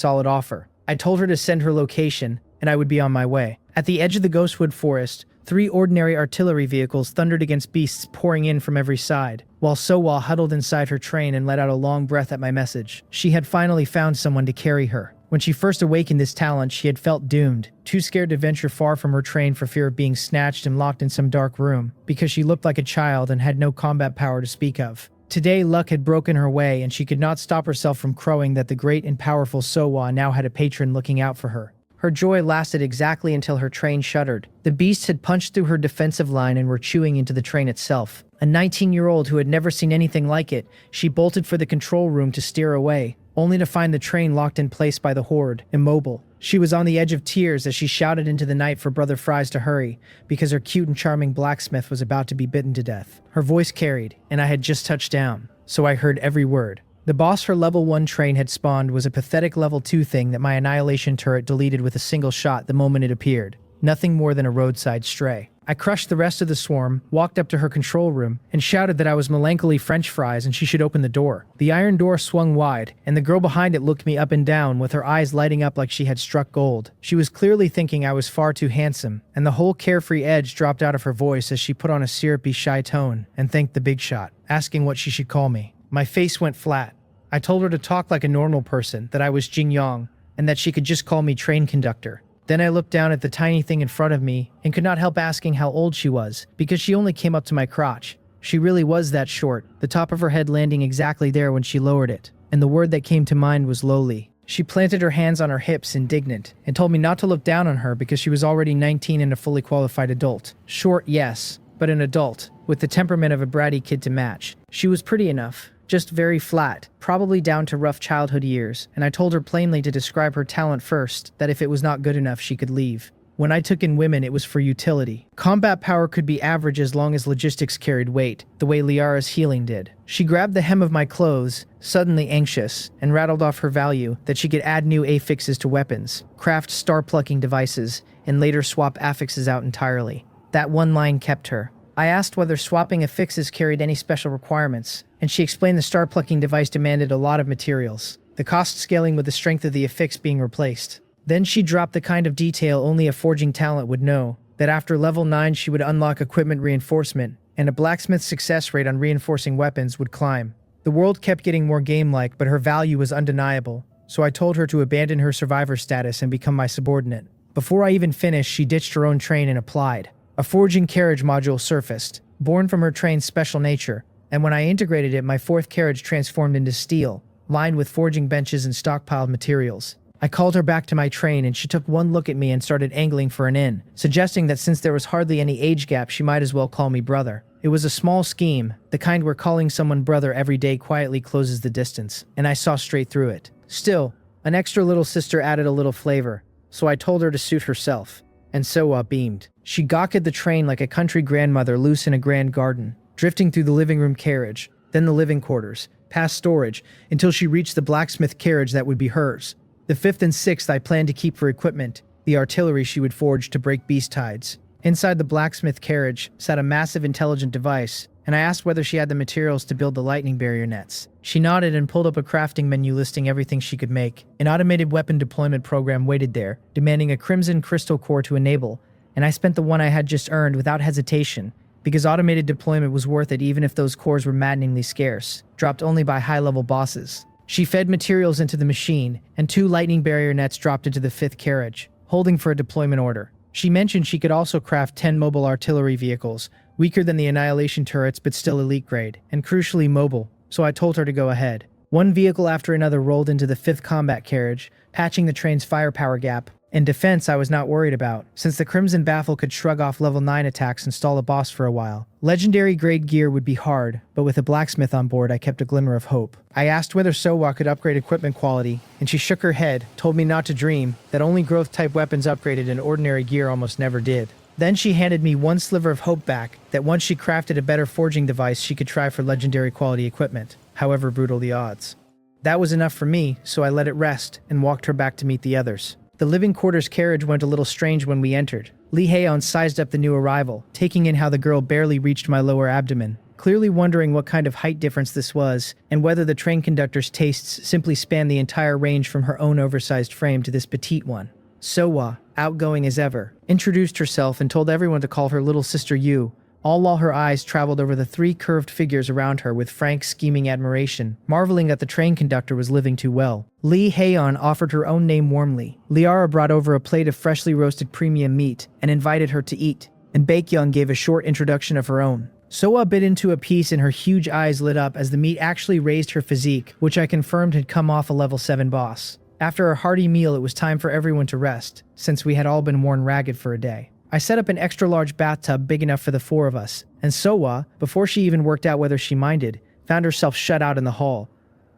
solid offer. I told her to send her location, and I would be on my way. At the edge of the Ghostwood Forest, 3 ordinary artillery vehicles thundered against beasts pouring in from every side, while Sowa huddled inside her train and let out a long breath at my message. She had finally found someone to carry her. When she first awakened this talent, she had felt doomed, too scared to venture far from her train for fear of being snatched and locked in some dark room, because she looked like a child and had no combat power to speak of. Today, luck had broken her way, and she could not stop herself from crowing that the great and powerful Sowa now had a patron looking out for her. Her joy lasted exactly until her train shuddered. The beasts had punched through her defensive line and were chewing into the train itself. A 19-year-old who had never seen anything like it, she bolted for the control room to steer away, only to find the train locked in place by the horde, immobile. She was on the edge of tears as she shouted into the night for Brother Fries to hurry, because her cute and charming blacksmith was about to be bitten to death. Her voice carried, and I had just touched down, so I heard every word. The boss her level 1 train had spawned was a pathetic level 2 thing that my annihilation turret deleted with a single shot the moment it appeared. Nothing more than a roadside stray. I crushed the rest of the swarm, walked up to her control room, and shouted that I was melancholy French fries and she should open the door. The iron door swung wide, and the girl behind it looked me up and down with her eyes lighting up like she had struck gold. She was clearly thinking I was far too handsome, and the whole carefree edge dropped out of her voice as she put on a syrupy shy tone and thanked the big shot, asking what she should call me. My face went flat. I told her to talk like a normal person, that I was Jing Yong, and that she could just call me train conductor. Then I looked down at the tiny thing in front of me and could not help asking how old she was, because she only came up to my crotch. She really was that short, the top of her head landing exactly there when she lowered it, and the word that came to mind was lowly. She planted her hands on her hips, indignant, and told me not to look down on her because she was already 19 and a fully qualified adult. Short, yes, but an adult, with the temperament of a bratty kid to match. She was pretty enough. Just very flat, probably down to rough childhood years, and I told her plainly to describe her talent first, that if it was not good enough she could leave. When I took in women, it was for utility. Combat power could be average as long as logistics carried weight, the way Liara's healing did. She grabbed the hem of my clothes, suddenly anxious, and rattled off her value, that she could add new affixes to weapons, craft star-plucking devices, and later swap affixes out entirely. That one line kept her. I asked whether swapping affixes carried any special requirements, and she explained the star-plucking device demanded a lot of materials, the cost scaling with the strength of the affix being replaced. Then she dropped the kind of detail only a forging talent would know, that after level 9 she would unlock equipment reinforcement, and a blacksmith's success rate on reinforcing weapons would climb. The world kept getting more game-like, but her value was undeniable, so I told her to abandon her survivor status and become my subordinate. Before I even finished, she ditched her own train and applied. A forging carriage module surfaced, born from her train's special nature, and when I integrated it, my 4th carriage transformed into steel, lined with forging benches and stockpiled materials. I called her back to my train and she took one look at me and started angling for an in, suggesting that since there was hardly any age gap, she might as well call me brother. It was a small scheme, the kind where calling someone brother every day quietly closes the distance, and I saw straight through it. Still, an extra little sister added a little flavor, so I told her to suit herself. And Sowa beamed. She gawked at the train like a country grandmother loose in a grand garden, drifting through the living room carriage, then the living quarters, past storage, until she reached the blacksmith carriage that would be hers. The 5th and 6th I planned to keep for equipment, the artillery she would forge to break beast hides. Inside the blacksmith carriage sat a massive intelligent device, and I asked whether she had the materials to build the lightning barrier nets. She nodded and pulled up a crafting menu listing everything she could make. An automated weapon deployment program waited there, demanding a crimson crystal core to enable, and I spent the one I had just earned without hesitation, because automated deployment was worth it even if those cores were maddeningly scarce, dropped only by high-level bosses. She fed materials into the machine, and 2 lightning barrier nets dropped into the 5th carriage, holding for a deployment order. She mentioned she could also craft 10 mobile artillery vehicles, weaker than the annihilation turrets but still elite grade, and crucially mobile, so I told her to go ahead. One vehicle after another rolled into the 5th combat carriage, patching the train's firepower gap, In defense, I was not worried about, since the Crimson Baffle could shrug off level 9 attacks and stall a boss for a while. Legendary grade gear would be hard, but with a blacksmith on board I kept a glimmer of hope. I asked whether Sowa could upgrade equipment quality, and she shook her head, told me not to dream, that only growth-type weapons upgraded and ordinary gear almost never did. Then she handed me one sliver of hope back, that once she crafted a better forging device she could try for legendary quality equipment, however brutal the odds. That was enough for me, so I let it rest, and walked her back to meet the others. The living quarters carriage went a little strange when we entered. Lee Haeon sized up the new arrival, taking in how the girl barely reached my lower abdomen, clearly wondering what kind of height difference this was, and whether the train conductor's tastes simply spanned the entire range from her own oversized frame to this petite one. Sowa, outgoing as ever, introduced herself and told everyone to call her little sister Yu, all while her eyes traveled over the 3 curved figures around her with frank, scheming admiration, marveling that the train conductor was living too well. Lee Haeon offered her own name warmly. Liara brought over a plate of freshly roasted premium meat and invited her to eat, and Baekhyun gave a short introduction of her own. Sowa bit into a piece and her huge eyes lit up as the meat actually raised her physique, which I confirmed had come off a level 7 boss. After a hearty meal, it was time for everyone to rest, since we had all been worn ragged for a day. I set up an extra-large bathtub big enough for the 4 of us, and Sowa, before she even worked out whether she minded, found herself shut out in the hall.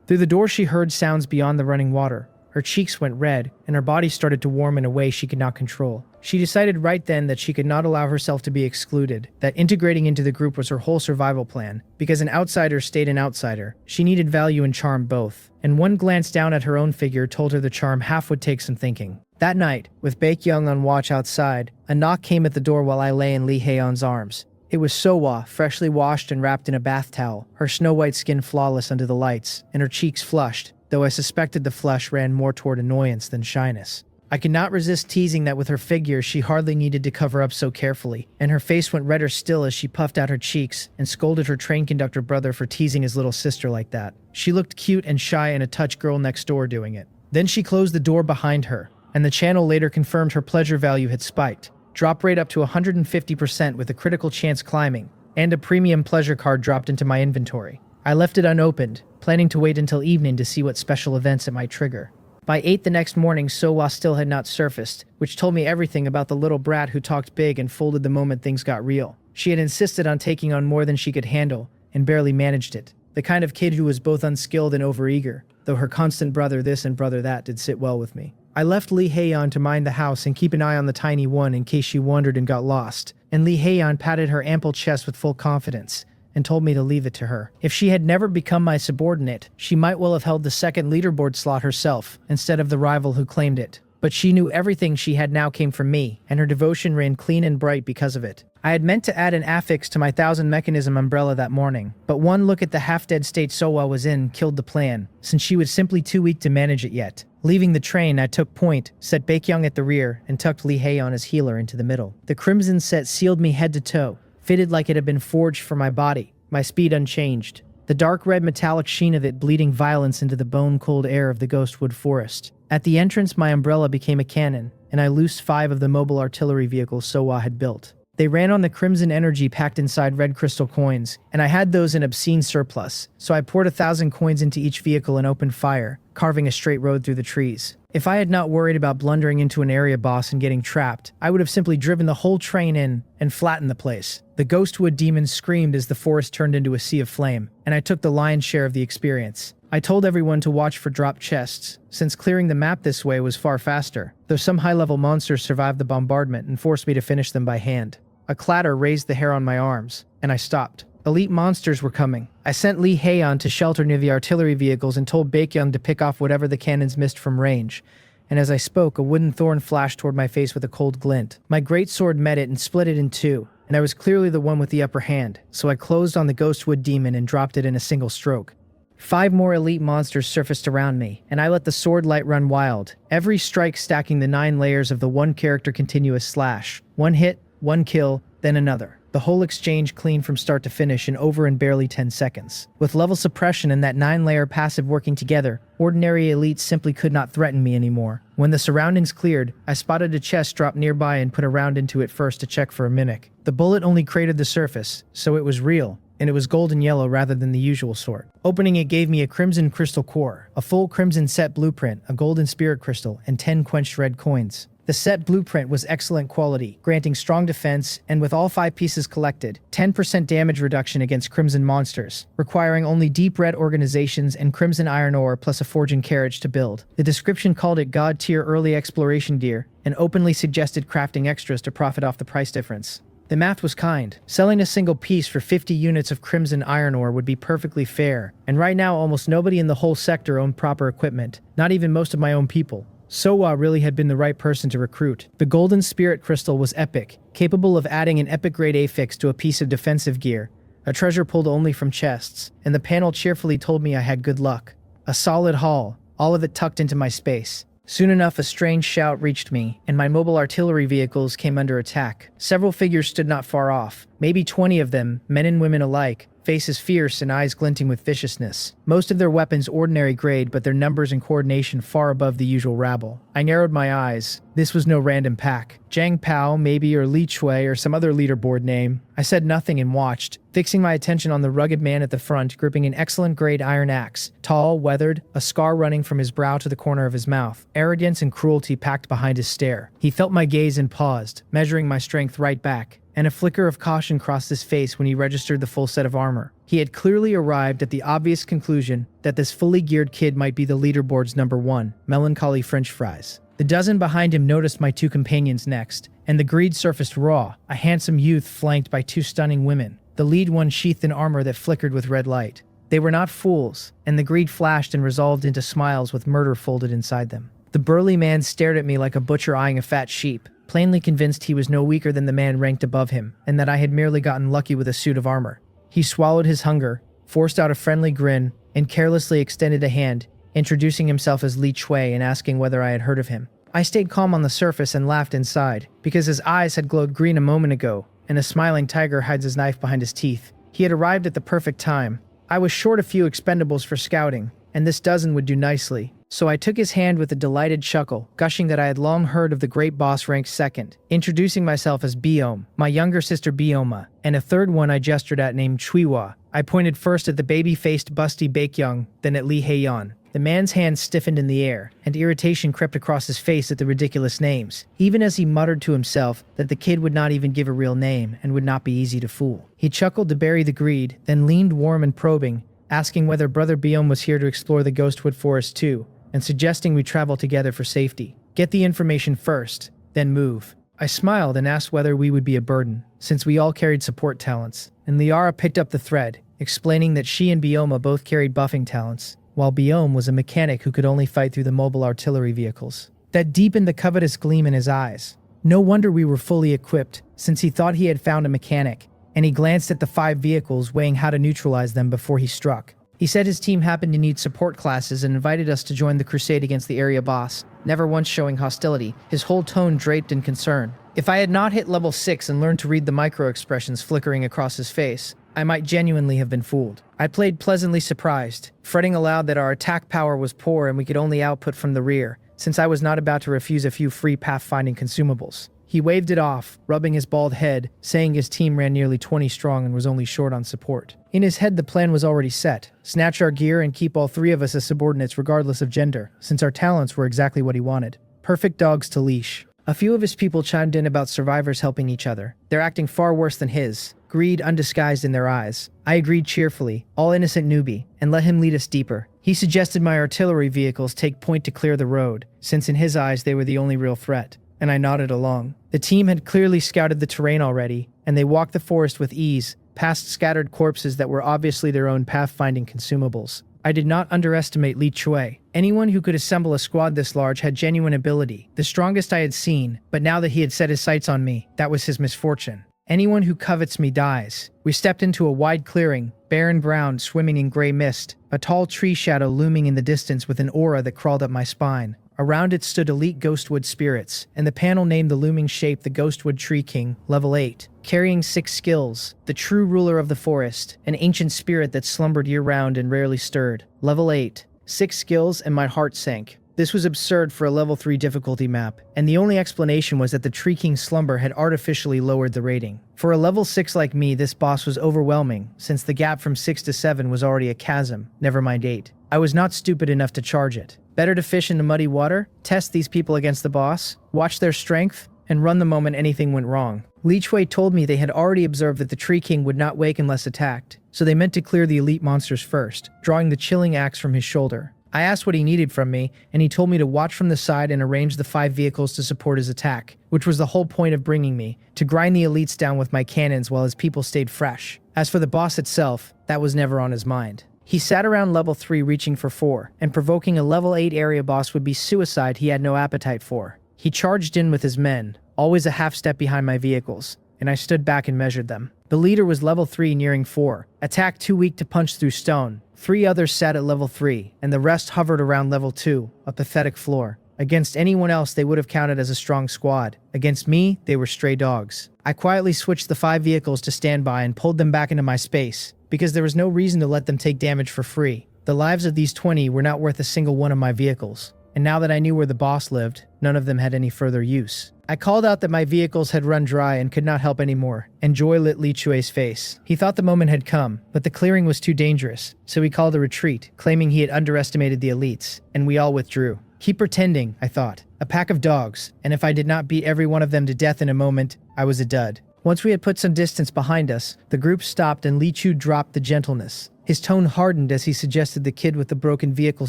Through the door she heard sounds beyond the running water. Her cheeks went red, and her body started to warm in a way she could not control. She decided right then that she could not allow herself to be excluded, that integrating into the group was her whole survival plan, because an outsider stayed an outsider. She needed value and charm both, and one glance down at her own figure told her the charm half would take some thinking. That night, with Baekhyun on watch outside, a knock came at the door while I lay in Lee Haeon's arms. It was Sowa, freshly washed and wrapped in a bath towel, her snow-white skin flawless under the lights, and her cheeks flushed, though I suspected the flush ran more toward annoyance than shyness. I could not resist teasing that with her figure she hardly needed to cover up so carefully, and her face went redder still as she puffed out her cheeks and scolded her train conductor brother for teasing his little sister like that. She looked cute and shy and a touch girl next door doing it. Then she closed the door behind her, and the channel later confirmed her pleasure value had spiked. Drop rate up to 150% with a critical chance climbing, and a premium pleasure card dropped into my inventory. I left it unopened, planning to wait until evening to see what special events it might trigger. By 8 the next morning, Sowa still had not surfaced, which told me everything about the little brat who talked big and folded the moment things got real. She had insisted on taking on more than she could handle, and barely managed it. The kind of kid who was both unskilled and overeager, though her constant brother this and brother that did sit well with me. I left Lee Haeon to mind the house and keep an eye on the tiny one in case she wandered and got lost, and Lee Haeon patted her ample chest with full confidence, and told me to leave it to her. If she had never become my subordinate, she might well have held the second leaderboard slot herself, instead of the rival who claimed it. But she knew everything she had now came from me, and her devotion ran clean and bright because of it. I had meant to add an affix to my 1000-mechanism umbrella that morning, but one look at the half-dead state Sowa was in killed the plan, since she was simply too weak to manage it yet. Leaving the train, I took point, set Baekhyun at the rear, and tucked Lee Haeon as healer into the middle. The crimson set sealed me head to toe, fitted like it had been forged for my body, my speed unchanged. The dark red metallic sheen of it bleeding violence into the bone-cold air of the ghostwood forest. At the entrance, my umbrella became a cannon, and I loosed 5 of the mobile artillery vehicles Sowa had built. They ran on the crimson energy packed inside red crystal coins, and I had those in obscene surplus, so I poured 1,000 coins into each vehicle and opened fire, carving a straight road through the trees. If I had not worried about blundering into an area boss and getting trapped, I would have simply driven the whole train in and flattened the place. The ghostwood demons screamed as the forest turned into a sea of flame, and I took the lion's share of the experience. I told everyone to watch for drop chests, since clearing the map this way was far faster, though some high-level monsters survived the bombardment and forced me to finish them by hand. A clatter raised the hair on my arms, and I stopped. Elite monsters were coming. I sent Lee Haeon to shelter near the artillery vehicles and told Baekhyun to pick off whatever the cannons missed from range. And as I spoke, a wooden thorn flashed toward my face with a cold glint. My great sword met it and split it in 2, and I was clearly the one with the upper hand, so I closed on the ghostwood demon and dropped it in a single stroke. 5 more elite monsters surfaced around me, and I let the sword light run wild, every strike stacking the 9 layers of the one-character continuous slash. 1 hit, 1 kill, then another. The whole exchange clean from start to finish in over in barely 10 seconds. With level suppression and that 9-layer passive working together, ordinary elites simply could not threaten me anymore. When the surroundings cleared, I spotted a chest drop nearby and put a round into it first to check for a mimic. The bullet only cratered the surface, so it was real, and it was golden yellow rather than the usual sort. Opening it gave me a crimson crystal core, a full crimson set blueprint, a golden spirit crystal, and 10 quenched red coins. The set blueprint was excellent quality, granting strong defense, and with all 5 pieces collected, 10% damage reduction against crimson monsters, requiring only deep red organizations and crimson iron ore plus a forging carriage to build. The description called it god-tier early exploration gear, and openly suggested crafting extras to profit off the price difference. The math was kind. Selling a single piece for 50 units of crimson iron ore would be perfectly fair, and right now almost nobody in the whole sector owned proper equipment, not even most of my own people. Sowa really had been the right person to recruit. The golden spirit crystal was epic, capable of adding an epic grade affix to a piece of defensive gear, a treasure pulled only from chests, and the panel cheerfully told me I had good luck. A solid haul, all of it tucked into my space. Soon enough, a strange shout reached me, and my mobile artillery vehicles came under attack. Several figures stood not far off, maybe 20 of them, men and women alike, faces fierce and eyes glinting with viciousness. Most of their weapons ordinary grade, but their numbers and coordination far above the usual rabble. I narrowed my eyes. This was no random pack. Zhang Pao, maybe, or Li Chui, or some other leaderboard name. I said nothing and watched, fixing my attention on the rugged man at the front, gripping an excellent grade iron axe. Tall, weathered, a scar running from his brow to the corner of his mouth. Arrogance and cruelty packed behind his stare. He felt my gaze and paused, measuring my strength right back. And a flicker of caution crossed his face when he registered the full set of armor. He had clearly arrived at the obvious conclusion that this fully geared kid might be the leaderboard's number 1, melancholy French fries. The dozen behind him noticed my 2 companions next, and the greed surfaced raw, a handsome youth flanked by 2 stunning women, the lead one sheathed in armor that flickered with red light. They were not fools, and the greed flashed and resolved into smiles with murder folded inside them. The burly man stared at me like a butcher eyeing a fat sheep, plainly convinced he was no weaker than the man ranked above him, and that I had merely gotten lucky with a suit of armor. He swallowed his hunger, forced out a friendly grin, and carelessly extended a hand, introducing himself as Li Chui and asking whether I had heard of him. I stayed calm on the surface and laughed inside, because his eyes had glowed green a moment ago, and a smiling tiger hides his knife behind his teeth. He had arrived at the perfect time. I was short a few expendables for scouting, and this dozen would do nicely. So I took his hand with a delighted chuckle, gushing that I had long heard of the great boss ranked second, introducing myself as Biome, my younger sister Bioma, and a third one I gestured at named Chuiwa. I pointed first at the baby-faced busty Baekyoung, then at Li Heiyan. The man's hand stiffened in the air, and irritation crept across his face at the ridiculous names, even as he muttered to himself that the kid would not even give a real name and would not be easy to fool. He chuckled to bury the greed, then leaned warm and probing, asking whether Brother Biome was here to explore the Ghostwood Forest too, and suggesting we travel together for safety. Get the information first, then move. I smiled and asked whether we would be a burden, since we all carried support talents, and Liara picked up the thread, explaining that she and Bioma both carried buffing talents, while Biome was a mechanic who could only fight through the mobile artillery vehicles. That deepened the covetous gleam in his eyes. No wonder we were fully equipped, since he thought he had found a mechanic, and he glanced at the 5 vehicles, weighing how to neutralize them before he struck. He said his team happened to need support classes and invited us to join the crusade against the area boss, never once showing hostility, his whole tone draped in concern. If I had not hit level 6 and learned to read the micro-expressions flickering across his face, I might genuinely have been fooled. I played pleasantly surprised, fretting aloud that our attack power was poor and we could only output from the rear, since I was not about to refuse a few free pathfinding consumables. He waved it off, rubbing his bald head, saying his team ran nearly 20 strong and was only short on support. In his head, the plan was already set. Snatch our gear and keep all 3 of us as subordinates regardless of gender, since our talents were exactly what he wanted. Perfect dogs to leash. A few of his people chimed in about survivors helping each other. They're acting far worse than his. Greed undisguised in their eyes. I agreed cheerfully, all innocent newbie, and let him lead us deeper. He suggested my artillery vehicles take point to clear the road, since in his eyes they were the only real threat, and I nodded along. The team had clearly scouted the terrain already, and they walked the forest with ease, past scattered corpses that were obviously their own pathfinding consumables. I did not underestimate Li Chui. Anyone who could assemble a squad this large had genuine ability, the strongest I had seen, but now that he had set his sights on me, that was his misfortune. Anyone who covets me dies. We stepped into a wide clearing, barren ground swimming in gray mist, a tall tree shadow looming in the distance with an aura that crawled up my spine. Around it stood elite Ghostwood spirits, and the panel named the looming shape the Ghostwood Tree King, level 8, carrying 6 skills, the true ruler of the forest, an ancient spirit that slumbered year-round and rarely stirred. Level 8, 6 skills, and my heart sank. This was absurd for a level 3 difficulty map, and the only explanation was that the Tree King's slumber had artificially lowered the rating. For a level 6 like me, this boss was overwhelming, since the gap from 6 to 7 was already a chasm, never mind 8. I was not stupid enough to charge it. Better to fish in the muddy water, test these people against the boss, watch their strength, and run the moment anything went wrong. Li Chui told me they had already observed that the Tree King would not wake unless attacked, so they meant to clear the elite monsters first, drawing the chilling axe from his shoulder. I asked what he needed from me, and he told me to watch from the side and arrange the 5 vehicles to support his attack, which was the whole point of bringing me, to grind the elites down with my cannons while his people stayed fresh. As for the boss itself, that was never on his mind. He sat around level 3 reaching for 4, and provoking a level 8 area boss would be suicide he had no appetite for. He charged in with his men, always a half step behind my vehicles, and I stood back and measured them. The leader was level 3 nearing 4, attack too weak to punch through stone. 3 others sat at level 3, and the rest hovered around level 2, a pathetic floor. Against anyone else they would have counted as a strong squad. Against me, they were stray dogs. I quietly switched the 5 vehicles to standby and pulled them back into my space, because there was no reason to let them take damage for free. The lives of these 20 were not worth a single one of my vehicles, and now that I knew where the boss lived, none of them had any further use. I called out that my vehicles had run dry and could not help anymore, and joy lit Li Chui's face. He thought the moment had come, but the clearing was too dangerous, so he called a retreat, claiming he had underestimated the elites, and we all withdrew. Keep pretending, I thought. A pack of dogs, and if I did not beat every one of them to death in a moment, I was a dud. Once we had put some distance behind us, the group stopped and Li Chu dropped the gentleness. His tone hardened as he suggested the kid with the broken vehicle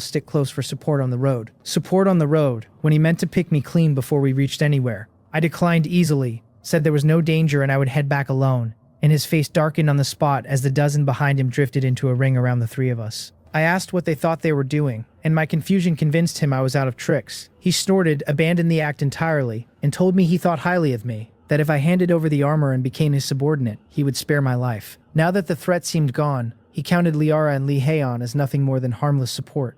stick close for support on the road. Support on the road, when he meant to pick me clean before we reached anywhere. I declined easily, said there was no danger and I would head back alone, and his face darkened on the spot as the dozen behind him drifted into a ring around the 3 of us. I asked what they thought they were doing, and my confusion convinced him I was out of tricks. He snorted, abandoned the act entirely, and told me he thought highly of me, that if I handed over the armor and became his subordinate, he would spare my life. Now that the threat seemed gone, he counted Liara and Li Heian as nothing more than harmless support.